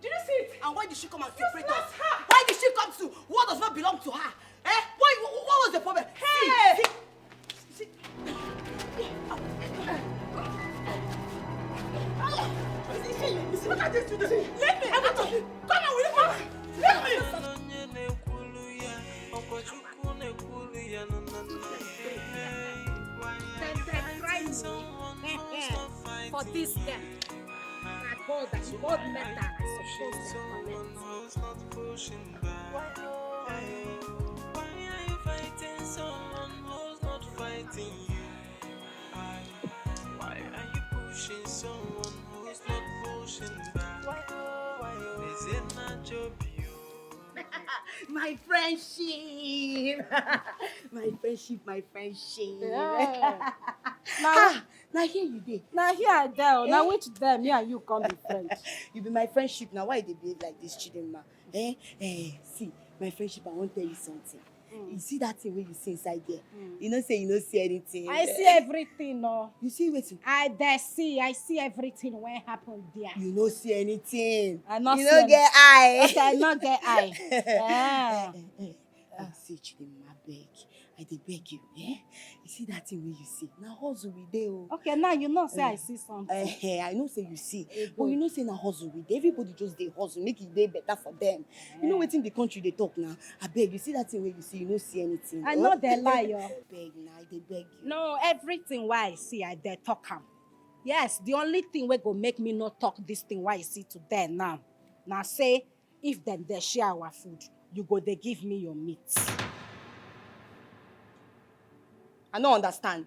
Did you see it? And why did she come and separate us? Her. Why did she come to what does not belong to her? What was the problem? Hey! See. Look at this. Let me. Come on, will you? Let me. For this girl, I call that she got better. I suppose Why are you fighting someone who's not fighting you? Why are you pushing someone who's not pushing back? Is it not your view? My friendship. my friendship. Yeah. Now here you dey. Now here I dey. Now which them me and you come be friends. You be my friendship. Now why they behave like this, Chidma? See, my friendship, I want to tell you something. You see that thing where you see inside there? You know say you don't see anything. I see everything, no. You see what? I see everything when happen there. You don't see anything. I not you see don't get eye. Okay, I not get eye. See, Chidma, beg. I dey beg you. You see that thing where you see? Now hustle we dey. Okay, now you know say I see something. I know say you see. But you know say na hustle we dey. Everybody just dey hustle, make it dey better for them. You know wetin the country they talk now? I beg you, see that thing where you see, you don't see anything. I know they lie, yo. Beg now, I dey beg you. No, everything why I see, I dey talk am. Yes, the only thing wey go make me not talk this thing why I see today now. Now say, if them they share our food, you go they give me your meat. I don't understand.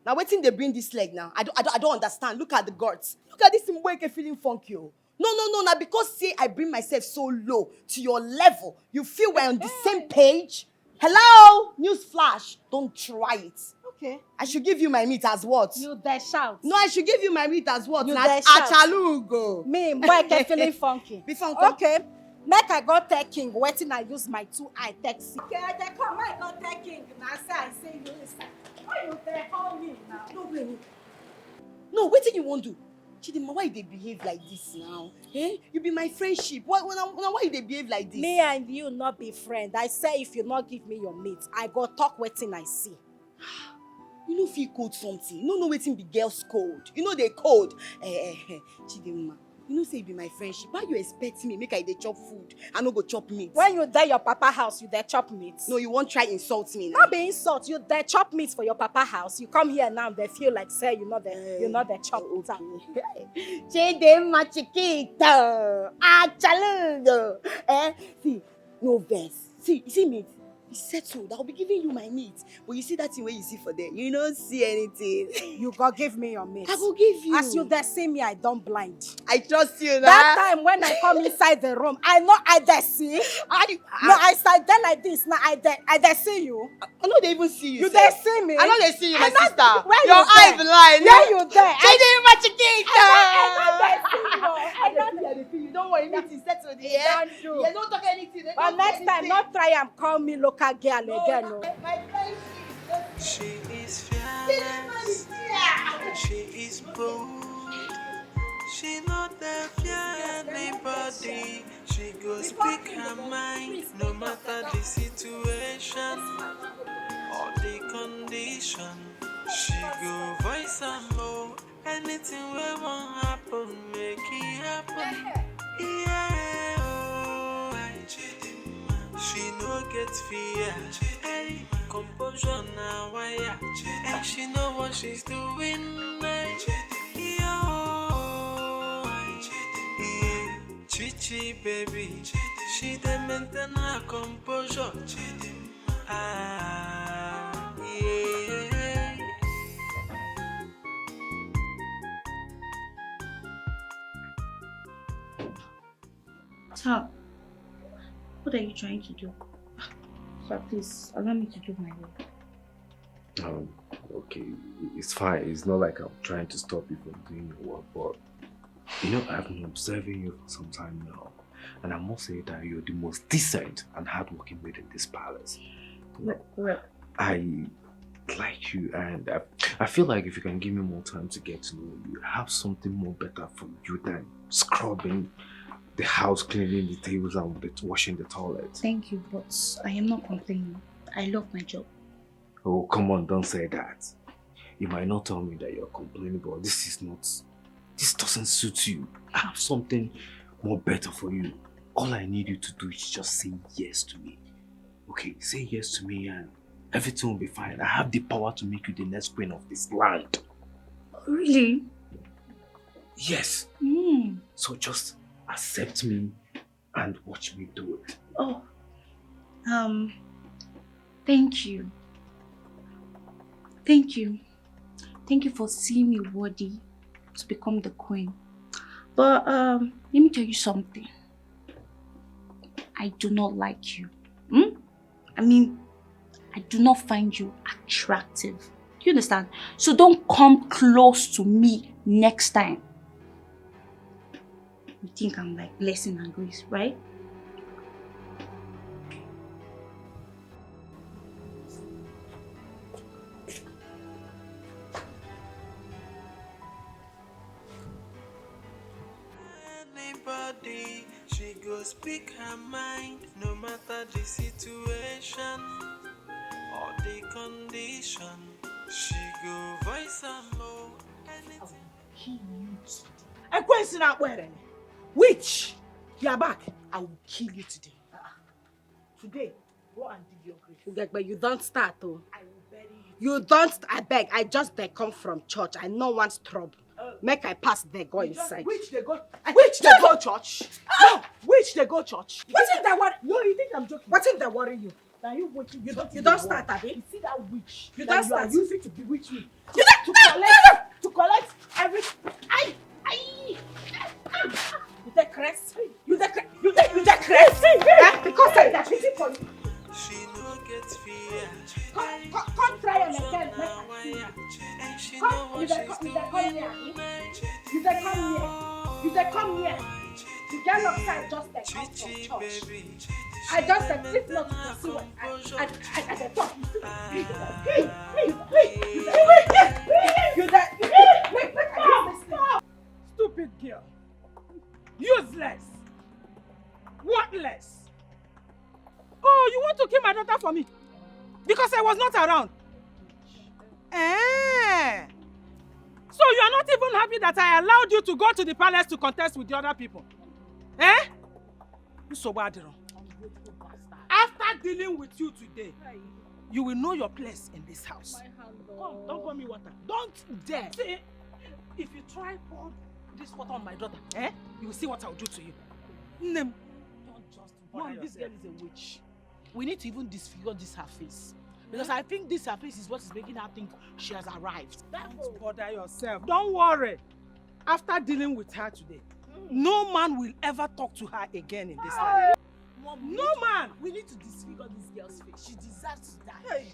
Now waiting they bring this leg now. I don't understand. Look at the guards. Look at this Mbweke feeling funky. Oh. No. Now because say I bring myself so low to your level, you feel we're on the same page. Hello, news flash. Don't try it. Okay. I should give you my meat as what? You there shout. No, I should give you my meat as what? You Now there shout. Achalugo. Me, Mbweke feeling funky. Be funky. Okay. Make I go take king, waiting I use my 2 eye taxi. Okay, they come, I go take king. Now I say you listen. Why you there call me now? No, wait. No, what you won't do? Chidima, why they behave like this now? You be my friendship. Why they behave like this? Me and you not be friend. I say if you not give me your meat, I go talk waiting I see. You know feel code something. You know waiting be girls code. You know they code. Chidima, you know say you be my friendship. Why you expect me make I dey chop food? I no go chop meat. When you there your papa house, you there chop meat. No, you won't try insult me now. Not be insult. You there chop meat for your papa house. You come here now, they feel like say you know the chop meat. Chidima chiquito. Achaludo. See, no verse. See meat. It's settled. I'll be giving you my meat. But you see that thing where you see for there, you don't see anything. You go give me your meat. I will give you. As you there see me, I don't blind. I trust you now. That time when I come inside the room, I know I there see. I sat there like this. Now I there see you. I know they even see you. You there see me? I know they see you, my sister. Where your eye blind. Where you there? Chidma chiquita. I don't see you. Don't worry, meeting settled. Yeah. Yeah, don't talk anything. But next time, not try and call me local girl again. No. She is fearless. She is bold. She not there fear anybody. She go speak her mind, no matter the situation or the condition. She go voice her more. Anything will won't happen, make it happen. Yeah, oh, she no get fear. Hey, composure now, wire. And she know what she's doing. Yeah, Chichi baby, she dey maintain her composure. Ah, yeah. Tom, what are you trying to do? So please, allow me to do my work. Okay, it's fine. It's not like I'm trying to stop you from doing your work, but you know, I've been observing you for some time now, and I must say that you're the most decent and hardworking maid in this palace. Well, I like you, and I feel like if you can give me more time to get to know you, I have something more better for you than scrubbing the house, cleaning the tables, and washing the toilets. thank you, but I am not complaining. I love my job. Oh, come on, don't say that. You might not tell me that you're complaining, but this doesn't suit you. I have something more better for you. All I need you to do is just say yes to me. Okay, say yes to me and everything will be fine. I have the power to make you the next queen of this land. Really? Yes. So just accept me and watch me do it. Oh, thank you. Thank you. Thank you for seeing me worthy to become the queen. But let me tell you something. I do not like you. I mean, I do not find you attractive. Do you understand? So don't come close to me next time. You think I'm like blessing and grace, right? Anybody, she go speak her mind, no matter the situation or the condition. She go voice her more. Witch, you are back. I will kill you today. Today, go and dig your grave. But you don't start, oh. I will bury You don't, I beg. I just they come from church. I no want trouble. Make I pass there, go inside. Which they go church? No, which they go church? What's in that worry? No, you think I'm joking? What's in that worry you? Now you don't start, Abby. You see that witch? You that don't you start. are using to bewitch me. You To collect every. You the crest? You the crest? Because I that pity for you. She no get fear. Come try and again. Come, you come here. You come here. You get outside just like come from church. I just said, if not to see what I talk. Stupid girl. Useless. Worthless. Oh, you want to kill my daughter for me? Because I was not around. So you are not even happy that I allowed you to go to the palace to contest with the other people? So bad. After dealing with you today, you will know your place in this house. Come, don't pour me water. Don't dare. See, if you try pour this water on my daughter, you will see what I will do to you. Don't just bother yourself. This girl is a witch. we need to even disfigure this her face. Because I think this her face is what is making her think she has arrived. Don't bother yourself. Don't worry. After dealing with her today, no man will ever talk to her again in this life. Mom, No man! We need to disfigure this girl's face. She deserves to die.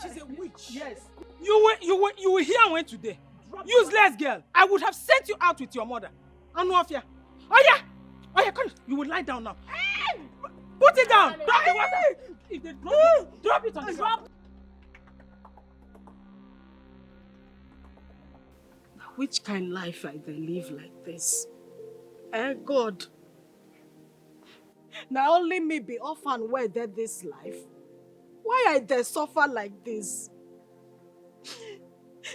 She's a witch. Yes. You will hear when today. Useless girl. I would have sent you out with your mother. Anuafia. Oh yeah! Oh yeah, come. You will lie down now. Put it down. Drop the water. If they drop it on the ground. Which kind life I dey live like this? Eh, God. Now only me be orphan where dead this life. Why I dey suffer like this?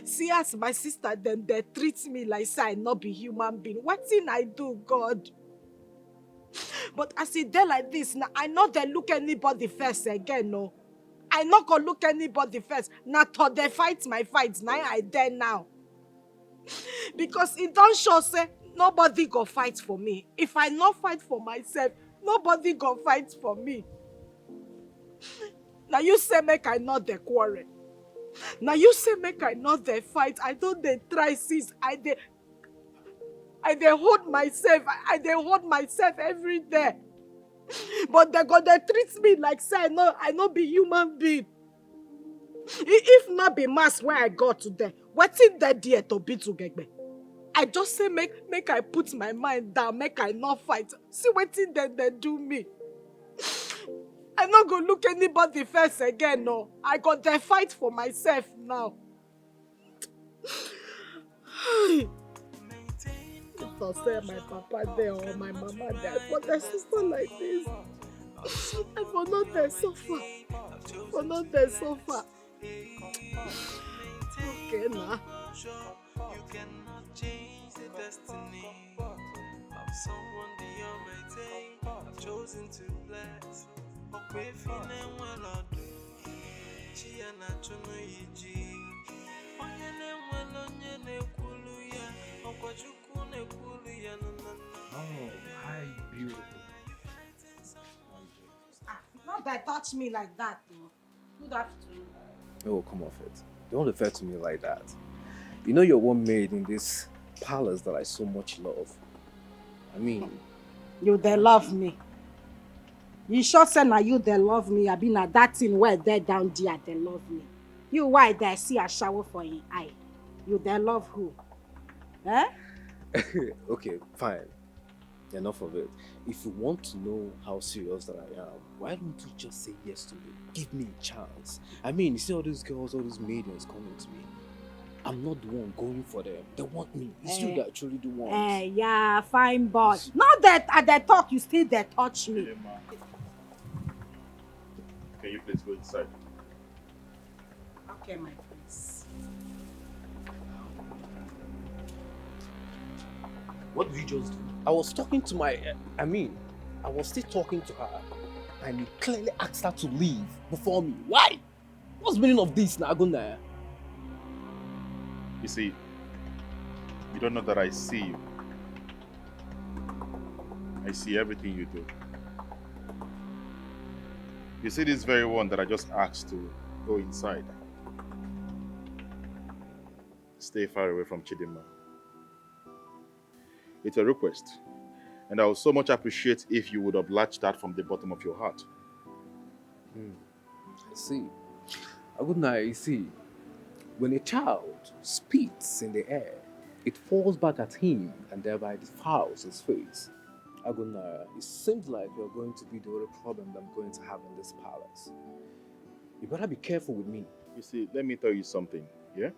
See as my sister them they treat me like say I not be human being. What thing I do, God? But as it dey like this, now I not dey look anybody first again, no. I not go look anybody first. Now to they fight my fights. Now I dey now. Because it don't show say nobody go fight for me. If I not fight for myself, nobody go fight for me. Now you say make I not the quarrel. Now you say make I not the fight. I don't dey try since I dey hold myself. I dey hold myself every day. But they treat me like say I no be human being. If not be mass where I got today, what's in that dear to be together? I just say make I put my mind down, make I not fight. See what in they do me. I not go look anybody first again, no. I got to fight for myself now. If I say my papa there or my mama there, but their sister like this, I for not there suffer. For not there suffer. Okay, now. You cannot change the destiny of someone beyond my day. I've chosen to bless. Oh, hi, beautiful. Not that touch me like that, though. Good afternoon. Oh, come off it. Don't refer to me like that. You know you're one maid in this palace that I so much love. I mean... You they love me. You sure say na you they love me. I been at that thing where they down there they love me. You why they see a shower for your eye? You they love who? Eh? Okay, fine. Enough of it. If you want to know how serious that I am, why don't you just say yes to me? Give me a chance. I mean, you see all these girls, all these maidens coming to me. I'm not the one going for them. They want me. It's you that truly do want. Yeah, fine boy. Not that at the talk you still they touch me. Can you please go inside? Okay, my prince. What did you just do? I was talking to my... I was still talking to her. And you clearly asked her to leave before me. Why? What's the meaning of this, Naguna? You see, you don't know that I see you. I see everything you do. You see this very one that I just asked to go inside. Stay far away from Chidma. It's a request. And I would so much appreciate if you would oblige that from the bottom of your heart. I see. Aguna, you see, when a child spits in the air, it falls back at him and thereby defiles his face. Aguna, it seems like you're going to be the only problem that I'm going to have in this palace. You better be careful with me. You see, let me tell you something, yeah?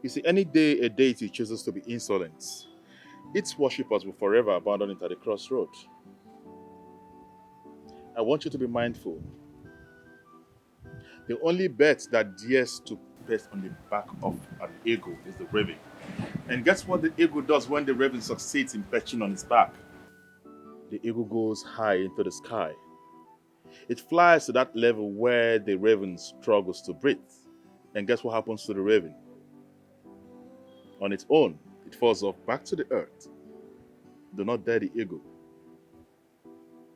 You see, any day a deity chooses to be insolent, its worshippers will forever abandon it at the crossroad. I want you to be mindful. The only bet that dares to bet on the back of an eagle is the raven. And guess what the eagle does when the raven succeeds in perching on its back? The eagle goes high into the sky. It flies to that level where the raven struggles to breathe. And guess what happens to the raven? On its own, it falls off back to the earth. Do not dare the eagle.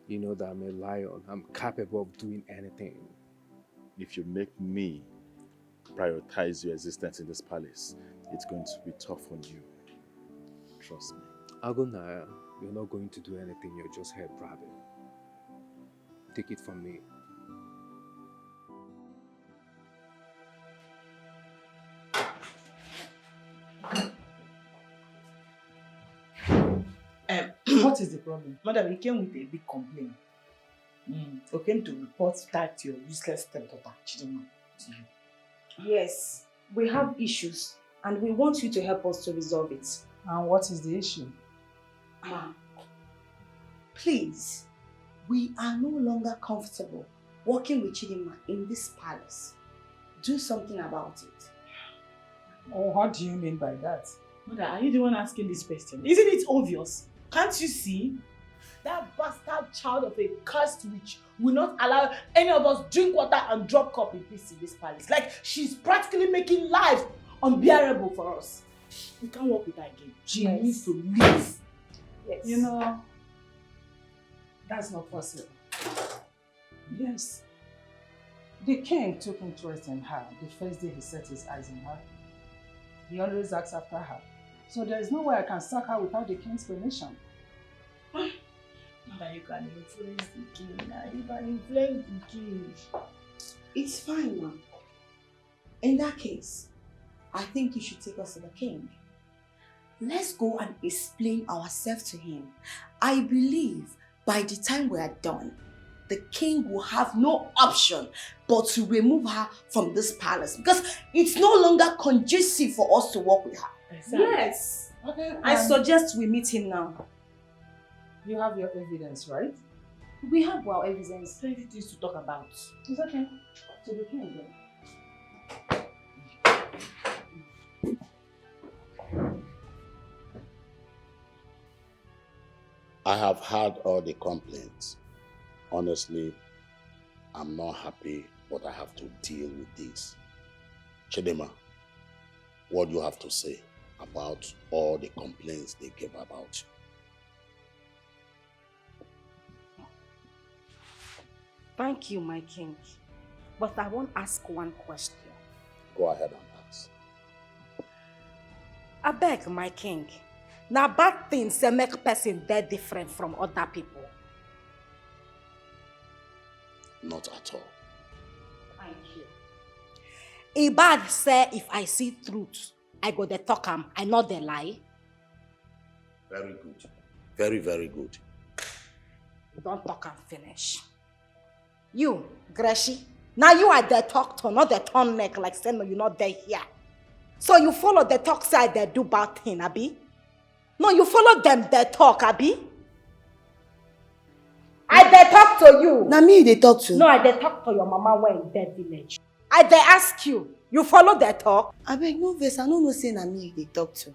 You know that I'm a lion. I'm capable of doing anything. If you make me prioritize your existence in this palace, it's going to be tough on you. Trust me. Agonaya, you're not going to do anything. You're just here bragging. Take it from me. What is the problem? Madam, you came with a big complaint. You came to report that your useless stepdaughter, Chidma, to you. Yes, we have issues and we want you to help us to resolve it. And what is the issue? Ma, please, we are no longer comfortable working with Chidma in this palace. Do something about it. Oh, what do you mean by that? Mother, are you the one asking this question? Isn't it obvious? Can't you see? That bastard child of a cursed witch will not allow any of us drink water and drop cup in peace in this palace. Like, she's practically making life unbearable for us. We can't work with her again. She needs to leave. Yes. You know, that's not possible. Yes. The king took interest in her the first day he set his eyes on her. He always asks after her. So there is no way I can sack her without the king's permission. Mother, you can influence the king. You can influence the king. It's fine, ma'am. In that case, I think you should take us to the king. Let's go and explain ourselves to him. I believe by the time we are done, the king will have no option but to remove her from this palace because it's no longer conducive for us to work with her. Exactly. Yes. Okay. I suggest we meet him now. You have your evidence, right? We have our evidence. Plenty things to talk about. It's okay. To the king then. I have heard all the complaints. Honestly, I'm not happy, but I have to deal with this. Chidma, what do you have to say about all the complaints they gave about you? Thank you, my king. But I won't ask one question. Go ahead and ask. I beg, my king. Now bad things make person that different from other people. Not at all. Thank you. A bad say if I see truth, I go the talk am, I not the lie. Very good. Very, very good. Don't talk and finish. You, Greshi, now you are the talk to, not the turn neck like say no, you're not there here. So you follow the talk side they do bad thing, Abi? No, you follow them, they talk, Abi? I they talk to you. Now me they talk to. No, I they talk to your mama when in that village. I they ask you. You follow their talk? I beg no verse. I don't know say na me they talk to.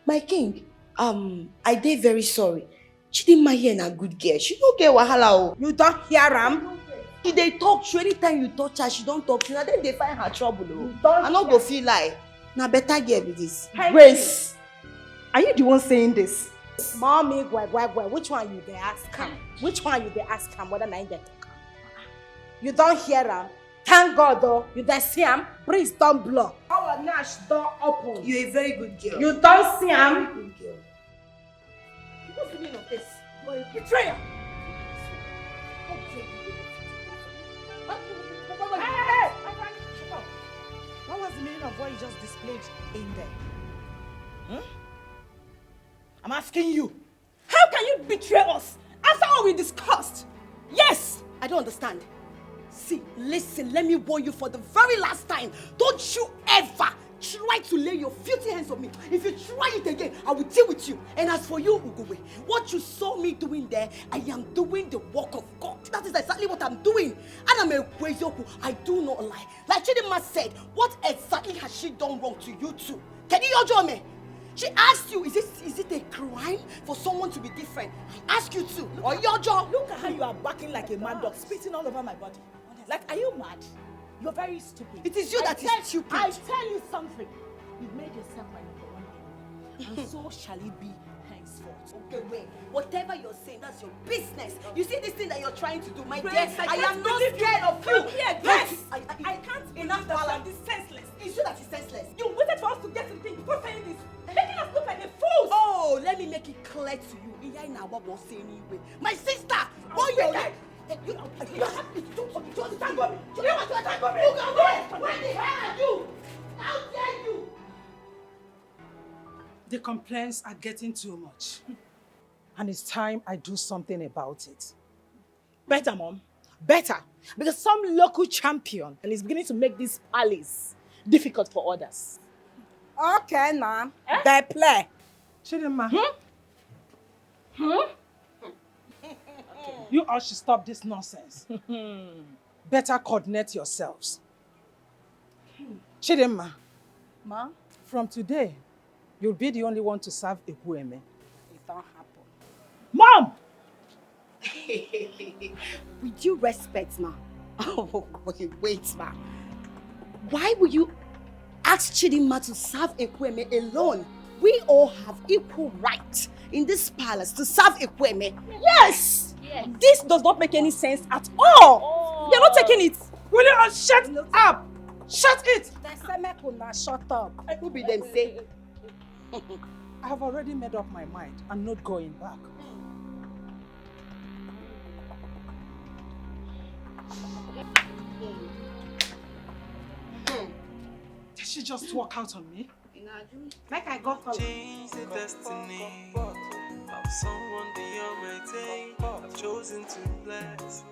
My king. I dey very sorry. Chidma here na good girl. She no get wahala o. You don't hear am? She dey talk to you anytime you touch her. She don't talk to you. Now then they find her trouble o. I no go feel like. Na better girl be this. Grace, are you the one saying this? Mommy, which one you they ask him? Which one you they ask him whether na they talk? You don't hear him? Thank God though, you don't see him? Breeze don't blow. Our Nash door open. You're a very good girl. You don't see him? Very good girl. What's the meaning of this? You're a betrayer. Hey! Shut up. What was the meaning of what you just displayed in there? I'm asking you, how can you betray us after all we discussed? Yes! I don't understand. See, listen, let me warn you for the very last time. Don't you ever try to lay your filthy hands on me. If you try it again, I will deal with you. And as for you, Ugowe, what you saw me doing there, I am doing the work of God. That is exactly what I'm doing. And I'm a crazy oku. I do not lie. Like Chidma said, what exactly has she done wrong to you two? Can you join me? She asked you, is it a crime for someone to be different? I ask you too. Or your job. Look at how you are barking like a mad dog, spitting all over my body. Like, are you mad? You're very stupid. It is you that is stupid. I tell you something. You've made yourself my number one enemy. And so shall it be henceforth. Okay, wait. Whatever you're saying, that's your business. You see this thing that you're trying to do, my dear? I am not scared of you. Here, Yes! I can't believe Enough that balance. this is senseless. It's true that it's senseless. You waited for us to get to the thing before saying this. Making us look like a fools. Oh, let me make it clear to you. My sister! What you like? You have to tango me. You want to tango me? What the hell are you? How dare you? The complaints are getting too much. And it's time I do something about it. Better, Mom. Better. Because some local champion and is beginning to make this palace difficult for others. Okay, now. They play. Chidma. You all should stop this nonsense. Better coordinate yourselves. Chidma. Ma? From today, you'll be the only one to serve Ekwueme. It don't happen. Mom! With due respect, ma. Oh, wait, ma. Why would you ask Chidma to serve Ekwueme alone? We all have equal right in this palace to serve Ekwueme. Yes! This does not make any sense at all. You're not taking it. Will you all shut up? Shut it! They say make una shut up. Who be them say? I have already made up my mind. I'm not going back. Did she just walk out on me? Make I go follow. Change the destiny of someone beyond my day. I've chosen to bless.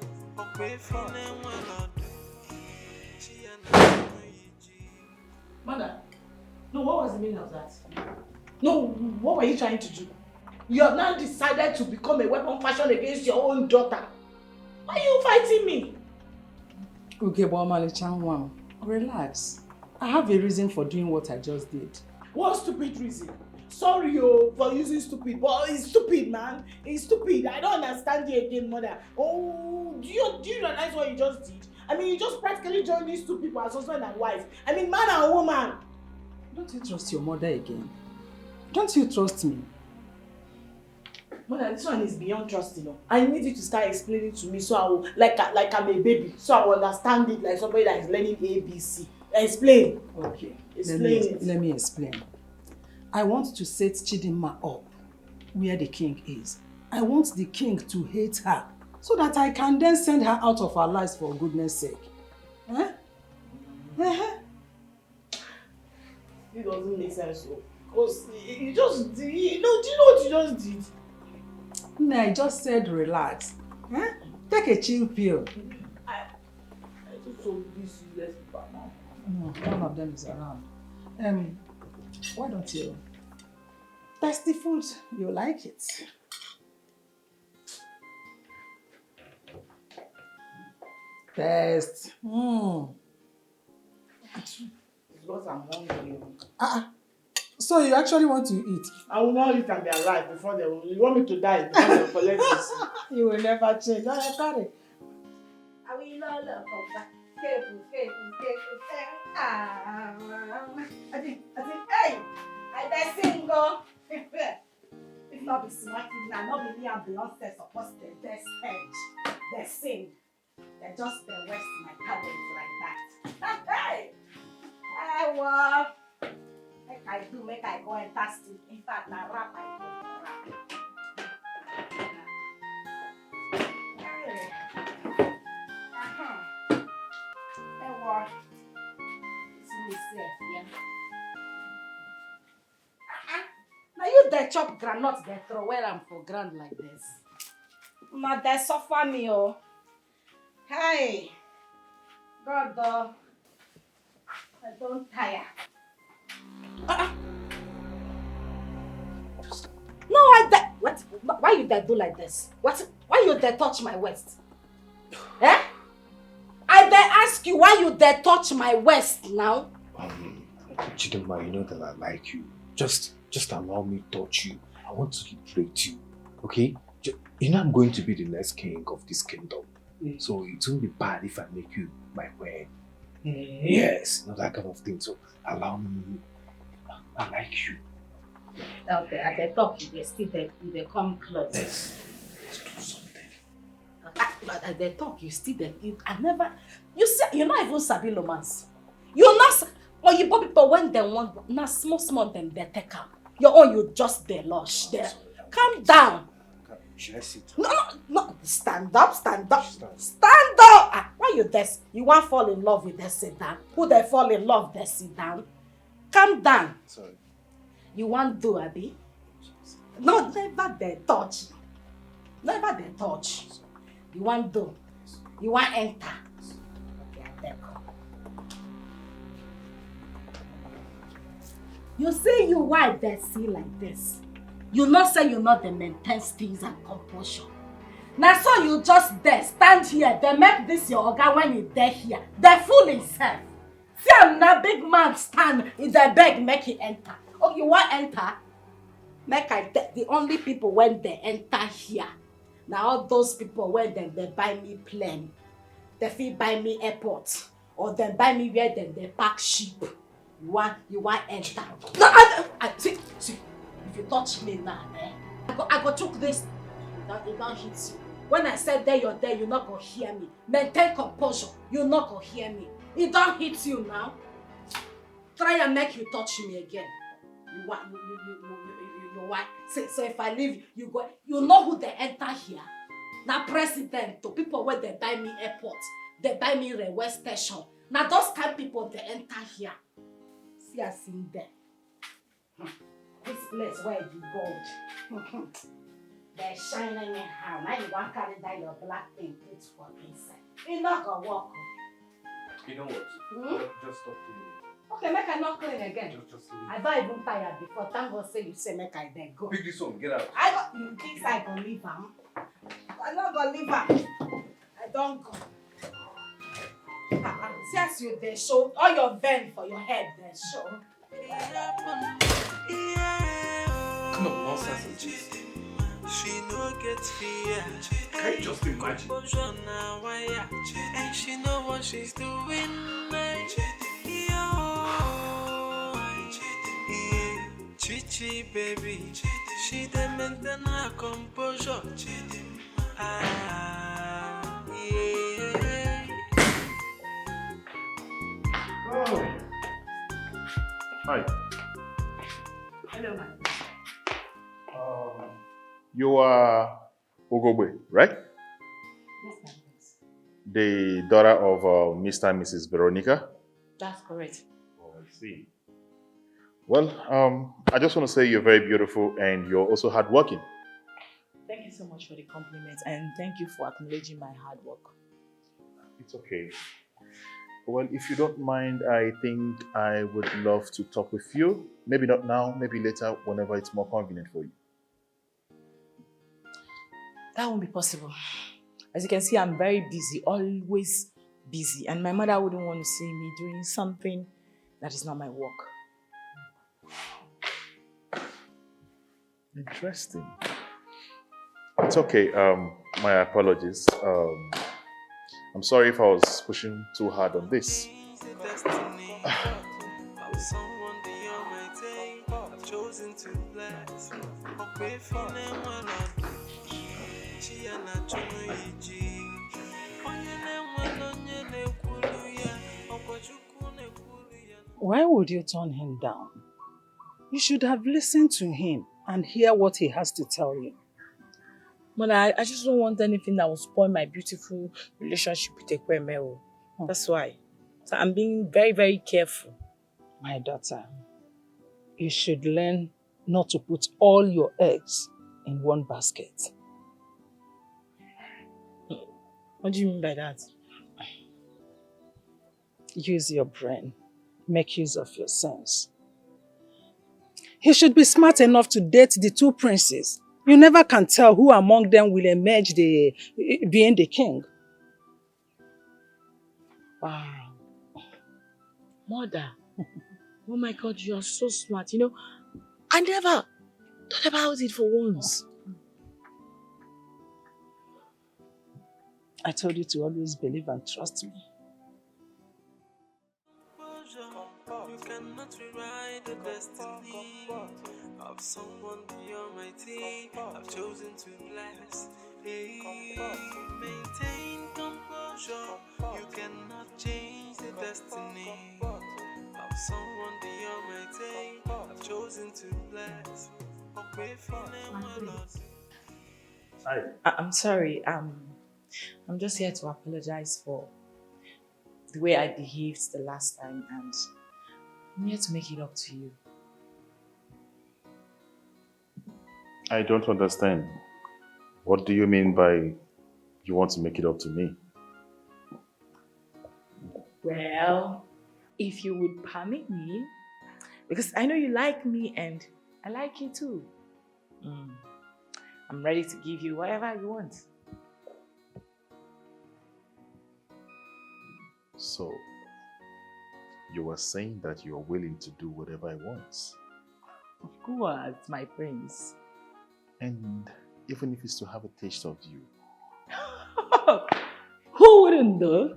Mother, no, what was the meaning of that? No, what were you trying to do? You have now decided to become a weapon fashioned against your own daughter. Why are you fighting me? Relax. I have a reason for doing what I just did. What stupid reason? Sorry for using stupid, but it's stupid, man. It's stupid. I don't understand you again, mother. Oh, do you realize what you just did? I mean, you just practically joined these two people as husband and wife. I mean, man and woman. Don't you trust your mother again? Don't you trust me? Mother, this one is beyond trust, you know. I need you to start explaining to me so I will, like I'm a baby, so I will understand it like somebody that is learning ABC. Explain. Okay. Explain Let me explain. I want to set Chidma up where the king is. I want the king to hate her so that I can then send her out of our lives for goodness sake. Huh? It doesn't make sense, so. Because you just, do you know what you just did? No, I just said relax. Huh? Take a chill pill. I just told this useless people now. No, none of them is around. Why don't you taste the food? You like it. Taste. Because I'm hungry. So you actually want to eat? I will not eat and be alive before they will. You want me to die before they will collect this? You will never change. No, I got it. I will not look over. Hey, I single. If not be smart, now not be me and Beyonce supposed to their stage. They sing. They just waste my talent like that. Hey, well, make I go and test it. In fact, now rap I go rap. Now you they chop groundnut, they throw where I'm for ground like this. Now they suffer me, oh. Hey, God, I don't tire. No, what? Why you there do like this? What? Why you there touch my waist? Eh? I dare ask you why you dare touch my waist now? Chidma, you know that I like you. Just allow me to touch you. I want to liberate you, okay? You know I'm going to be the next king of this kingdom. So it won't be bad if I make you my queen. Yes, you know that kind of thing. So allow me. I like you. Okay, at the top, you dey still there, you dey come close. Let's do something. But at the talk, you still there. I never. You say you're not even sabi romance. You're not. Or you people when they want now small them they take up. Your own you just there lush there. Calm down. Should I sit? No. Stand up. Stand up. Ah, why you there? You want fall in love with them? Sit down. Who they fall in love? They sit down. Calm down. Sorry. You want do Abi? No, never they touch. Never they touch. You want do? You want enter? Okay, I take. You say you wipe the sea like this. You not say you not the maintain things and composure. Now so you just there, stand here, they make this your organ when you there here. They fool himself. See I'm not big man stand in the beg make he enter. Oh, you want enter? Make I the only people when they enter here. Now all those people when they buy me plane, they feel buy me airport, or they buy me where they park ship. You want enter? No, see. If you touch me now, I go took this. It don't hit you. When I said there, you're there, you're not gonna hear me. Maintain composure. You're not gonna hear me. It don't hit you now. Try and make you touch me again. You want so if I leave you go. You know who they enter here? Now president to people where they buy me airport, they buy me railway station. Now those kind of people they enter here. See us in there. This place where you gold. They're shining anyhow. Now you want to carry that your black thing put for inside. It's not gonna work. You know what? Just stop cleaning. Okay, make I not clean again. Just leave. I don't even tired before. Thank God say you say make I then go. Pick this one, get out. I got you think I gonna leave him. I'm not gonna leave him. I don't go. See as you they show all your vein for your head they show. Come on, nonsense and cheese. She no get fear. Can you just imagine? And she know what she's doing. Chichi baby, she dey maintain her composure. Oh. Hi. Hello, man. You are Ogogbe, right? Yes, ma'am. The daughter of Mr. and Mrs. Veronica? That's correct. Oh, I see. Well, I just want to say you're very beautiful and you're also hardworking. Thank you so much for the compliment and thank you for acknowledging my hard work. It's okay. Well, if you don't mind, I think I would love to talk with you. Maybe not now, maybe later, whenever it's more convenient for you. That won't be possible. As you can see, I'm very busy, always busy. And my mother wouldn't want to see me doing something that is not my work. Interesting. It's okay. My apologies. I'm sorry if I was pushing too hard on this. Why would you turn him down? You should have listened to him and hear what he has to tell you. Mother, I just don't want anything that will spoil my beautiful relationship with Ekene. That's why. So I'm being very, very careful. My daughter, you should learn not to put all your eggs in one basket. What do you mean by that? Use your brain. Make use of your sense. He should be smart enough to date the two princes. You never can tell who among them will emerge being the king. Wow. Mother. Oh my God, you are so smart. You know, I never thought about it for once. I told you to always believe and trust me. You cannot rewrite the destiny. of someone the Almighty. I've chosen to bless. Hey, maintain composure. You cannot change the destiny of someone the Almighty. I've chosen to bless. I'm sorry. I'm just here to apologize for the way I behaved the last time, and I'm here to make it up to you. I don't understand. What do you mean by you want to make it up to me? Well, if you would permit me, because I know you like me and I like you too. I'm ready to give you whatever you want. So, you were saying that you are willing to do whatever I want? Of course, my prince. And even if it's to have a taste of you? Who wouldn't though?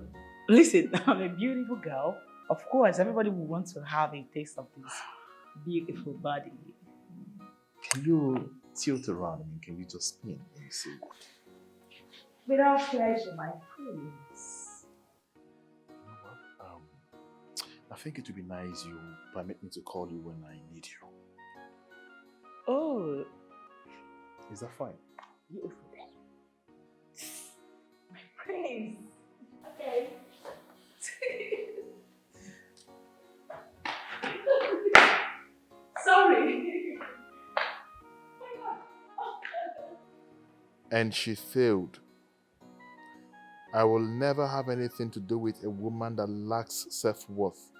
Listen, I'm a beautiful girl. Of course, everybody would want to have a taste of this beautiful body. Can you tilt around? I mean, can you just spin and see? Without pleasure, my prince. You know what? I think it would be nice you permit me to call you when I need you. Oh. Is that fine? Beautiful. My prince. Okay. Sorry. And she failed. I will never have anything to do with a woman that lacks self-worth.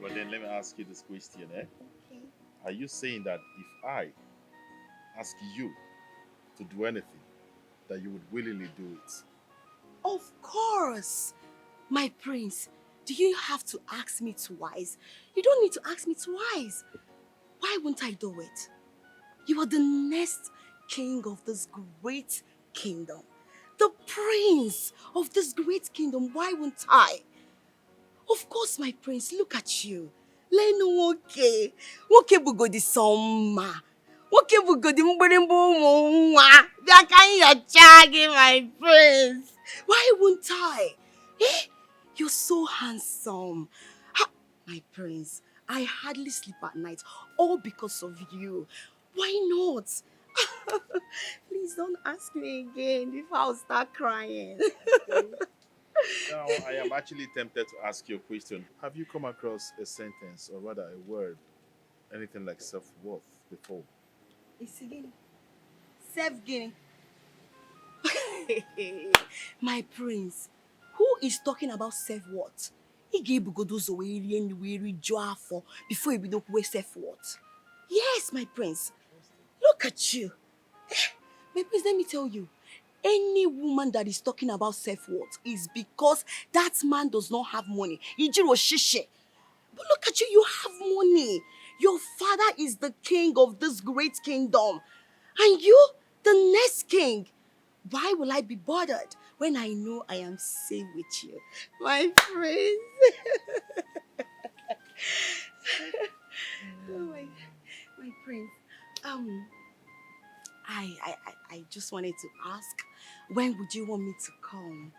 But then let me ask you this question, eh? Okay. Are you saying that if I ask you to do anything, that you would willingly do it? Of course! My prince, do you have to ask me twice? You don't need to ask me twice. Why won't I do it? You are the next king of this great kingdom. The prince of this great kingdom. Why won't I? Of course, my prince, look at you. Lenu woke. Woke bugodi soma. Woke bugodi mburimbu mwa. Biaka ya chagi, my prince. Why won't I? Eh? You're so handsome. My prince, I hardly sleep at night, all because of you. Why not? Please don't ask me again if I'll start crying. Now, I am actually tempted to ask you a question. Have you come across a sentence, or rather a word, anything like self-worth before? It's again. Self-gain. My prince, who is talking about self-worth? He gave Bugodozo weary joyful before he would waste self-worth. Yes, my prince. Look at you. My prince, let me tell you. Any woman that is talking about self-worth is because that man does not have money. Ijiro shishe. But look at you, you have money. Your father is the king of this great kingdom. And you, the next king. Why will I be bothered when I know I am safe with you? My prince. Oh my prince. I just wanted to ask, when would you want me to come?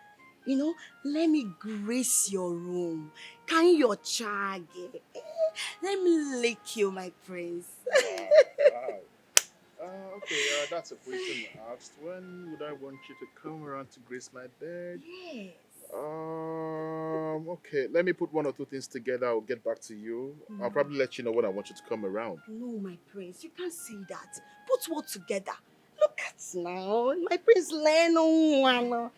You know, let me grace your room. Can your chage? Let me lick you, my prince. Wow. Okay, that's a question asked. When would I want you to come around to grace my bed? Yes. Okay, let me put one or two things together. I'll get back to you. I'll probably let you know when I want you to come around. No, my prince, you can't say that. Put what together? Look at now, my prince Leno.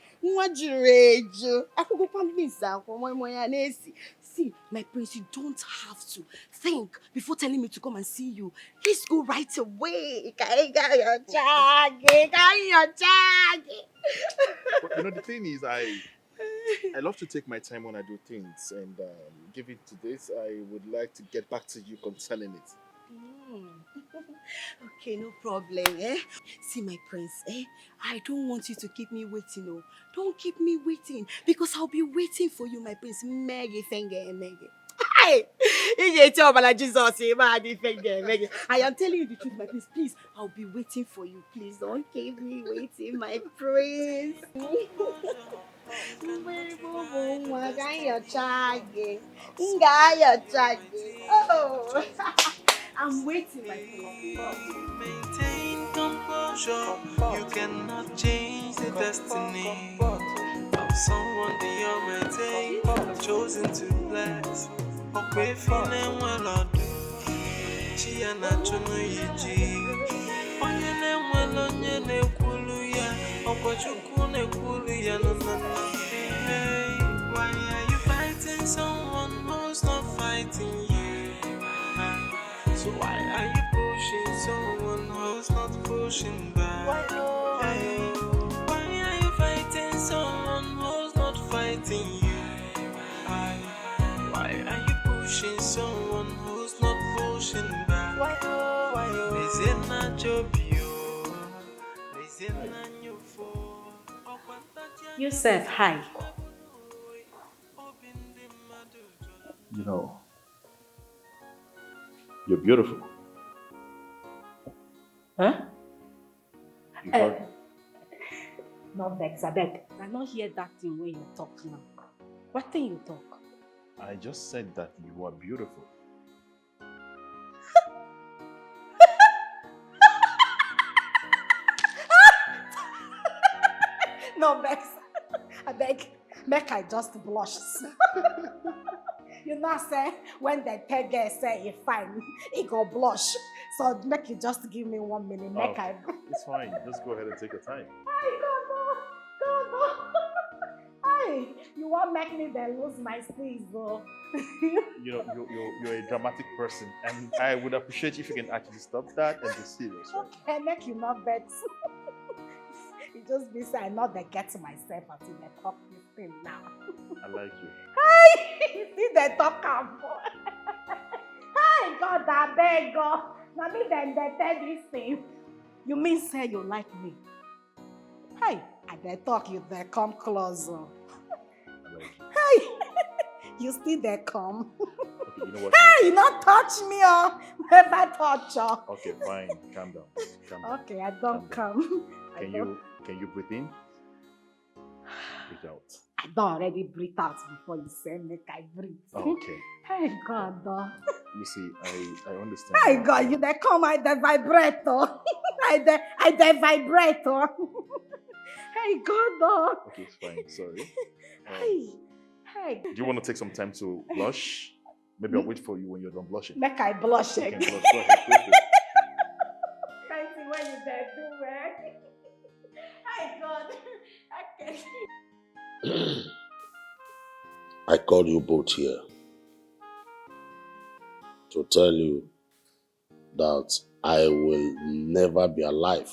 See, my prince, you don't have to think before telling me to come and see you. Let's go right away. But you know, the thing is, I love to take my time when I do things, and given to this, I would like to get back to you concerning it. Okay, no problem, eh? See, my prince, eh? I don't want you to keep me waiting, oh. Don't keep me waiting, because I'll be waiting for you, my prince. Maggie, finger, Maggie. Hey! You tell me Jesus, Maggie, finger, Maggie. I am telling you the truth, my prince. Please, I'll be waiting for you. Please don't keep me waiting, my prince. Oh, I'm waiting, my prince. Maintain composure. You cannot change the destiny of someone beyond my take. I've chosen to bless. Okay, feeling well, I do. She and I chuno yiji. Onye ne mwelo nye ne kulu ya. Okwa chuku ne kulu ya no no no. Hey, why are you fighting someone who's not fighting you? So why are you pushing someone who's not pushing back? Hey, why are you fighting someone who's not fighting you? Why are you pushing someone who's not pushing back? Is it not your view? Is it not your fault? Yusuf, hi. You know, you're beautiful. Huh? You heard? Not vex, I beg. I not hear that thing when you talk now. What thing you talk? I just said that you are beautiful. No vex. I beg. Make I just blush. You know, say when the third girl say you fine, he go blush. So make you just give me 1 minute. Make I. It's fine. Just go ahead and take your time. Hey, go. Hey, you won't make me then lose my steez, though. You know, you're a dramatic person, and I would appreciate if you can actually stop that and be serious. Right? Okay, make you not vex. It just means I not they get myself until they talk this thing now. I like you. Hey, see they talk am for. Hey, God, I beg God. Now me then they tell this thing. You mean say you like me? Hey, I they talk you they come closer. Hey, you still they come. Okay, you know what? Hey, you not touch me, oh. Never touch you. Okay, fine. Calm down. Calm down. Okay, I don't come. Can you breathe in? Breathe out. I don't already breathe out before you say make I breathe. Okay. Hey God, You see, I understand. Hey God, you they come, I the vibrator. I the vibrator. Hey God, Okay, it's fine. Sorry. Hey. Do you want to take some time to blush? Maybe I'll wait for you when you're done blushing. Make I blush You can again. blush. Go ahead. Go ahead. Can't see what you there do, man. Hey God, I can't. I called you both here to tell you that I will never be alive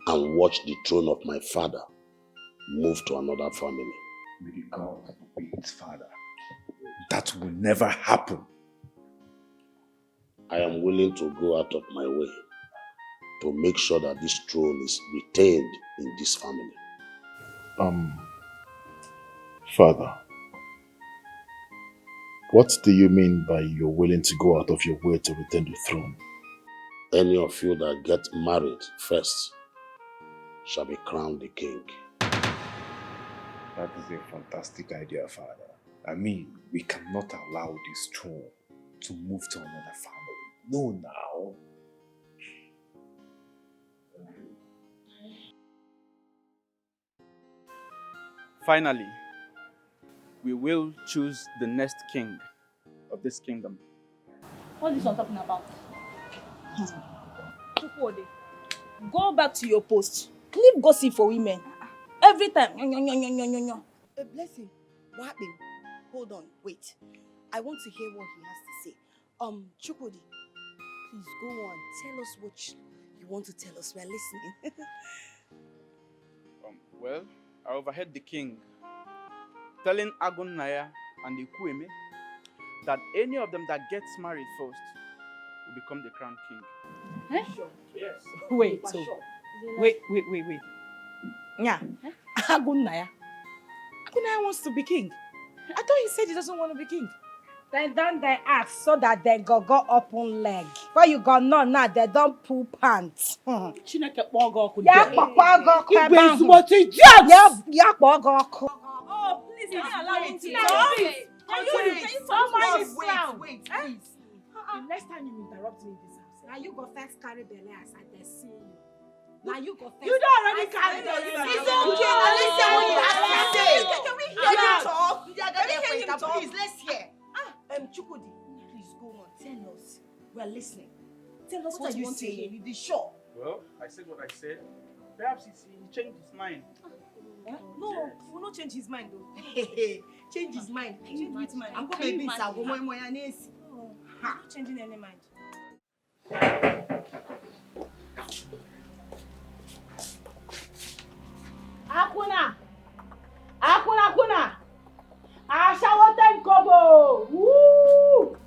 and watch the throne of my father move to another family. May God be his father. That will never happen. I am willing to go out of my way to make sure that this throne is retained in this family. Father, what do you mean by you're willing to go out of your way to retain the throne? Any of you that get married first shall be crowned the king. That is a fantastic idea, Father. I mean, we cannot allow this throne to move to another family. No, now. Finally, we will choose the next king of this kingdom. What is one talking about? Chukwode, go back to your post. Leave gossip for women. Every time. A blessing. What happened? Hold on, wait. I want to hear what he has to say. Chukwudi, please go on. Tell us what you want to tell us. We're listening. Well, I overheard the king telling Agun Naya and Ikueme that any of them that gets married first will become the crown king. Eh? Sure. Yes. Wait. Wait. Yeah. Agunaya wants to be king. I thought he said he doesn't want to be king. Then don't they ask so that they go open leg. Where you go no now they don't pull pants. Chineke kpogo ku. Ya kpogo ku. Igwe ezigbote idiot. Ya kpogo ku. Oh, please, can you allow him to Wait, talk? wait. Can you talk? Wait. The next time you interrupt me in this house. Now you go first carry belly as I dey see you. Now you go first. You don't already carry belly. It's okay. Listen, what you have to say. Can we hear him talk? Can we hear him talk? Please, let's hear. Chukudi, please go on. Tell us. We are listening. Tell us what you want to hear. You did sure. Well, I said what I said. Perhaps he changed his mind. No, he will not change his mind though. Change his mind. Change his mind. I'm going to be Not changing any mind. Akuna. Ashawoten kobo. Woo!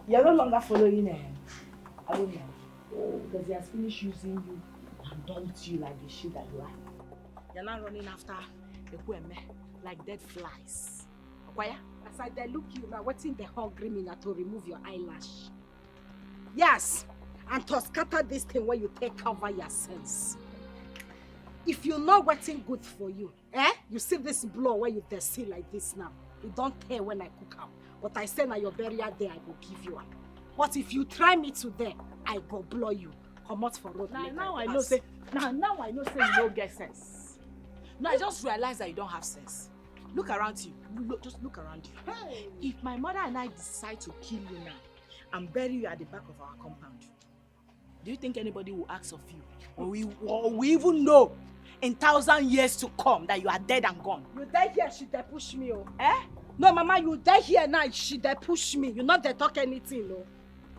You're no longer following him. I don't know. Because he has finished using you and dumped you like the shit that you are. You're not running after like dead flies. Okwaya? As I look you now, what's in the hungry me to remove your eyelash? Yes, and to scatter this thing where you take cover your sense. If you know what's good for you, you see this blow where you see like this now. You don't care when I cook out. But I say now your burial day, I will give you one. But if you try me today, I go blow you. Come out for road. Now I know say you don't get sense. No, I just realized that you don't have sense. Look around you. Just look around you. Hey. If my mother and I decide to kill you now and bury you at the back of our compound, do you think anybody will ask of you? Or we even know in 1,000 years to come that you are dead and gone? You die here, she dey push me, oh. No, Mama, you die here now, she dey push me. You not dey talk anything, no.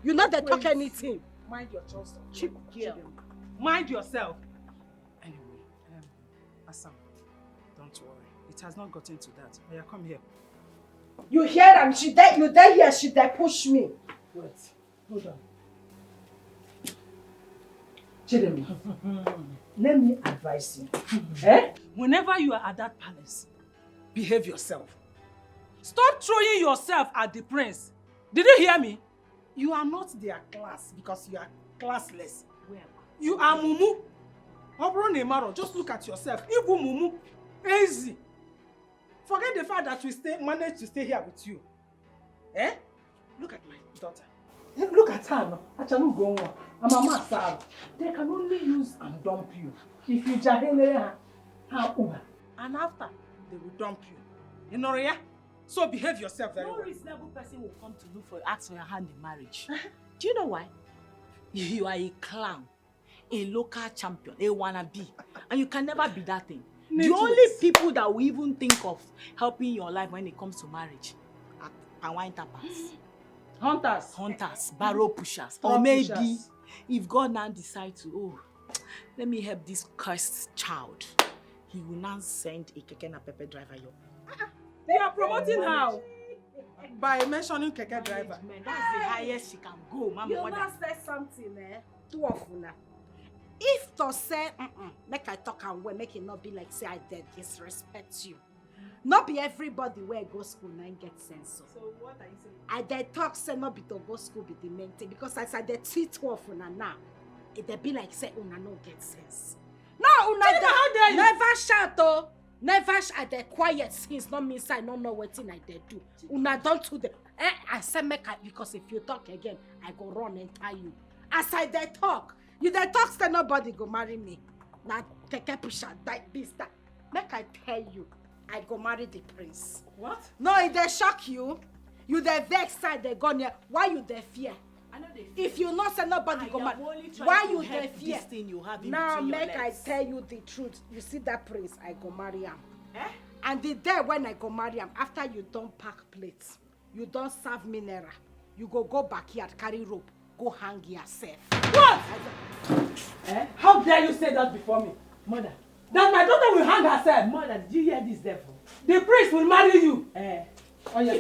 You not dey talk anything. Mind your trust. Cheap girl. Mind yourself. Anyway, Assam, don't worry. It has not gotten to that. Oya, come here. You hear them? You die here, she dey push me. Wait, hold on. Chidma, let me advise you. Whenever you are at that palace, behave yourself. Stop throwing yourself at the prince. Did you hear me? You are not their class because you are classless. You are mumu. Obro, just look at yourself. Ibu mumu. Easy. Forget the fact that we managed to stay here with you. Look at my daughter. Look at her now. I'm a sad. They can only use and dump you. If you jahele her, and after they will dump you. You know, yeah? So behave yourself very well. No reasonable person will come to look for ask for your hand in marriage. Do you know why? You are a clown, a local champion, a wannabe, and you can never be that thing. The only people that will even think of helping your life when it comes to marriage are wine tappers. Hunters, barrow pushers, or maybe if God now decides to, let me help this cursed child, he will now send a Ekene pepper driver your. You are promoting her by mentioning Keke driver. Man, that's the highest she can go, Mama. You must say something, Two of you now. If to say, make I talk and well, make it not be like say I did disrespect you. Not be everybody where go school now get sense. So what are you saying? I did talk say not be to go school be the main thing because as I did see 12 una now, it be like say una no get sense. No, una how dare you? Never shout oh. Never shout the quiet since not means I don't know what thing I did do. Una don't do the I say make I because if you talk again, I go run and tie you. As I did talk, you did talk say nobody go marry me. Now take a push out this that. Make I tell you. I go marry the prince. What? No, if they shock you, you the vex side they go near. Why you the fear? I know they fear. If you not say nobody go marry, why you the fear? This thing you have in now between your make legs. I tell you the truth. You see that prince, I go marry him. And the day when I go marry him, after you don't pack plates, you don't serve mineral, you go backyard, carry rope, go hang yourself. What? How dare you say that before me? Mother. That my daughter will hang herself. Mother, did you hear this devil? The prince will marry you. Oh, yeah.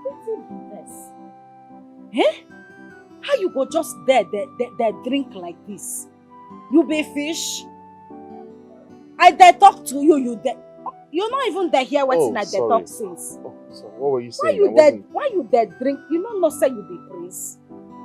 Wetin be this? Eh? How you go just there drink like this? You be fish? I dey talk to you, you're not even there hear wetin I dey talk since. Oh, sorry. What were you saying? Why you there drink? You don't know say you dey praise.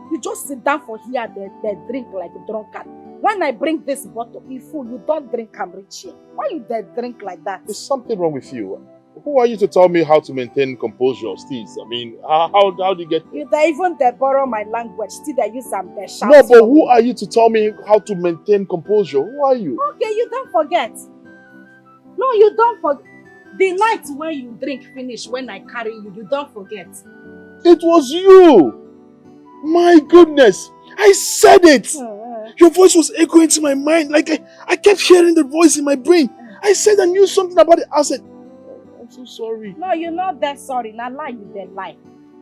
You just sit down for here, they drink like a drunkard. When I bring this bottle, if full, you don't drink am reach here. Why you there drink like that? There's something wrong with you. Who are you to tell me how to maintain composure, Steve? I mean, how do you get... You dey even dey borrow my language, still dey use am dey shout. No, but who are you to tell me how to maintain composure? Who are you? Okay, you don't forget. No, you don't forget. The night when you drink finish, when I carry you, you don't forget. It was you! My goodness! I said it! Your voice was echoing to my mind. Like I kept hearing the voice in my brain. I said I knew something about it. I said, I'm so sorry. No, you're not that sorry. Now lie, you dey lie.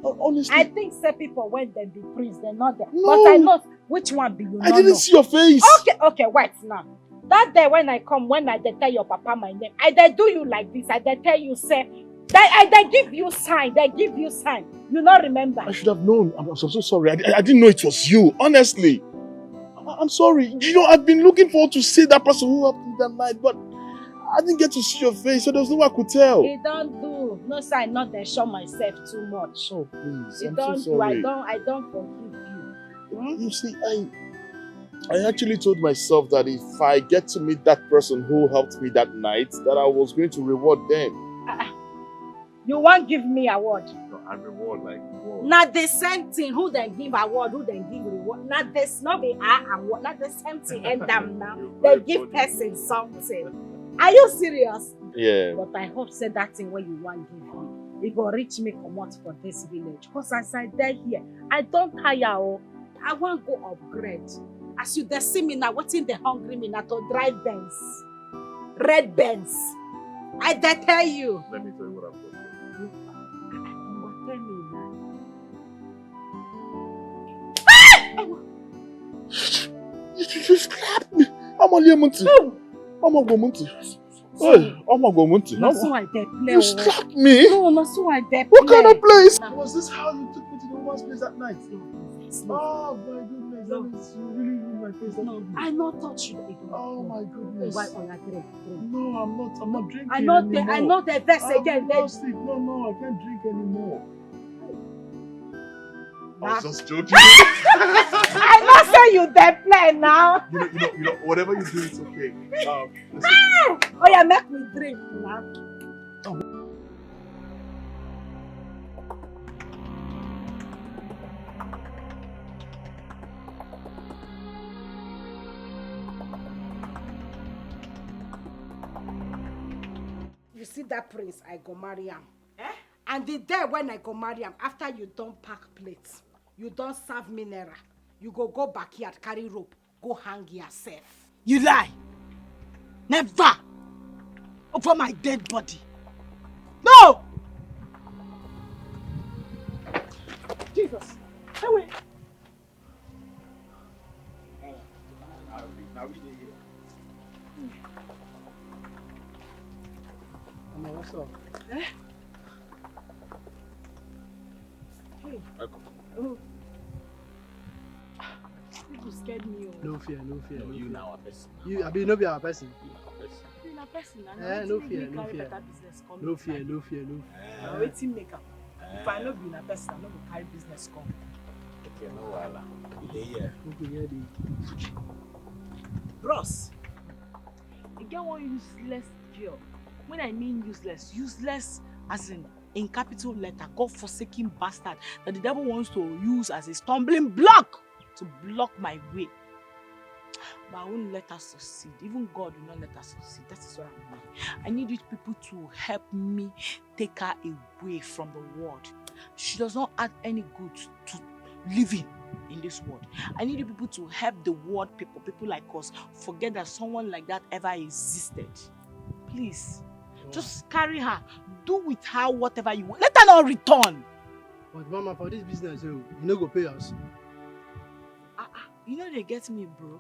Honestly. I think say people when they be praised, they're not there. No. But I know which one be you. I didn't see your face. Okay, wait now. That day when I come, when I dey tell your papa my name, I dey do you like this. I dey tell you, say, I dey give you sign. They give you sign. You not remember. I should have known. I'm so sorry. I didn't know it was you. Honestly. I'm sorry. You know, I've been looking forward to see that person who helped me that night, but I didn't get to see your face, so there's no way I could tell. It don't do. No sign, not dey show myself too much. Oh, please. It I'm don't so sorry. do. I don't forgive you. You see, I actually told myself that if I get to meet that person who helped me that night, that I was going to reward them. You won't give me award. No, I reward like reward. Not the same thing. Who then give award? Who then give reward? Not this. Not be award. Not the same thing. And them now. They give person something. Are you serious? Yeah. But I hope say that thing where you want give me. It go reach me come out for this village. Cause as I die here, I don't tire. Oh, I want go upgrade. As you dey see me now, what's in the hungry me now to drive Benz, red Benz. I dey tell you. Let me tell you what I've got. Tell me now. You slapped me. I'm only a monty. I'm a monty. Hey, I'm a monty. That's why they play. You slapped me. No, that's why they play. What kind of place? Was this how you took me to the woman's place that night? Oh my goodness, that means you really ruined my face. No, I not touch you. Oh my goodness. Why on your drink? No, I'm not drinking I know anymore. the verse again. No, I can't drink anymore. I was just joking. I not say you dey play now. You know, whatever you do, it's okay. Listen. Oh yeah, make me drink now. You see that prince, I go marry him. And the day when I go marry him, after you don't pack plates, you don't serve mineral, you go backyard, carry rope, go hang yourself. You lie. Never. Over my dead body. No! Jesus. Away. Now we did here. Mama, what's up? Eh? Hey. Oh. You scared me. No fear. No, you now a person. You, I mean, no be our person. You na person. No fear. No fear. Now waiting make up. If I no be na person, I no go carry business come. Okay, no wahala. We dey here. Bros, you get one useless girl. When I mean useless as in capital letter, God-forsaken bastard that the devil wants to use as a stumbling block to block my way. But I won't let her succeed. Even God will not let her succeed. That is what I mean. I need you people to help me take her away from the world. She does not add any good living in this world. I need you people to help the world people like us, forget that someone like that ever existed. Please, just carry her. Do with her whatever you want. Let her not return. But Mama, for this business, you no go pay us. You know they get me, bro.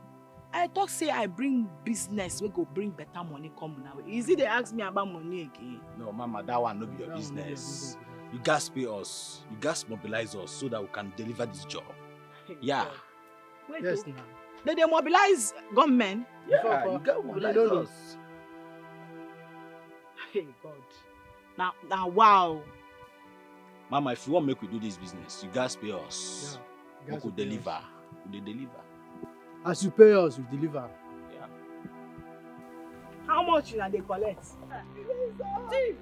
I talk say I bring business, we go bring better money come now. Is it they ask me about money again? No, Mama, that one no be your business. You guys pay us. You guys mobilize us so that we can deliver this job. Yeah. Wait, yes, now. They mobilize gunmen? Yeah, you got mobilize us. Hey, God. Now, wow. Mama, if you want make we do this business, you guys pay us. Yeah, we could deliver. We deliver. As you pay us, we deliver. Yeah. How much will they collect? Thief!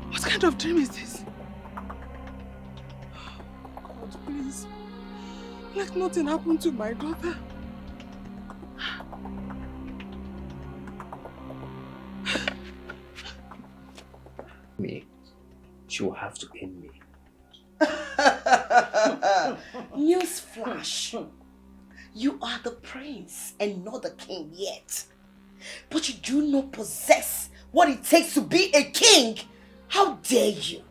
What kind of dream is this? God, please. Let nothing happen to my daughter. Me. She will have to end me. News flash. You are the prince and not the king yet. But you do not possess what it takes to be a king. How dare you?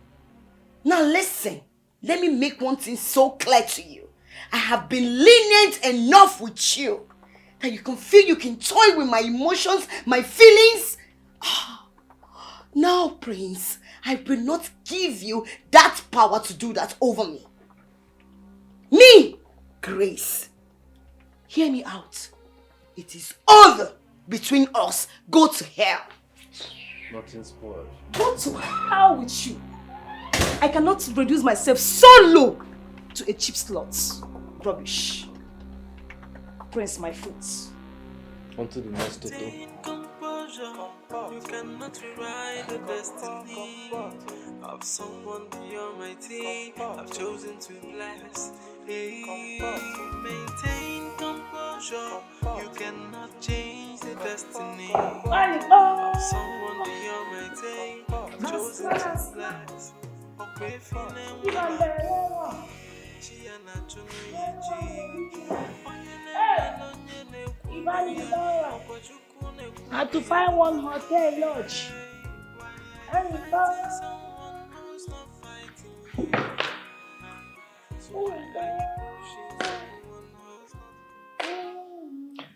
Now listen, let me make one thing so clear to you. I have been lenient enough with you that you can feel you can toy with my emotions, my feelings. Now, Prince, I will not give you that power to do that over me. Me, Grace. Hear me out. It is over between us. Go to hell. Nothing spoiled. Go to hell with you. I cannot reduce myself so low to a cheap slot. Rubbish. Prince, my foot. On to the next Toto. You cannot rewrite the destiny of someone beyond my team. I've chosen to bless. Hey, maintain composure. You cannot change the destiny of someone beyond my team. I've chosen to bless. I had to find one hotel lodge.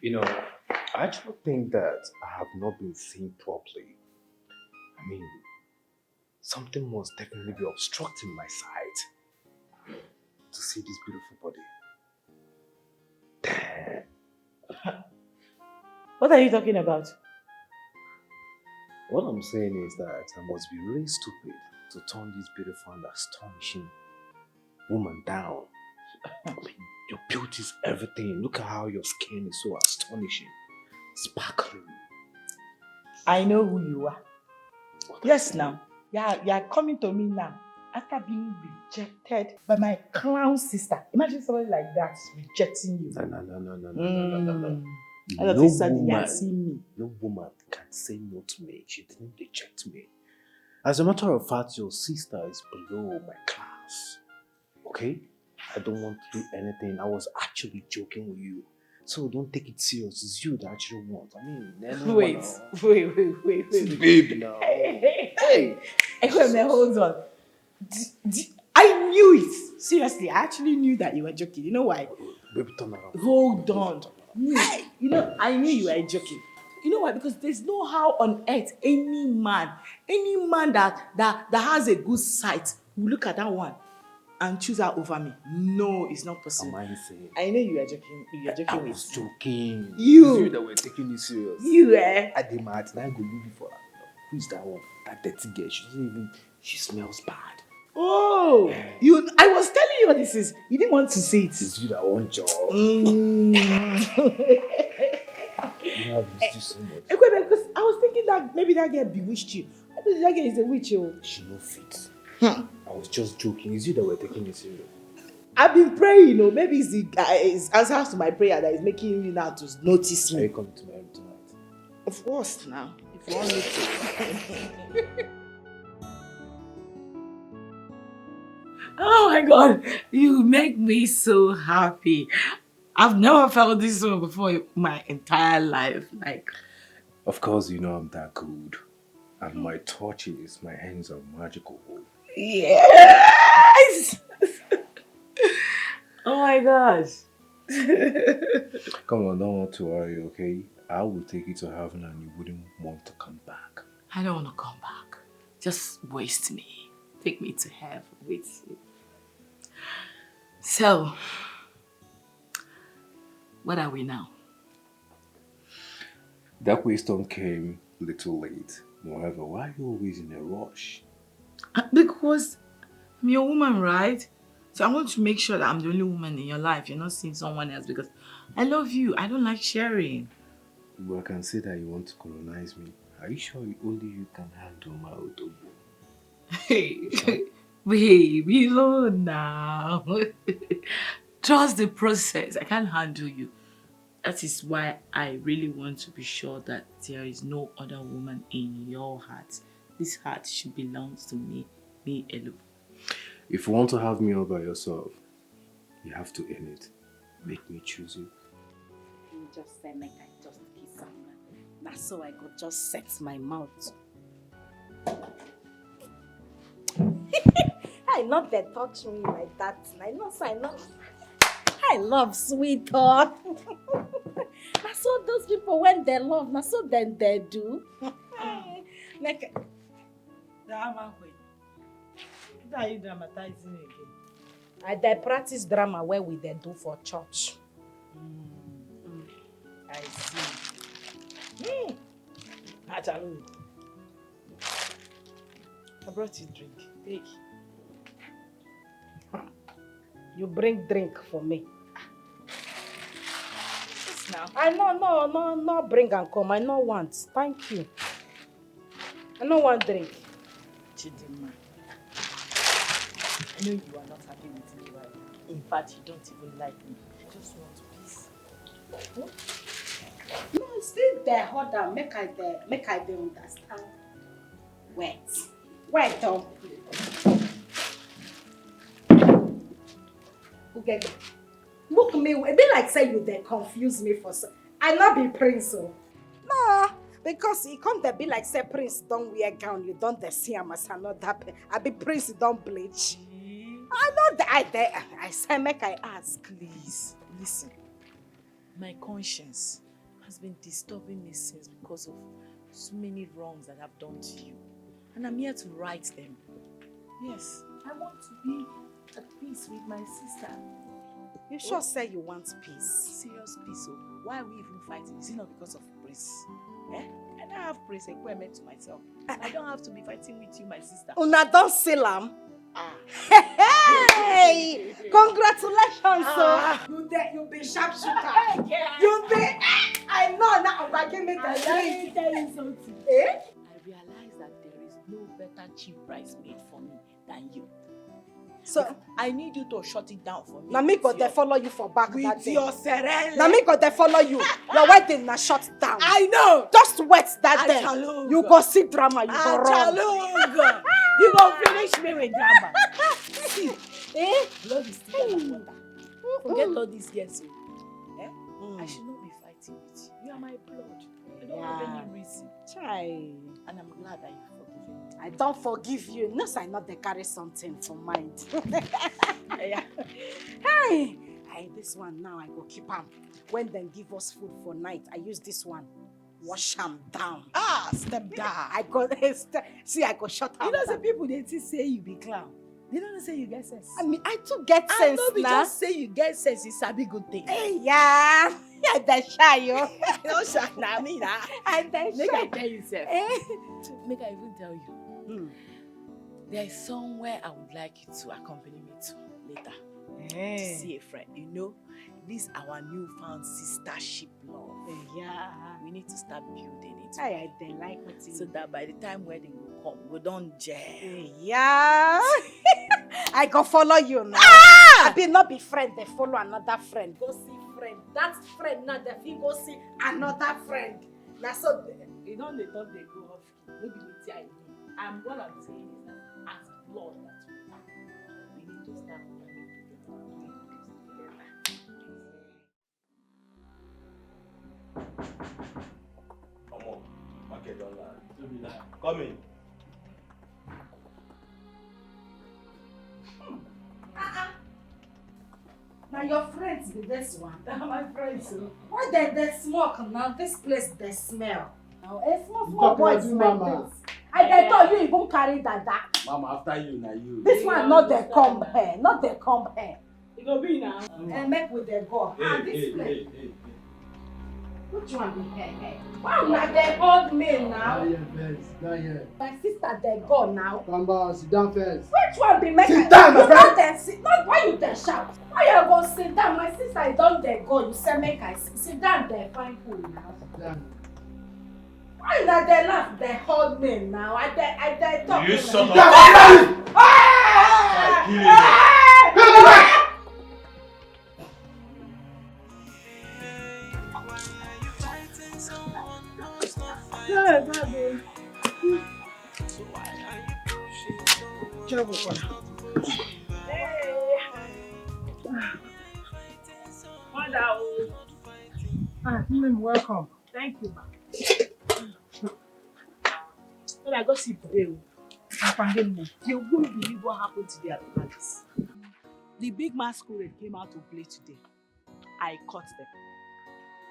You know, I actually think that I have not been seen properly. I mean, something must definitely be obstructing my sight to see this beautiful body. Damn. What are you talking about? What I'm saying is that I must be really stupid to turn this beautiful and astonishing woman down. I mean, your beauty is everything. Look at how your skin is so astonishing, sparkling. I know who you are. Yes, now. You're coming to me now after being rejected by my clown sister. Imagine somebody like that rejecting you. No. No woman can say no to me. She didn't reject me. As a matter of fact, your sister is below my class. Okay? I don't want to do anything. I was actually joking with you. So don't take it serious. It's you that actually want. I mean, wait. Babe now. Hey. Hold on. I knew it. Seriously, I actually knew that you were joking. You know why? Baby, turn around. Hold on. I knew you were joking. You know why? Because there's no how on earth any man that has a good sight will look at that one and choose her over me. No, it's not possible. Am I insane? I know you are joking. You are joking I with was joking. You. It's you that were taking it serious. You, eh? I did mad. Now I go leave you for her. Who's that one? That dirty girl. She smells bad. Oh, I was telling you what this is. You didn't want to say it. It's you that want job. You have used so much. Because I was thinking that maybe that girl bewitched you. I thought that girl is a witch. She no fit. I was just joking. It's you that were taking it serious. I've been praying, maybe it's answers to my prayer that is making you now to notice me. Are you coming to my room tonight? Of course, now. If you want me to. Oh my God, you make me so happy. I've never felt this way before in my entire life. Of course, you know I'm that good. And my touches, my hands are magical. Yes! Oh my gosh. Come on, don't want to worry, okay? I will take you to heaven and you wouldn't want to come back. I don't want to come back. Just waste me. Take me to heaven with you. So, what are we now? That question came a little late. Moreover, why are you always in a rush? Because I'm your woman, right? So I want to make sure that I'm the only woman in your life. You're not seeing someone else because I love you. I don't like sharing. Well, I can see that you want to colonize me. Are you sure only you can handle my auto? Hey, baby, no now. Trust the process. I can't handle you. That is why I really want to be sure that there is no other woman in your heart. This heart should belong to me alone. If you want to have me all by yourself, you have to earn it. Make me choose you. You just say, make I just kiss her. That's so I could just set my mouth. I know they touch me like that. I love sweetheart. That's what those people, when they love, that's what then they do. Like, drama queen. What are you dramatizing again? They practice drama where we they do for church. I see. Actually, I brought you drink. Take. You bring drink for me. Yes, now. I no bring and come. I no want. Thank you. I no want drink. Chidma, I know you are not happy with me right now. In fact, you don't even like me. I just want peace. No, still there. Hold on. Make I dey understand. Wait, don't. Okay. Look me. It be like say you dey confuse me for some. I not be prince, oh. No, because he come to be like say prince don't wear gown. You don't see him as another. I be prince don't bleach. I know that I say make I ask. Please, listen. My conscience has been disturbing me since because of so many wrongs that I've done to you. And I'm here to right them. Yes, I want to be at peace with my sister. You sure say you want peace? Serious peace. So why are we even fighting? Is it not because of praise? I don't have praise equipment to myself. I don't have to be fighting with you, my sister. Una don't seal am. Hey! Congratulations, sir. You be sharpshooter. You be. I know now. But give me the drink. Tell you something. Eh? I realize that there is no better cheap price made for me than you. So I need you to shut it down for me. Now me go they follow you for back with that day. your serene. Now me go they follow you. Your wedding na shut down. I know. Just wait that day. Achalug. You go see drama. You go run. Achalug. You go finish me with drama. See, blood is thicker than water. Forget all these girls. I should not be fighting with you. You are my blood. I don't have any reason. Try. And I'm glad that you forgive me. I don't forgive you. No, I not they carry something for mind. Hey, this one now I go keep am. When they give us food for night, I use this one. wash am down. Step down. I go see, I go shut am You know, down. some people they still say you be clown. They don't say you get sense. I mean, I too get I sense know be now. just say you get sense. It's a big good thing. Hey, yeah. I dey shy, yo. No shy, nah, me nah. I dey Make shy. I tell you, sef. Make I even tell you. There is somewhere I would like you to accompany me to later. To see a friend. You know, this our newfound sistership love. Yeah. We need to start building it. I dey like what you so that by the time wedding will come, we don't gel. Yeah. I go follow you now. I be not be friend, they follow another friend. Go see friend. That friend now, they fit go see another friend. Now so you know they thought they go off. Maybe with I mean. And what I'm saying is that as blood that we need to start Come on, market online. Come in. now your friends be this one. My friends. Why they smoke now? This place they smell. Now a small boy smell this. I thought you even carry that. Mama, after you, now you. This one not the comb hair, not the comb hair. It go be now. And make with the go. This place. Which one be hair? Why not they hold me now? Not yet first. Not yet. My sister they go now. Come back, sit down first. Which one be make? Sit down, my friend. Then sit. Not why you there shout. Why you go sit down? My sister I don't there go. You say make I sit down there. Find food now. Sit down. Why not they laugh? They hold me now. I talk. You shut up. Yeah, baby. Careful, welcome. Thank you, ma. When I go see today, you won't believe what happened today at the palace. The big masquerade came out to play today. I caught them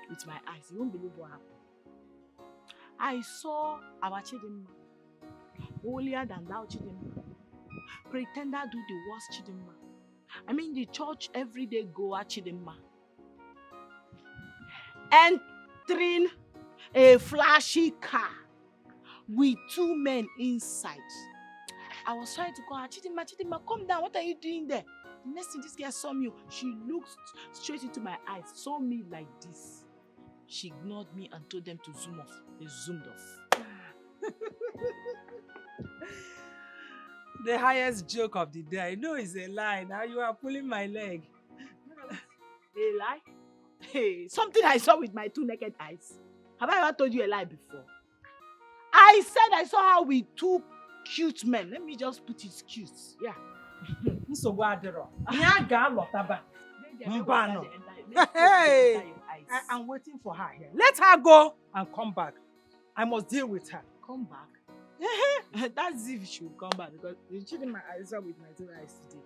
with my eyes. You won't believe what happened. I saw our Chidma, holier than thou Chidma, pretender do the worst Chidma. I mean the church everyday goer Chidma. Entering a flashy car with two men inside. I was trying to call her, Chidma, come down. What are you doing there? The next thing this girl saw me, she looked straight into my eyes, saw me like this. She ignored me and told them to zoom off. They zoomed off. The highest joke of the day. I know it's a lie. Now you are pulling my leg. A lie? Hey, something I saw with my two naked eyes. Have I ever told you a lie before? I said I saw her with two cute men. Let me just put it cute. Yeah. Nsogbu adịrọ. Ihe a ga-alọtaba. Mbano. Hey! I'm waiting for her here. Let her go and come back. I must deal with her. Come back? That's if she will come back because the children my eyes are with my two eyes today.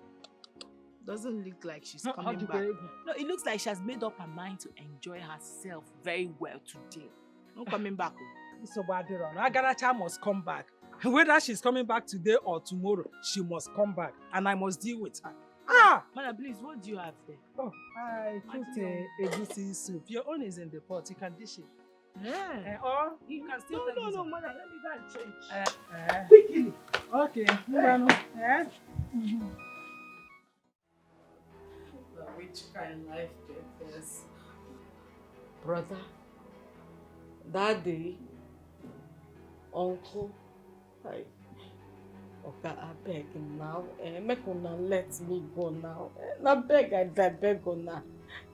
Doesn't look like she's coming back. No, it looks like she has made up her mind to enjoy herself very well today. No coming back. Nsogbu adịrọ. Agaracha must come back. Whether she's coming back today or tomorrow, she must come back and I must deal with her. Madam, please, what do you have there? Oh, I put a egusi soup. Your own is in the pot. You can dish it. Yeah. Or you can still take this no, one. madam, let me go and change. Quickly. Okay. Which kind of life get this? Brother, daddy, uncle, okay, I beg now. Make una let me go now. I beg, I beg una.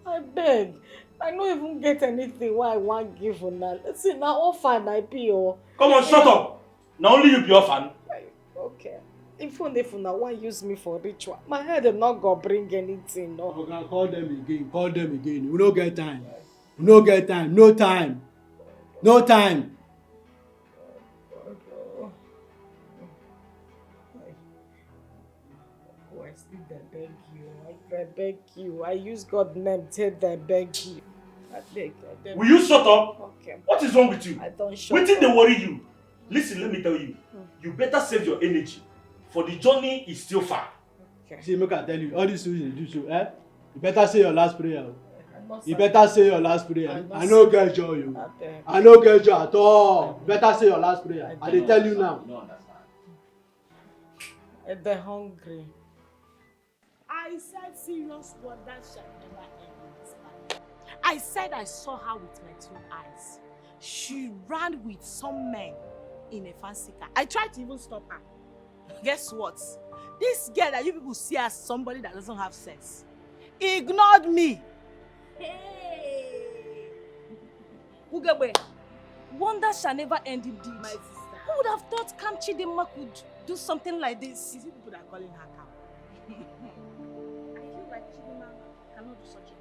I beg. I don't even get anything why I want give una. See, now orphan I be oh. Come on, shut up. Now only you be orphan. Okay. Even if una want use me for ritual, my head is not gonna bring anything. No. Okay, call them again. Call them again. We don't get time. We don't get time. No time. No time. I beg you. I use God's name till they beg you. I beg. Will you shut up? Okay. What is wrong with you? I don't shut Wetin up. dey worry you? Listen, let me tell you. You better save your energy, for the journey is still far. Okay. See, make I tell you, all these things you do so, eh? You better say your last prayer. You better say your last prayer. I no get joy, you. I no get joy at all. You better say your last prayer. I dey tell you now. They're hungry. I said serious word that shall never end in this life. I said I saw her with my 2 eyes. She ran with some men in a fancy car. I tried to even stop her. Guess what? This girl that you people see as somebody that doesn't have sense ignored me. Hey! Ugebe, wonder shall never end indeed. My sister. Who would have thought Camp Chidma could do something like this? Is it people that are calling her cow? I feel like Chidma cannot do such a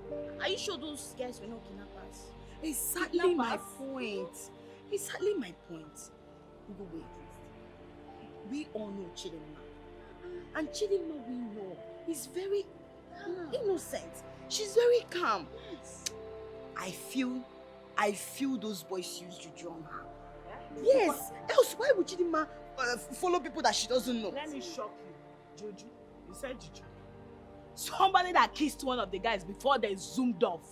thing. Are you sure those guys were not kidnappers? Exactly my point. Exactly my point. Ugebe, we all know Chidma. And Chidma we know is very innocent. She's very calm. I feel those boys use juju on her. Yes. Else, why would Chidma follow people that she doesn't know? Let me shock you. Juju. You said juju. Somebody that kissed one of the guys before they zoomed off.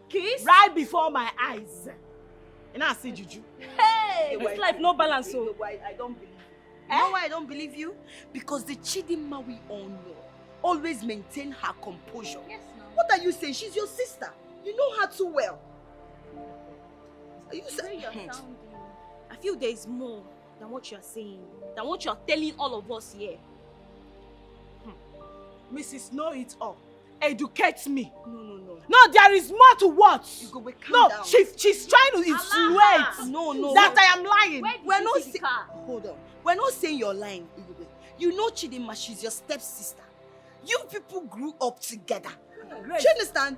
Kiss? Right before my eyes. And I see juju. Hey! This life no balance, so. I don't believe you. You know why I don't believe you? Because the Chidma we all know always maintain her composure. Yes, ma'am. What are you saying? She's your sister. You know her too well. Are you saying you're sounding? I feel there is more than what you're saying, than what you're telling all of us here. Mrs. Know It All, educate me. No. No, there is more to what? Calm down. She's trying to insinuate that I am lying. We're not saying. Hold on. We're not saying you're lying, Igwe. You know Chidma, she's your stepsister. You people grew up together. Grace, do you understand?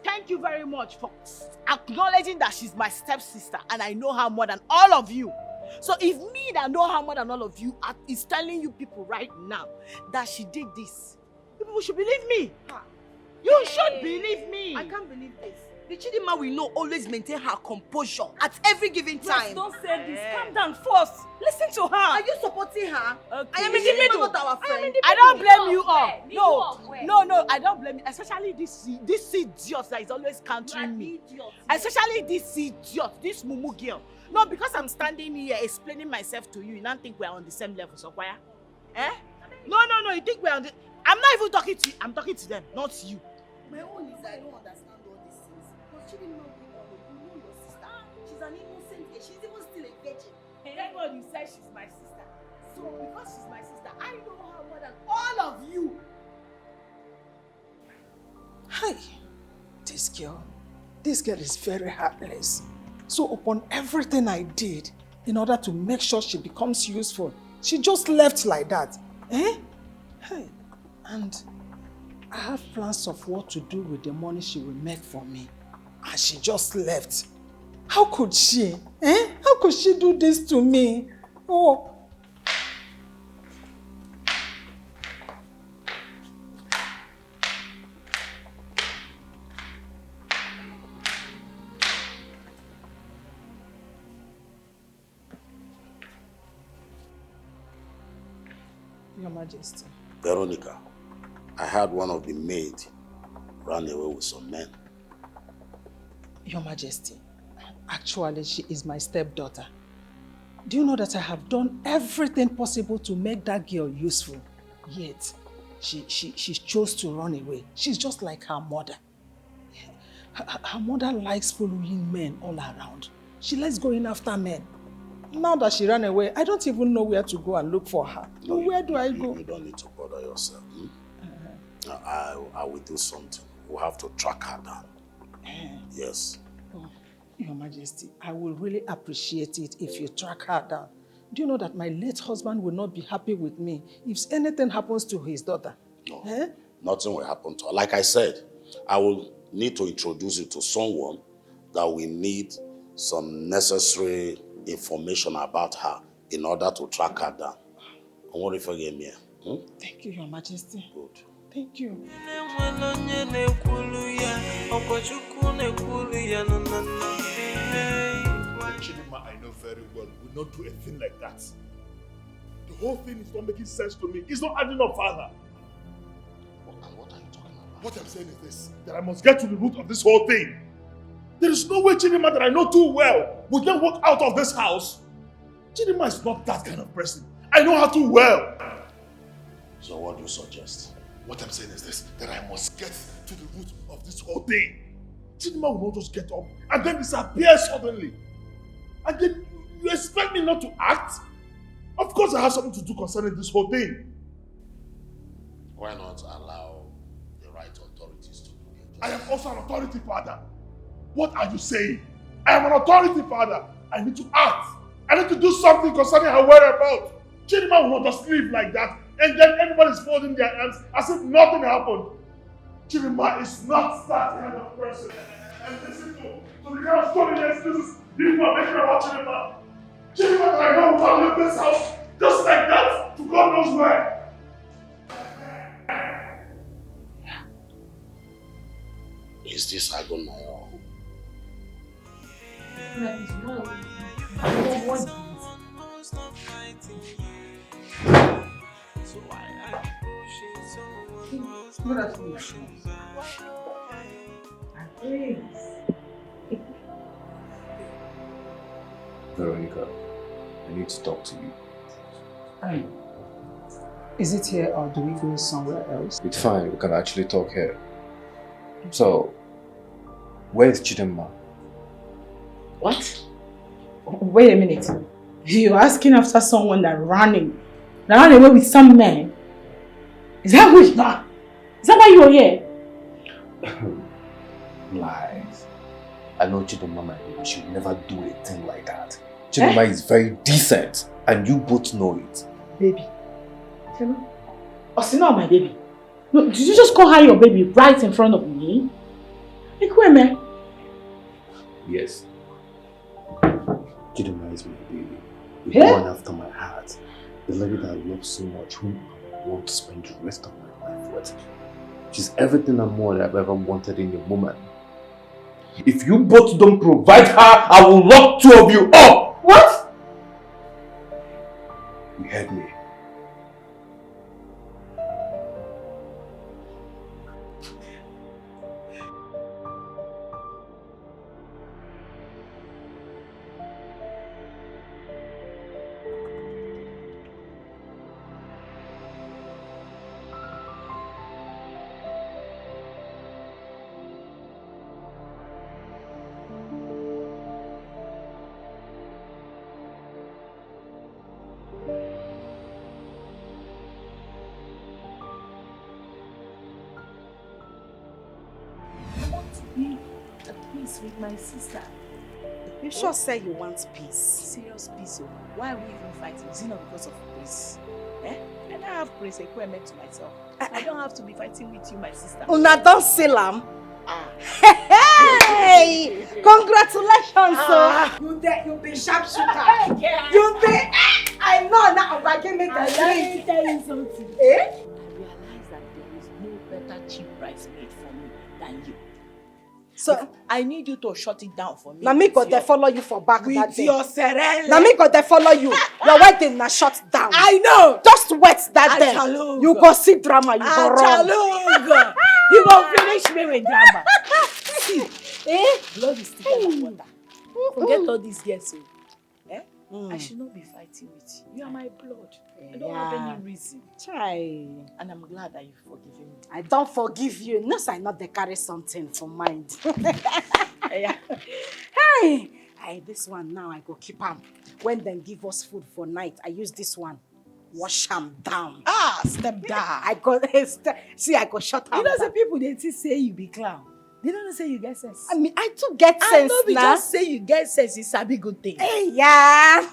Thank you very much for acknowledging that she's my stepsister and I know her more than all of you. So if me that know her more than all of you is telling you people right now that she did this, you people should believe me. You should believe me. I can't believe this. The Chidma we know always maintain her composure at every given time. Yes, don't say this. Calm down first. Listen to her. Are you supporting her? Okay. I am in the middle, not our friend. I don't blame you all. No, I don't blame you. Especially this idiot that is always countering me. Especially this idiot, this mumu girl. No, because I'm standing here explaining myself to you, you don't think we're on the same level, so why? Eh? No, you think we're on the... I'm not even talking to you. I'm talking to them, not you. My own is I don't understand all these things. Because she didn't know you know your sister. She's an innocent girl. She's even still a virgin. Everybody says she's my sister. So because she's my sister, I know her more than all of you. Hi, this girl is very heartless. So upon everything I did, in order to make sure she becomes useful, she just left like that. Eh? Hey, and I have plans of what to do with the money she will make for me. And she just left. How could she? Eh? How could she do this to me? Oh. Your Majesty. Veronica, I heard one of the maids ran away with some men. Your Majesty, actually she is my stepdaughter. Do you know that I have done everything possible to make that girl useful? Yet, she chose to run away. She's just like her mother. Her mother likes following men all around. She likes going after men. Now that she ran away, I don't even know where to go and look for her. No, where do I go? You don't need to bother yourself. I will do something. We'll have to track her down. Yes. Oh, Your Majesty, I will really appreciate it if you track her down. Do you know that my late husband will not be happy with me if anything happens to his daughter? No, nothing will happen to her. Like I said, I will need to introduce you to someone that will need some necessary information about her in order to track her down. I won't forget me. Thank you, Your Majesty. Good. Thank you. Chidma, I know very well, will not do a thing like that. The whole thing is not making sense to me. It's not adding up, Father. What are you talking about? What I'm saying is this, that I must get to the root of this whole thing. There is no way Chidma that I know too well would then walk out of this house. Chidma is not that kind of person. I know her too well. So what do you suggest? What I'm saying is this, that I must get to the root of this whole thing. Chidma will not just get up and then disappear suddenly. And then you expect me not to act? Of course I have something to do concerning this whole thing. Why not allow the right authorities to do their job? I am also an authority, Father. What are you saying? I am an authority, Father. I need to act. I need to do something concerning her whereabouts. Chidma will not just live like that and then everybody is folding their hands as if nothing happened. Chidma is not that kind of person. And listen to the kind of story and excuses people are making about Chidma. Chidma that I know will leave this house just like that to God knows where. Is this Agon my own? Veronica, I need to talk to you. Is it here or do we go somewhere else? It's fine, we can actually talk here. So, where is Chidma? What? Wait a minute. You're asking after someone that ran away with some man? Is that who is that? Is that why you're here? Lies. I know Chidma, my baby, she would never do a thing like that. Chidma is very decent, and you both know it. Baby. Osina, my baby. No, did you just call her your baby right in front of me? Like, where, man? Yes. Chidma is my baby. The one after my heart. The lady that I love so much, whom I want to spend the rest of my life with. She's everything and more that I've ever wanted in a woman. If you both don't provide her, I will lock two of you up! What? You heard me. With my sister. You sure say you want peace? Serious peace. Why are we even fighting? Is it not because of grace? I don't have grace equipment to myself. I don't have to be fighting with you, my sister. Una don't seal am. Hey! Congratulations, You be sharpshooter. You be. I know now. But give me the Let me tell you something. I realize that there is no better cheap price made for me than you. So I need you to shut it down for me. now me got they follow you for back with that day. your serene. Now me got they follow you. Your wedding na shut down. I know. Just wait that day. Achalug. You go see drama. You go run. Achalug. You go finish me with drama. See, blood is thicker than water. Forget all these girls. I should not be fighting with you. You are my blood. I don't have any reason. Try. And I'm glad that you've forgiven me. I don't forgive you. No, I not they carry something for mind. Hey, this one now I go keep am. When they give us food for night, I use this one. Wash them down. Step down. I go see. I go shut am. You know, some people they say you be clown. They don't say you get sense. I mean, I too get sense. I know we now. just say you get sense. It's a big good thing. Hey, yeah,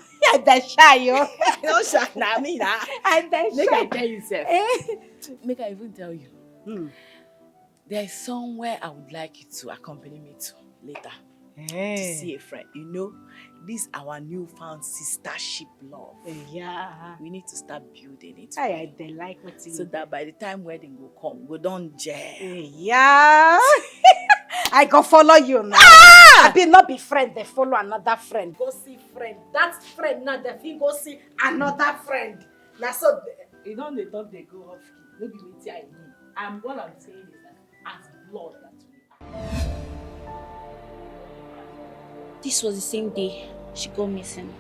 they shy yo. No shy, na me na. And they Make shy. I tell you, sir. Make I even tell you. There is somewhere I would like you to accompany me to later. to see a friend. You know, this our newfound sistership love. Yeah. We need to start building it. They like what you so that by the time wedding will come, we don't gel. Yeah. I go follow you now. I be not be friend, they follow another friend. Go see friend. That friend now, they fit go see another friend. Now so You know they talk they go off key. No be with I mean. And what I'm saying is that as blood that we are. This was the same day she got missing.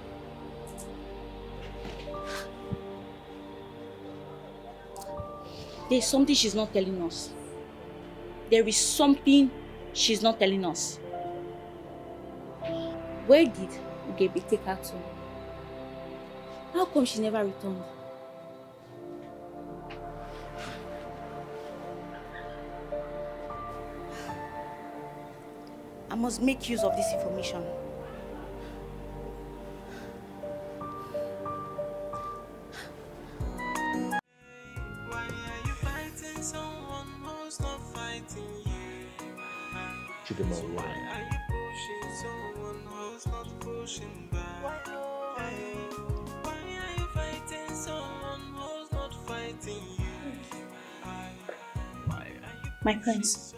There's something she's not telling us. There is something she's not telling us. Where did Ugebe take her to? How come she never returned? I must make use of this information. Chidma, why? My prince,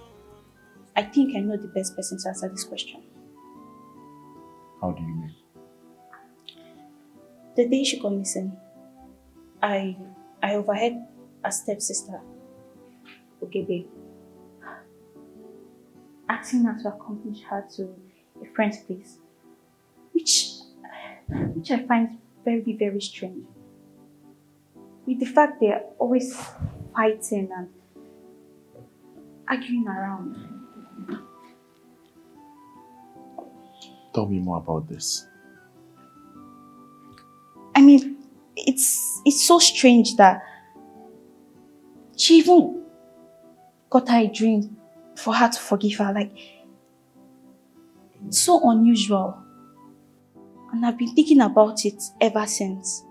I think I know the best person to answer this question. How do you mean? The day she got missing, I overheard a stepsister, Ugebe, asking her to accompany her to a friend's place, which I find very, very strange. With the fact they're always fighting and arguing around. Tell me more about this. I mean, it's so strange that she even got her a dream for her to forgive her. Like, it's so unusual. And I've been thinking about it ever since.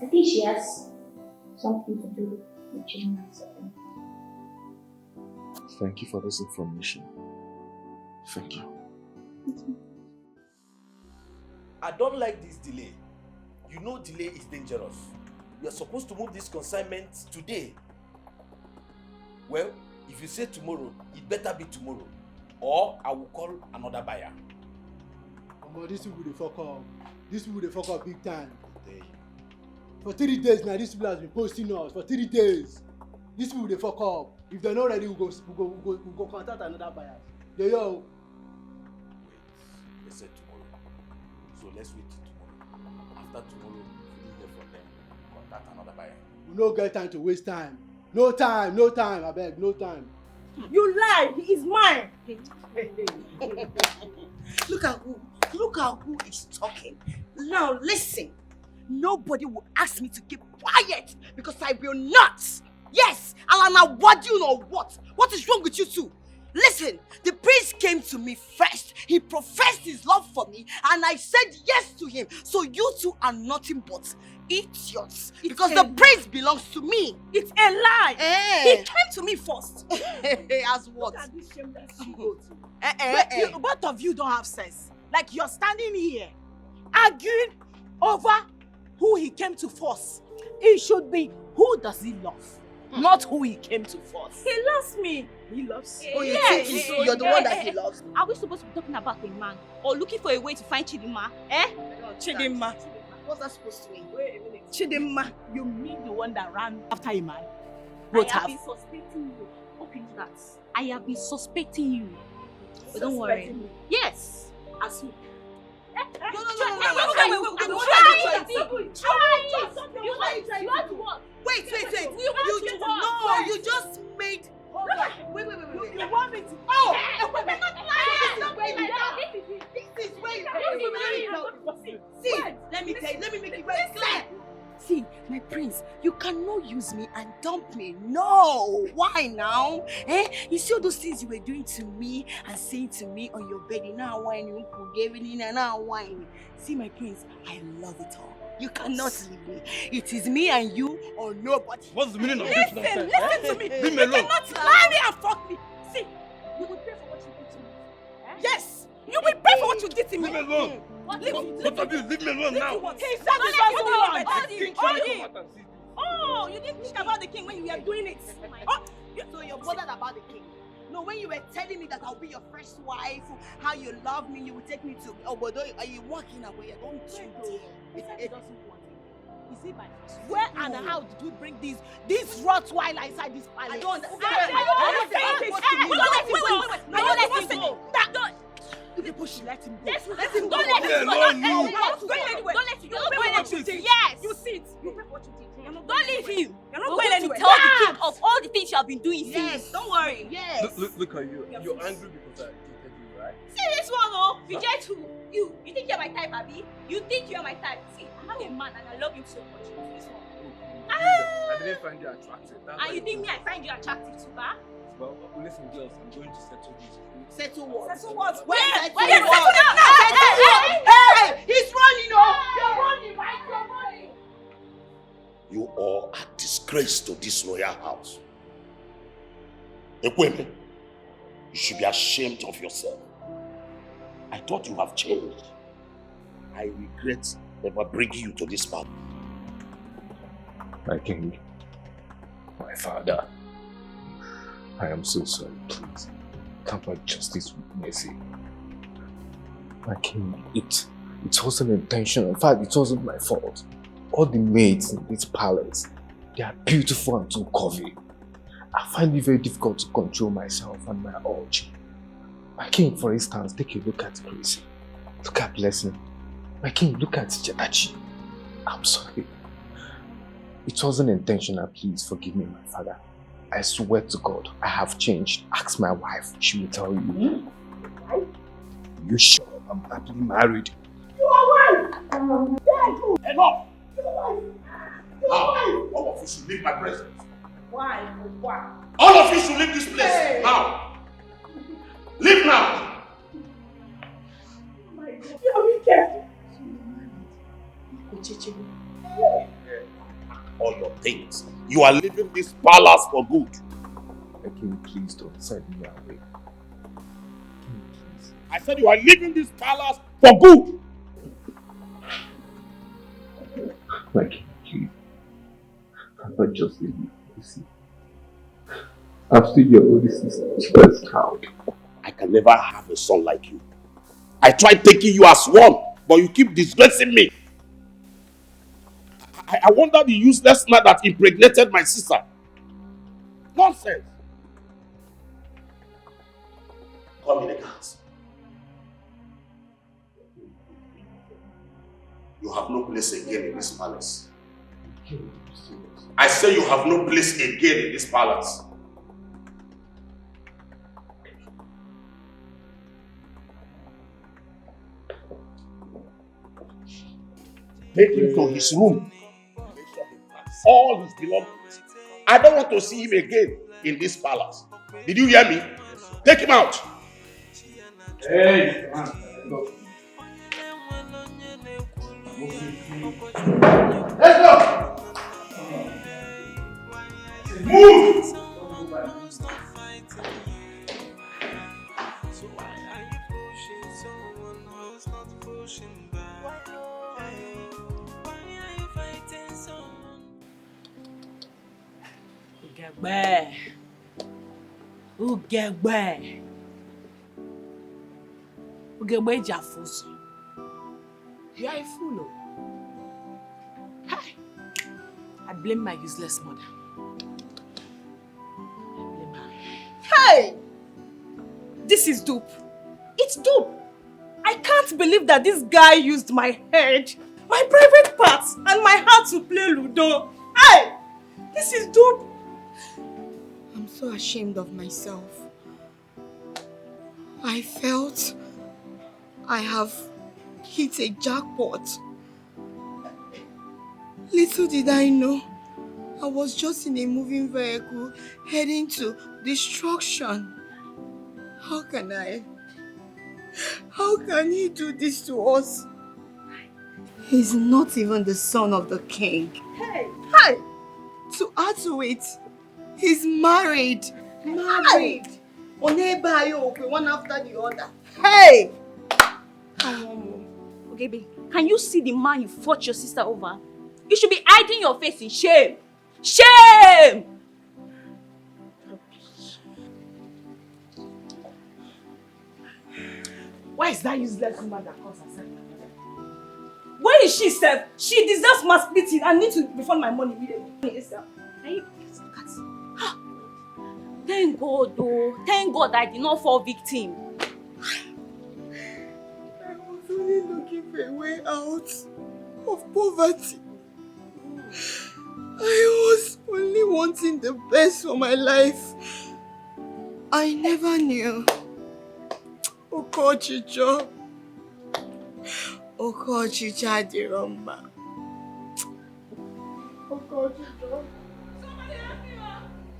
I think she has something to do with Chidma's. Thank you for this information. Thank you. I don't like this delay. You know delay is dangerous. We are supposed to move this consignment today. Well, if you say tomorrow, it better be tomorrow. Or I will call another buyer. Omo, these people dey fuck up. These people dey fuck up big time. For 3 days now, these people has been posting us. For 3 days. These people dey fuck up. If they're not ready, we'll go contact another buyer. Yo. Wait, they said tomorrow. So let's wait till tomorrow. After tomorrow, if you didn't hear from them, contact another buyer. We no get time to waste time. No time, abeg, no time. You lie, he is mine. Look at who is talking. Now listen, nobody will ask me to keep quiet because I will not. Yes, Alana, what do you know what? What is wrong with you two? Listen, the prince came to me first. He professed his love for me and I said yes to him. So you two are nothing but idiots. Because the prince belongs to me. It's a lie. He came to me first. As what? Look at this shameless you both of you don't have sense. Like you're standing here arguing over who he came to force. It should be who does he love, not who he came to force. He loves me. He loves you. Oh, you think you're the one that he loves? Are we supposed to be talking about a man or looking for a way to find Chidma? Chidma. What's that supposed to mean? Wait a minute. Chidma, you mean the one that ran after a man? I have been suspecting you. Hope you know that. I have been suspecting you. But don't worry. Yes. As who? No. Try it. You want to what? Wait. You just made. Hold on. Wait. You want me to? This is where you see, let me make it very clear. See, my prince, you cannot use me and dump me. No! Why now? You see all those things you were doing to me and saying to me on your bed, now whine, you gave it in and now whine. See, my prince, I love it all. You cannot leave me. It is me and you or nobody. What's the meaning of this nonsense? Listen to me. Leave me You alone. cannot marry and fuck me. See, you will pay for what you did to me. Yes, you will pay for what you did to me. Leave me alone. Both of you, leave me alone now. He said this was the King one. shall come out and see this. Oh, you didn't think about the king when you were doing it. Oh, so you're bothered about the king. No, when you were telling me that I'll be your first wife, how you love me, you will take me to Obodo, are you walking away? Don't you do it? Is it by force? Where and how did you bring this Rottweiler inside this palace? I don't understand. Wait. People should let him go. Let him go. Don't let him go. Don't let him go. You're not going anywhere. Yes. You see it. You pay what you did. Don't leave him. You're not going anywhere. Tell the king of all the things you have been doing since. Yes. Don't worry. Yes. Look at you. You're angry because I treated you, right? See this one, oh. Reject who? You think you're my type, Abby? You think you're my type? See, I have a man and I love him so much. This one. I didn't find you attractive. And you think me I find you attractive too, huh? Well, listen, girls, I'm going to settle this. Settle what? Settle what? Where? Settle Hey! He's running, oh! You're running, right? You're running. You all are disgrace to this royal house. Ekene, you should be ashamed of yourself. I thought you have changed. I regret never bringing you to this party. My king, my father, I am so sorry, please. Temper justice with mercy. My king, it wasn't intentional. In fact, it wasn't my fault. All the maids in this palace, they are beautiful and too curvy. I find it very difficult to control myself and my urge. My king, for instance, take a look at Gracie. Look at Blessing. My king, look at Jadachi. I'm sorry. It wasn't intentional. Please forgive me, my father. I swear to God, I have changed. Ask my wife. She will tell you. You sure I'm happily married? You are right. Enough. Now, all of you should leave my presence. Why? Why? All of you should leave this place now. Leave now. You're wicked. All your things. You are leaving this palace for good. Ekene, please don't send me away. I said you are leaving this palace for good. Like, please. But just leave me. You see, I'm still your only sister's child. I can never have a son like you. I tried taking you as one, but you keep disgracing me. I wonder the useless man that impregnated my sister. Nonsense. Come in the house. You have no place again in this palace. I say you have no place again in this palace. Take him to his room. All his belongings. I don't want to see him again in this palace. Did you hear me? Take him out. Hey, man. Let's go. Move. Ugegbe Jafuso. You are a fool. Hi. I blame my useless mother. I blame her. Hey! This is dupe. It's dupe. I can't believe that this guy used my head, my private parts, and my heart to play Ludo. Hey! This is dupe. I'm so ashamed of myself. I felt I have hit a jackpot. Little did I know, I was just in a moving vehicle heading to destruction. How can he do this to us? He's not even the son of the king. Hey! Hey! To add to it, he's married. Married. Onebayo, one after the other. Hey! Okay, babe. Can you see the man you fought your sister over? You should be hiding your face in shame. Shame! Why is that useless woman that calls herself my mother? Where is she, Seth? She deserves my splitting. I need to refund my money immediately. Can you look at it? Thank God, though. Thank God I did not fall victim. I was only looking for a way out of poverty. I was only wanting the best for my life. I never knew. Okochicho. Okochicha diromba. Okochicho. Somebody help me,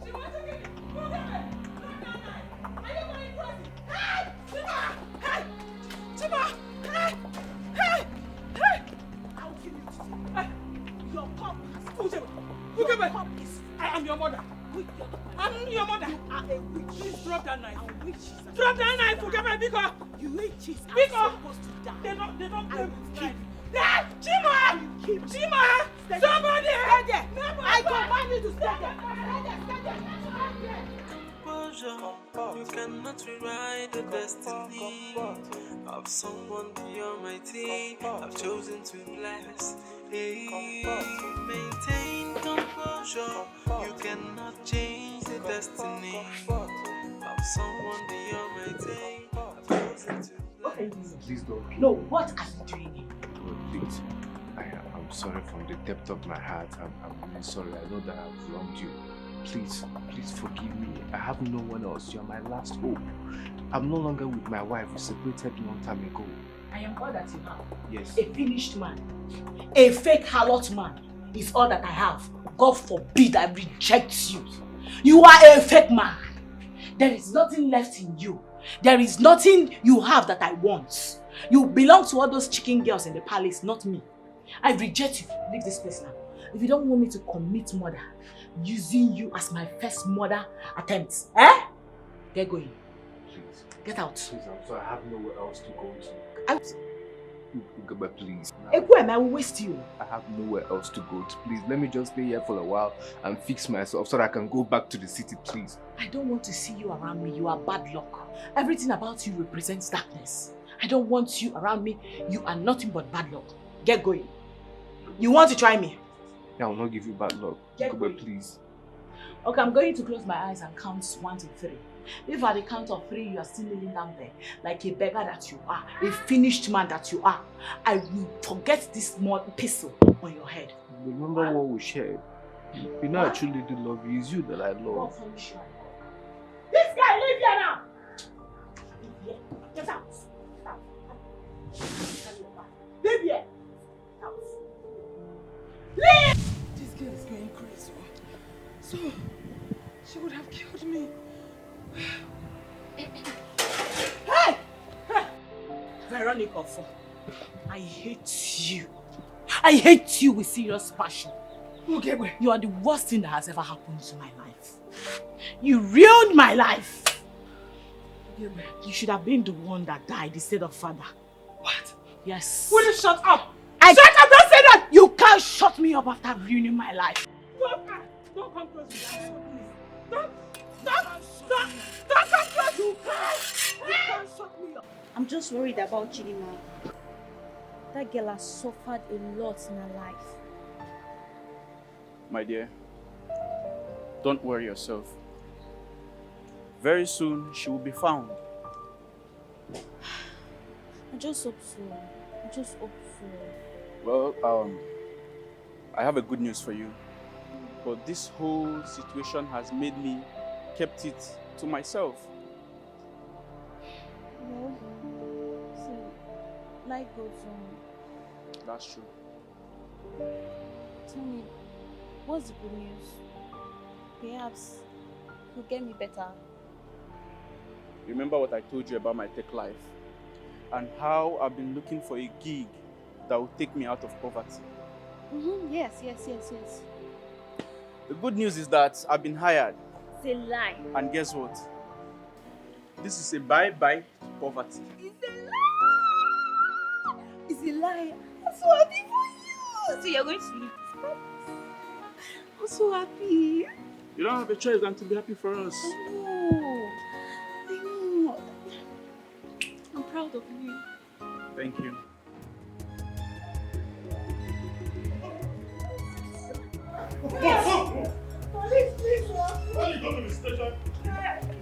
She wants to get me. Are you going crazy? Hey! Chidma! Hey! Chidma! Hey! Hey! Hey! I'll kill you today. Hey! Your pop has Your pop is... I am your mother. I'm your mother. You are a witch. Please drop that knife. A witch. Drop that knife, Ukebe, because... You witches are supposed to die. They don't play with knife. Chidma! Chidma! Somebody! Stay there! I command you to stay there! You cannot rewrite the destiny of someone beyond my team. I've chosen to bless. Hey, maintain composure. You cannot change the destiny of someone beyond my team. I've chosen to bless. Please don't. No, what are you doing? No, please. I'm sorry from the depth of my heart. I'm really sorry. I know that I've wronged you. Please forgive me. I have no one else. You're my last hope. I'm no longer with my wife. We separated a long time ago. I am all that you have. Yes. A finished man. A fake harlot man is all that I have. God forbid I reject you. You are a fake man. There is nothing left in you. There is nothing you have that I want. You belong to all those chicken girls in the palace, not me. I reject you. Leave this place now. If you don't want me to commit murder, using you as my first murder attempt, get going. Please. Get out. Please, I'm sorry. I have nowhere else to go to. Out. But please. Ekwem, I will waste you. I have nowhere else to go to. Please, let me just stay here for a while and fix myself so that I can go back to the city, please. I don't want to see you around me. You are bad luck. Everything about you represents darkness. I don't want you around me. You are nothing but bad luck. Get going. You want to try me? I will not give you bad luck. But please. Okay, I'm going to close my eyes and count 1 to 3. If at the count of 3 you are still kneeling down there, like a beggar that you are, a finished man that you are, I will forget this small pistol on your head. Remember what we shared. You know I truly do love you. It's you that I love. This guy, leave here now! Leave here. Get out. Leave here. Out. Leave! This girl is going crazy. So, she would have killed me. Hey! Veronica, I hate you. I hate you with serious passion. Okay, you are the worst thing that has ever happened to my life. You ruined my life. You should have been the one that died instead of father. What? Yes. Will you shut up? Shut up! Don't say that! You can't shut me up after ruining my life. Don't come close to me. Don't come close. You can't shut me up. I'm just worried about Chidma. That girl has suffered a lot in her life. My dear, don't worry yourself. Very soon she will be found. I just hope so. I just hope so. Well, I have a good news for you. But this whole situation has made me kept it to myself. No. See, life goes on. That's true. Tell me, what's the good news? Perhaps you'll get me better. Remember what I told you about my tech life and how I've been looking for a gig that will take me out of poverty. Yes. The good news is that I've been hired. It's a lie. And guess what? This is a bye-bye to poverty. It's a lie. I'm so happy for you. So you're going to leave this place. I'm so happy. You don't have a choice than to be happy for us. I know. I'm proud of you. Thank you. Police, please, when you go to the station,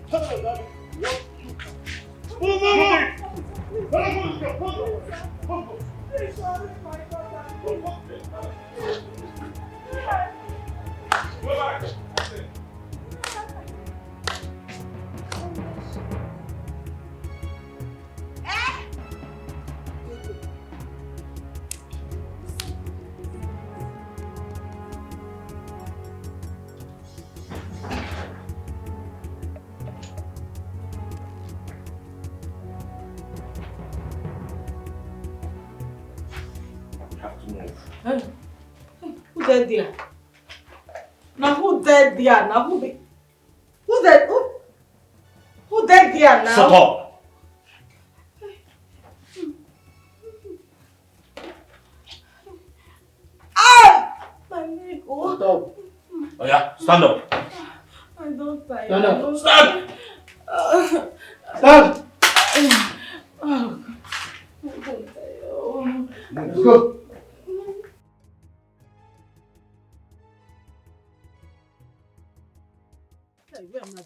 tell them that what you can. Move! Please, sorry, my daughter. Go back. Who dead there? Now who dead there? Now who dead there now? Shut up! My leg. Stand up. Oh yeah, stand up. I don't die. Stand up. Stand. Stand. Let's go.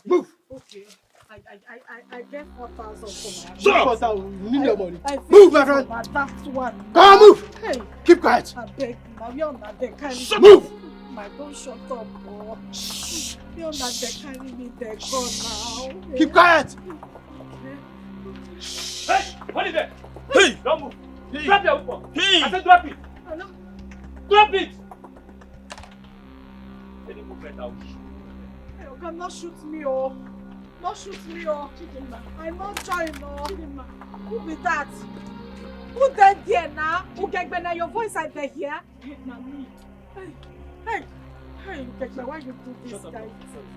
Move! Okay. I get 4,000 for my Shut up! We need your money. Move, my friend. That's one. Come on, move! Hey. Keep quiet. I beg now. You're not there. Move! My don't shut up. Oh. You're not there. Carry me there. Go now. Keep quiet. Hey! What is that? Hey! Don't move! Hey. Drop your weapon! Hey! I said drop it! Drop it! Any movement out. Hey, you cannot shoot me, oh. Not shoot me, oh. Chidma. I'm not trying, oh. Chidma. Who be that? Who dead there now? Who get now your voice out there here? Hey, Gekbe, why you do this guy thing?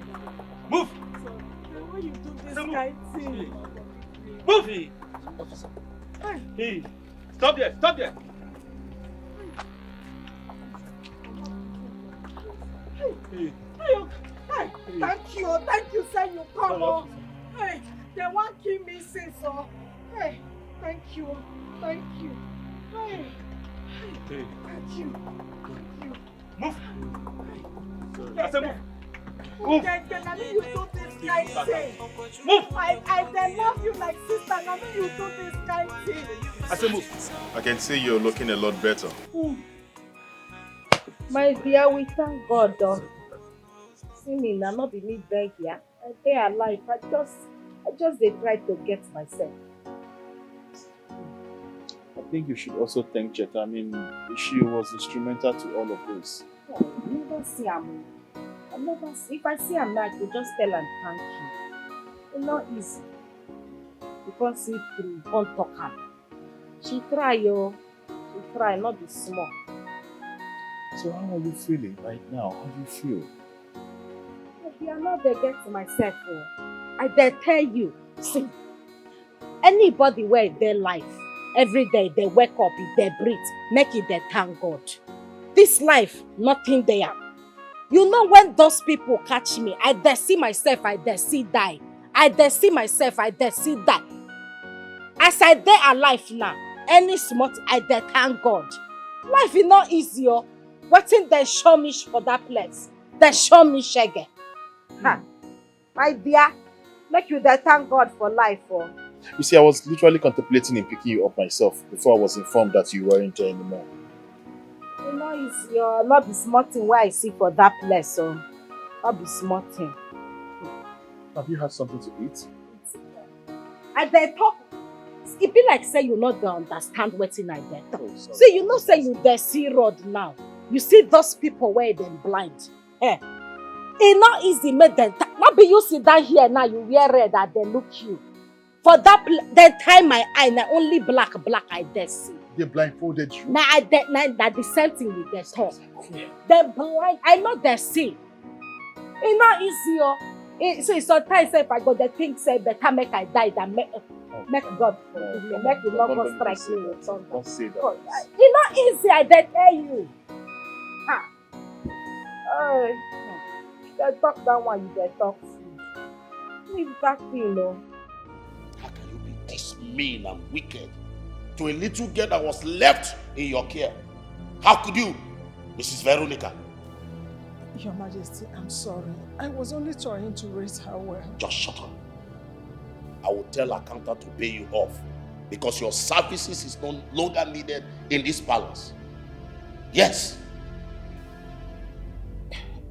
Move! Why you do this guy thing? Move! Hey! Hey! Stop there! Stop there! Hey, thank you, say you come on. Hey, they won't kill me since so. Hey, thank you. Hey, thank you. Move! I said move. Move! You do this guy thing. Move! I love you like sister. Now you do this guy thing. I said move. I can see you're looking a lot better. My dear, we thank God though. See me now, not be me beg here. They are alive. I just they try to get myself. I think you should also thank Jetta. I mean, she was instrumental to all of this. Oh, I never see him. I never see. If I see him now, I could just tell and thank you. It's not easy. Because if you can't talk her. She try, yo. She try, not be small. So how are you feeling right now? How do you feel? You are not there get to myself. Oh. I dare tell you. See, anybody where their life, every day they wake up, they breathe, make it they thank God. This life, nothing there. You know when those people catch me, I dare see myself, I dare see die. I dare see myself, I dare see die. As I dare alive now, any smart, I dare thank God. Life is not easy. Oh. Waiting they show me for that place. They show me shege. My dear, make you there thank God for life. Oh. You see, I was literally contemplating in picking you up myself before I was informed that you weren't there anymore. You know, it's your not be smart thing where I see for that place. So, not be smart thing. Have you had something to eat? I dey talk. It be like say you not dey understand wetin I dey talk. See, you know say you dey see road now. You see those people where them blind. It's not easy make them. Not be you sit down here now. You wear red and they look you. For that, they tie my eye. Now only black I dey see. they blindfolded you. Now the same thing with the talk. They blind. I know they see. It's not easy. So sometimes if I go, the thing say better make I die than make God forgive me. Make the Lord go strike me with thunder. Don't say that. It's not easy. I tell you. Ha. They talk that one. You they talk food. Leave that thing, no. How can you be this mean and wicked to a little girl that was left in your care? How could you, Mrs. Veronica? Your Majesty, I'm sorry. I was only trying to raise her well. Just shut up. I will tell accountant to pay you off because your services is no longer needed in this palace. Yes.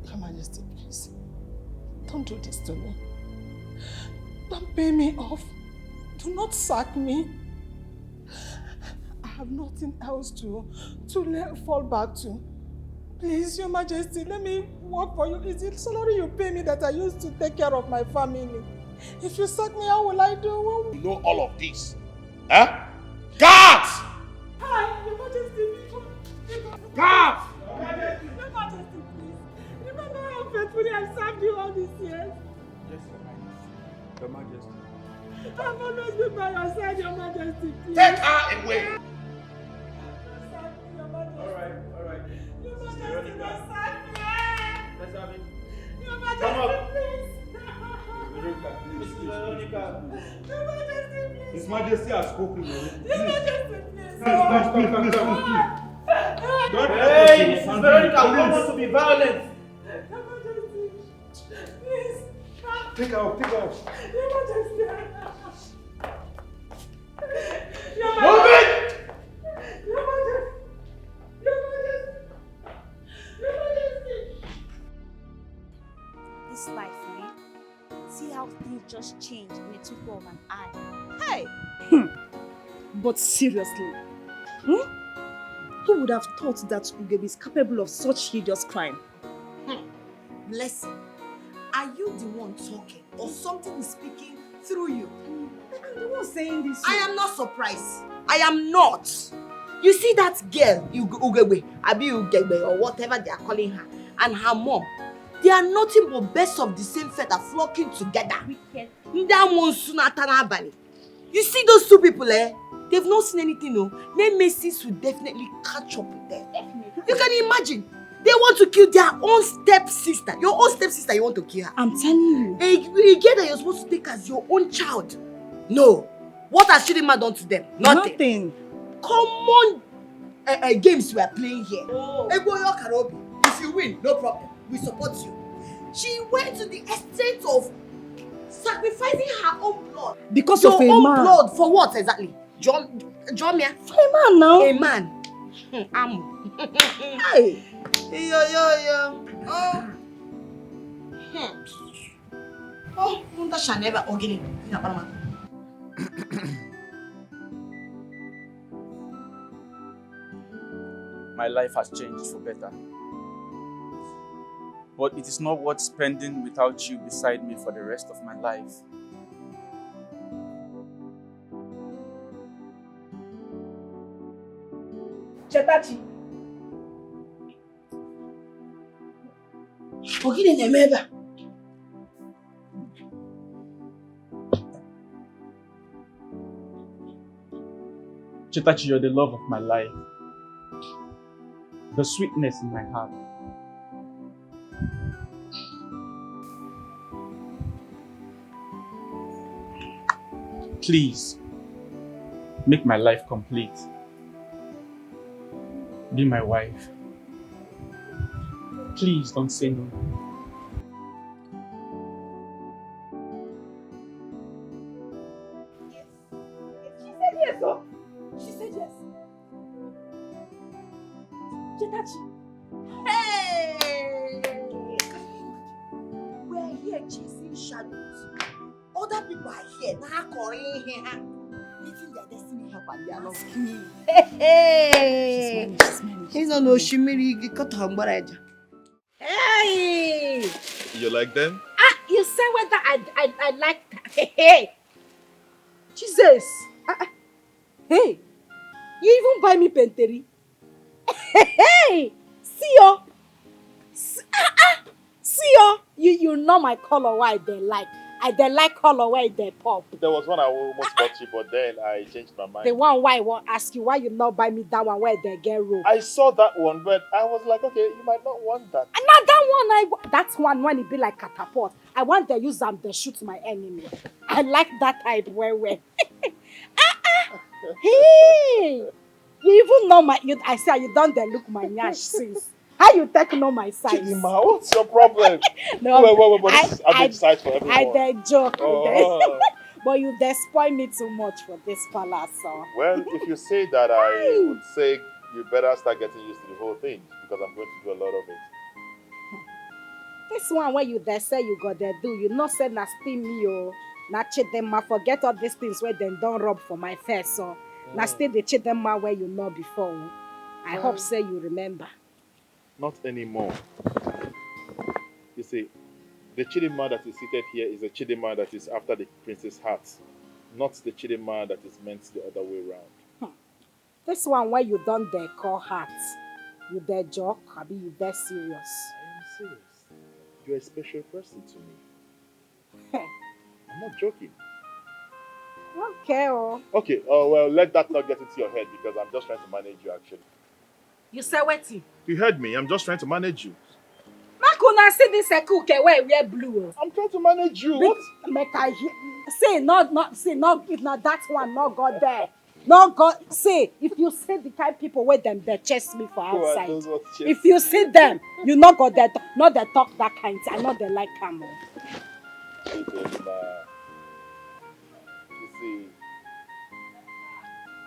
Your Majesty, please. Don't do this to me. Don't pay me off. Do not sack me. I have nothing else to fall back to. Please, Your Majesty, let me work for you. Is it salary you pay me that I used to take care of my family? If you sack me, how will I do? You know all of this. Huh? Guards! Hi, Your Majesty. Guards! Your Majesty, please. Remember how faithfully I served you all these years? Yes, Your Majesty. I've always been by your side, Your Majesty, please. Take her away! Alright. Your Majesty, don't sack me! Let's have it. Your Come Majesty, up. please! Veronica, please. Your Majesty, please! His Majesty has spoken. Your Majesty, please! Stop. Hey, Mrs. Veronica, we don't want to be violent. Your Majesty, please! Take her out. Your Majesty! Your Move Majesty! it! Your Majesty! Your Majesty! Your Majesty! This life, man. See how things just change in the twinkle of an eye. Hey! But seriously, who would have thought that Ugebe is capable of such hideous crime? Blessing, are you the one talking or something is speaking through you? I'm the one saying this. I am not surprised. I am not. You see that girl, Ugebe, Abi Ugebe, or whatever they are calling her, and her mom, they are nothing but birds of the same feather flocking together. You see those two people, they've not seen anything, no. Their Macy's will definitely catch up with them. Definitely. You can imagine. They want to kill their own stepsister. Your own stepsister, you want to kill her. I'm telling you. A girl that you're supposed to take as your own child. No. What has Chidma done to them? Nothing. Common games we are playing here. If you win, no problem. We support you. She went to the extent of sacrificing her own blood. Because your of a own man. blood for what exactly? John Mia? For a man now. A man. Hey. Yo. Oh. Oh, Munda shall never organic. My life has changed for better. But it is not worth spending without you beside me for the rest of my life. Chetachi. Ogine nemeba. Chetachi, you're the love of my life. The sweetness in my heart. Please, make my life complete. Be my wife. Please don't say no. She said yes, oh. She said yes. Chetachi. Hey! We are here chasing shadows. Other people are here now calling here. Meeting their destiny help and they are not free. Hey! She's smiling. He's on Oshimiri. Got her mbaraja. Hey! You like them? Ah, you said whether I like that. Hey! Jesus! Hey! You even buy me penteri. Hey, see yo. See yo. You know my color why they like. I they like color why they pop. There was one I almost bought you, but then I changed my mind. The one why I won't ask you why you not buy me that one where they get rope. I saw that one, but I was like, okay, you might not want that. And not that one that's one when it be like catapult. I want to use them to shoot my enemy. I like that type where. Hey, you even know my. I say you don't they look my nyash since. How you take know my size? Chidma, what's your problem? No, wait. I size for everyone. I dey joke. Oh. But you dey spoil me too much for this palace. So. Well, if you say that, I would say you better start getting used to the whole thing because I'm going to do a lot of it. This one where you dey say you got there do, you not say na steam me or na Chidma forget all these things where they don't rub for my face. So na still the Chidma where you know before. I hope say you remember. Not anymore. You see, the Chidma that is seated here is a Chidma that is after the prince's heart, not the Chidma that is meant the other way around. This one where you don't dare call heart, you dare joke, I mean you dare serious. I am serious. You're a special person to me. I'm not joking. Okay, oh. Okay, well, let that not get into your head because I'm just trying to manage you actually. You say what? You heard me, I'm just trying to manage you. Makuna see this cook where we are blue. I'm trying to manage you. What? Make I hear. Say not if not that one not got there. Not God say if you see the kind of people where them they chase me for outside. If you see them, you not got that not they talk that kind. I know they like camel. You see,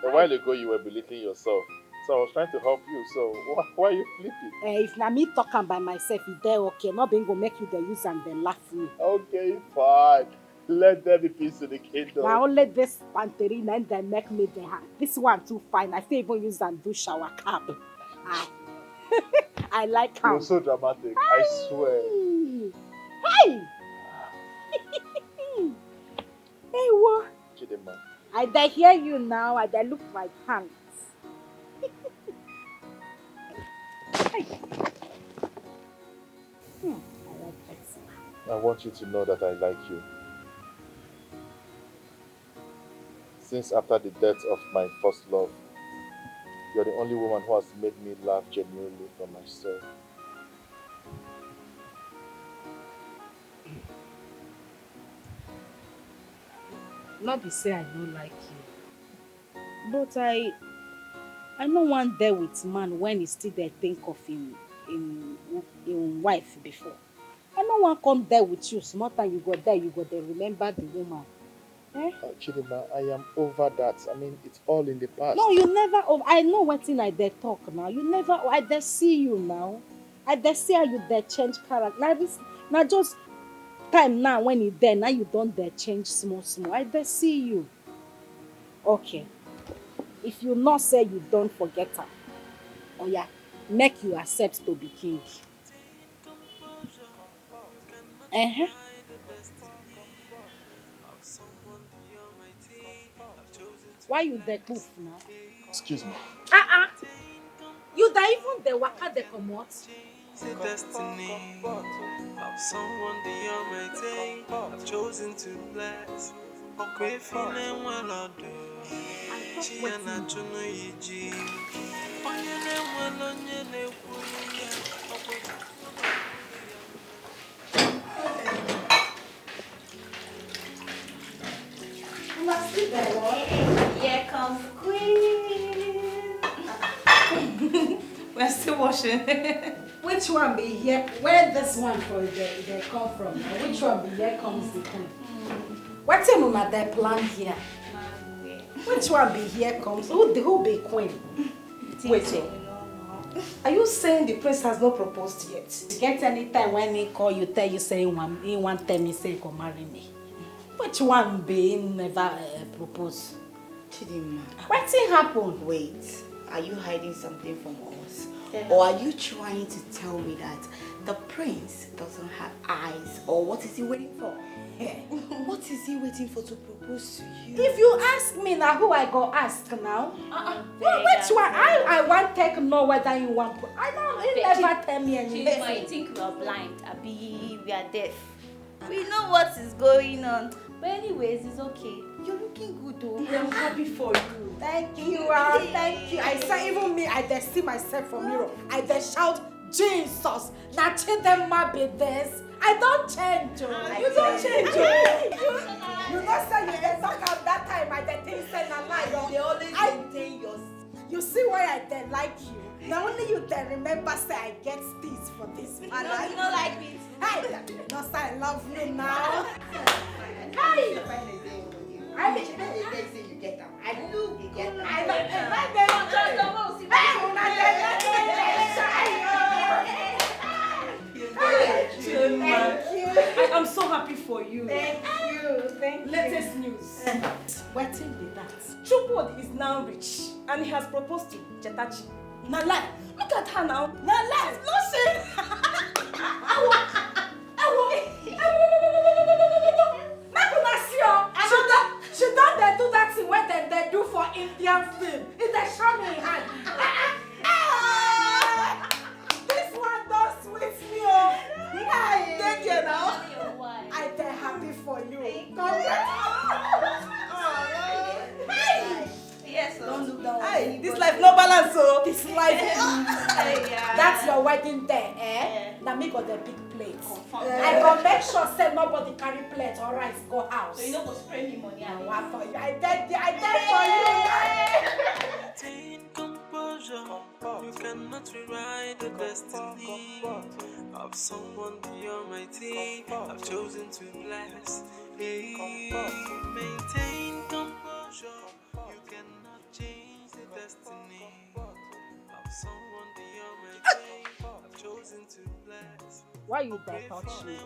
a while ago you were belittling yourself. So I was trying to help you, so why are you flipping? If na me talking by myself, if they're okay, not being gonna make you the use and then laugh me. Okay, fine. Let there be peace in the kingdom. Now only this panterina and then make me the hand. This one too fine. I feel even use and do shower cap. I like how. You're so dramatic, I swear. Hey! Hey, what? Chidma. I dey hear you now. I dey look my pants. I want you to know that I like you. Since after the death of my first love, you're the only woman who has made me laugh genuinely from my soul. Not be say I don't like you. But I no want there with man when he still there think of him wife before. I no want come there with you. Small time you go there remember the woman. Eh? Chidma, I am over that. I mean, it's all in the past. No, you never. I know what thing I dare talk now. You never. I dare see you now. I dare see how you dare change character. Now just time now when you there now you don't dare change small. I dare see you. Okay. If you not say you don't forget her, oh yeah, make you accept to be king. Why you dey poof now? Excuse me. You dey even dey waka dey comot? The destiny of someone the Almighty I've chosen to bless. Okay, feeling well or do. She and I don't know you. Here comes Queen. We're still washing. Which one be here? Where this one for they come from? Now? Which one be here comes the queen? What's in on their plan here? Which one be here comes? Who be queen? Wait. Are you saying the prince has not proposed yet? Get any time when he call you, tell you say he want tell me say come marry me. Which one be never propose? Chidma. What thing happened? Wait. are you hiding something from us? Or are you trying to tell me that the prince doesn't have eyes? Or what is he waiting for? What is he waiting for to propose to you? If you ask me now, who I go ask now? Which one? I want take know whether you want. I don't. You never tell me anything. Chidma, you think we are blind? Abi, we are deaf. We know what is going on. But anyways, it's okay. You're looking good though. I'm happy for you. Thank you, thank you. I say even me, I just see myself from mirror. I just shout, Jesus, now Chidma be this. I don't change. You don't change. You don't say you dey talk am that time. I dey think say na lie. They always maintain your. You see why I dey like you. Now only you dey remember say I get this for this man. You don't like me. Hey, no say I love you now. Hey. I mean, you get them. I do get them. I don't trust the most. Thank you. I'm so happy for you. Thank you. Latest news. Waiting be that. Chupod is now rich and he has proposed to Chetachi. Now lie. Look at her now. Now lie. No shame. She don't they do that thing when they do for Indian film. It's a show me hand. This one don't sweet me. Thank you now. I'm happy for you. Yes, don't look down. Hey, this life no balance, so this life. That's your wedding day, eh? Now me got the big plate. I go make sure say nobody carry plate or rice go house. So you know go spray me money. I did for you. Maintain composure. You cannot rewrite the destiny of someone beyond my team. I've chosen to bless. Hey, maintain composure. You cannot change the destiny of someone beyond my team. I've chosen to bless. Why you don't touch me?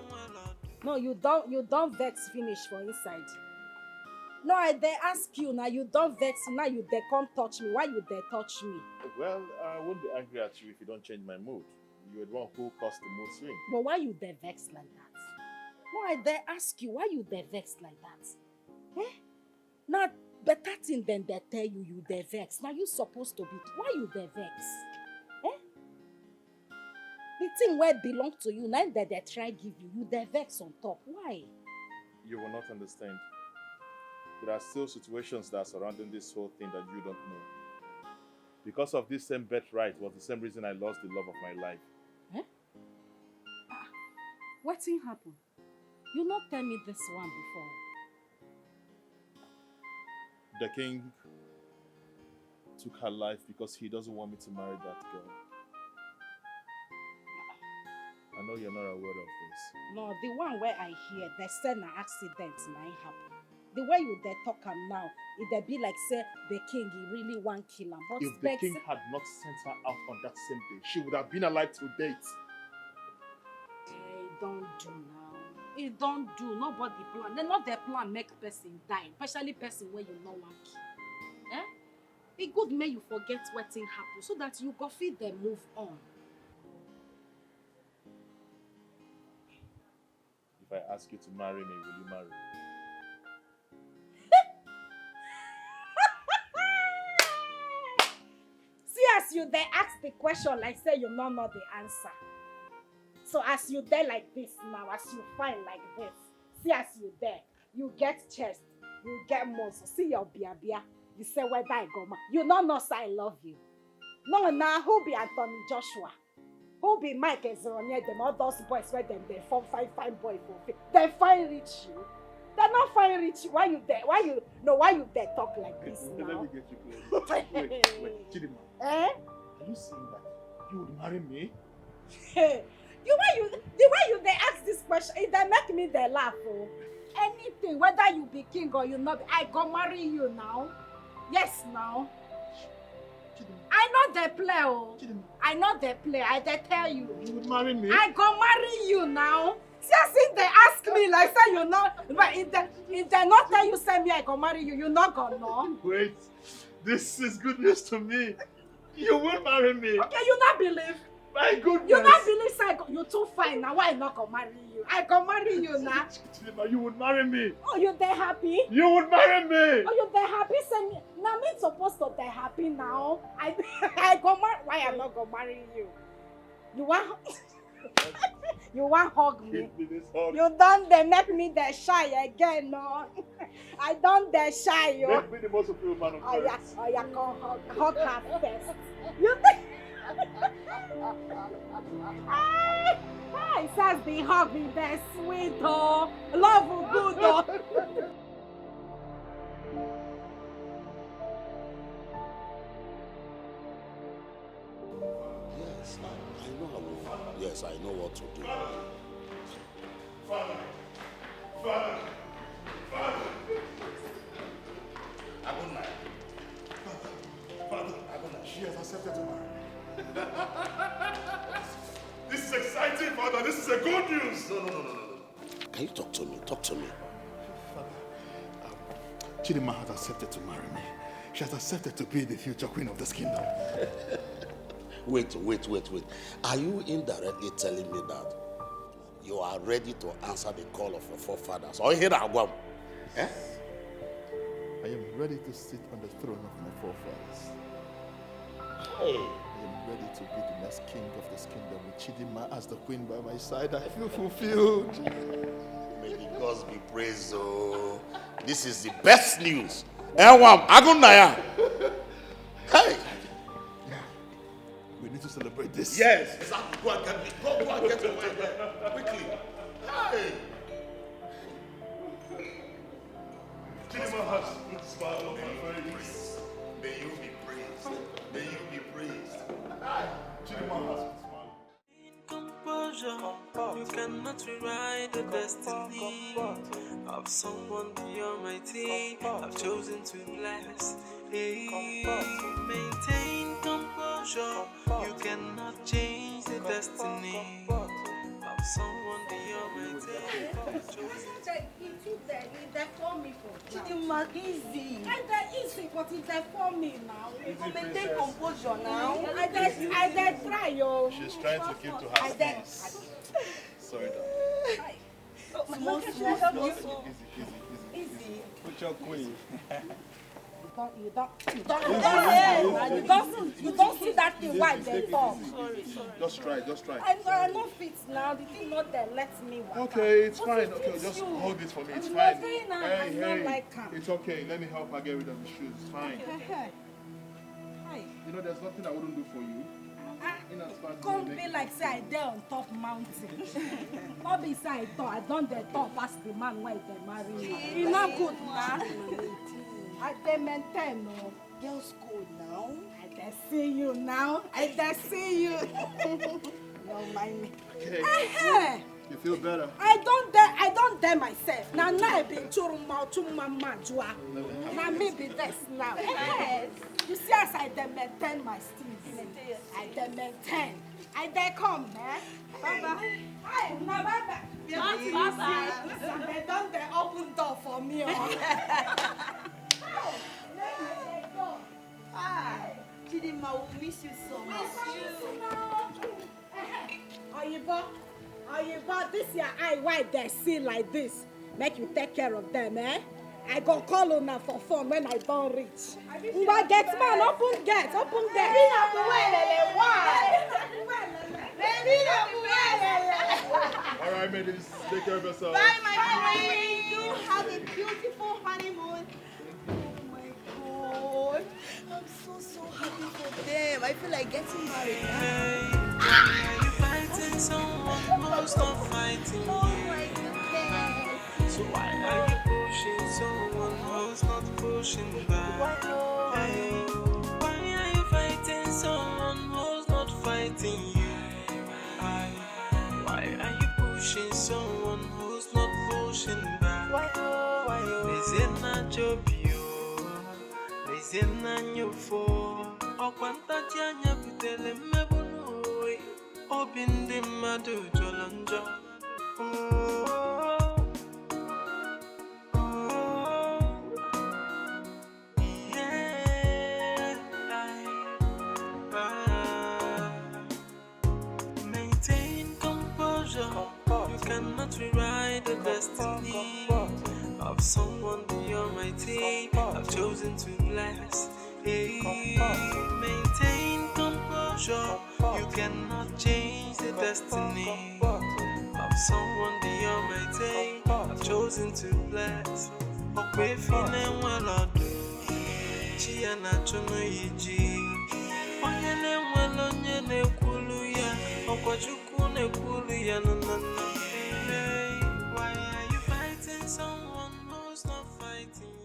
No, you don't vex finish for inside. No, I dey ask you now. You don't vex now. You dey come touch me. Why you dey touch me? Well, I won't be angry at you if you don't change my mood. You're the one who caused the mood swing. But why you dey vex like that? No, I dey ask you. Why you dey vex like that? Eh? Now, better thing than they tell you you dey vex. Now you supposed to be. Why you dey vex? Eh? The thing where belong to you, now that they try give you, you dey vex on top. Why? You will not understand. There are still situations that are surrounding this whole thing that you don't know. Because of this same birthright was the same reason I lost the love of my life. Eh? What thing happened? You not tell me this one before. The king took her life because he doesn't want me to marry that girl. I know you're not aware of this. No, the one where I hear, they said an accident might happen. The way you they talk am now, it be like say the king he really want kill him. But if the king had not sent her out on that same day, she would have been alive till date. Hey, don't do now. It don't do. Nobody plan. They not their plan make person die, especially person where you no want kill. Eh? It good may you forget what thing happen so that you go feed them move on. If I ask you to marry me, will you marry me? As you there ask the question like say you don't know the answer. So as you there like this now, as you find like this, see as you there, you get chest, you get muscle, see your bia, you say whether I go ma. You don't know say I love you. No, now who be Anthony Joshua? Who be Mike Ezeronia, them all those boys where them they form fine boy for they find rich you. They're not fine rich. Why you there? Why you there talk like this now? Let me get you close. Wait, Chidma. Eh? Are you saying that you would marry me? The way you they ask this question, it they make me they laugh. Oh. Anything, whether you be king or you not, I go marry you now. Yes, now. Chidma. I know they play. Oh. Chidma. I know they play. I they tell you. You would marry me? I go marry you now. See, if they ask me like say you know, but if they not tell you say me I go marry you, you not gonna know. Wait, this is good news to me. You will marry me. Okay, you not believe? My goodness. You not believe say you too fine now. Why I not gonna marry you? I can marry you now. Chidma, you would marry me. Oh, you there happy? You would marry me. Oh, you there happy? Say me. Now me supposed to be happy now. I go marry. Why I not gonna marry you? You want? You want hug me? Give me this hug. You done they make me the shy again, no? I done the shy, yo. Make me the most appealing man on earth. Oh yeah, come hug her first. You think? It says the hug me the sweet, oh, love good, oh. Yes, I know I will. Yes, I know what to do. Father. Father, she has accepted to marry. This is exciting, Father. This is a good news. No. Can you talk to me? Talk to me. Father, Chidma has accepted to marry me. She has accepted to be the future queen of this kingdom. Wait. Are you indirectly telling me that you are ready to answer the call of your forefathers? Or here I go. Eh? I am ready to sit on the throne of my forefathers. Hey. I am ready to be the next king of this kingdom with Chidma as the queen by my side. I feel fulfilled. May the gods be praised. Oh, this is the best news. Hey. We need to celebrate this. Yes, exactly. Go and get me. Go and get your wine there. Quickly. Hey. Chidma has a good smile on my face. May you be praised. May you be praised. Chidma has a good smile. Composure, you cannot rewrite the destiny of someone the Almighty. I've chosen to bless. Hey, maintain composure, you cannot change the destiny of someone the Almighty. I've chosen to They for me for Chidma, easy. Easy, but it's there for me now. Maintain composure now. I try, yo. She's trying to keep to her peace. Sorry, Small. Easy. Put your queen. You don't see that thing why they talk. Sorry. Just try. I know fit now. The thing not there let me walk. Okay, it's fine. Okay, just hold this for me. It's fine. Hey. It's okay. Let me help her get rid of the shoes. It's fine. Hi. You know, there's nothing I wouldn't do for you. Can't be like say I there on top mountain. Not be say I thought I done the top past the man why they marry me. It's not good now. I they maintain no. Girls code now. I dey see you now. No mind me. Okay. You feel better? I don't dare myself. Now I be churuma jua. Now me be this now. Yes. You see as I dey maintain my steez. I dey maintain. I dey come, man. Bye-bye. Hi, now bye-bye. Bye-bye. They don't dey open door for me. Hi. Chidma will miss you so much. Oyibo, this your eye why they see like this. Make you take care of them, eh? I go call on her for phone when I don't reach. But get man, open gate. All right, ladies, take care of yourself. Bye, my queen. You have a beautiful honeymoon. Oh my God. I'm so happy for them. I feel like getting married. Why are you fighting someone who's not fighting you? Oh my goodness. So why are you pushing someone who's not pushing back? Why are you fighting someone who's not fighting you? Why are you pushing someone who's not pushing back? Is it not your view? Is it not your fault? O kwanta tianya kutele mebunu obinde madu jolanja. composure. You cannot rewrite the destiny of someone the Almighty. I've chosen to bless. Hey, maintain composure. You cannot change the destiny of someone the Almighty. I've chosen to bless. Okay, feeling well or do. Chia na chono yiji. Onyene well onyene kulu ya. Okwachuku ne kulu ya no no no. Hey, why are you fighting someone who's not fighting?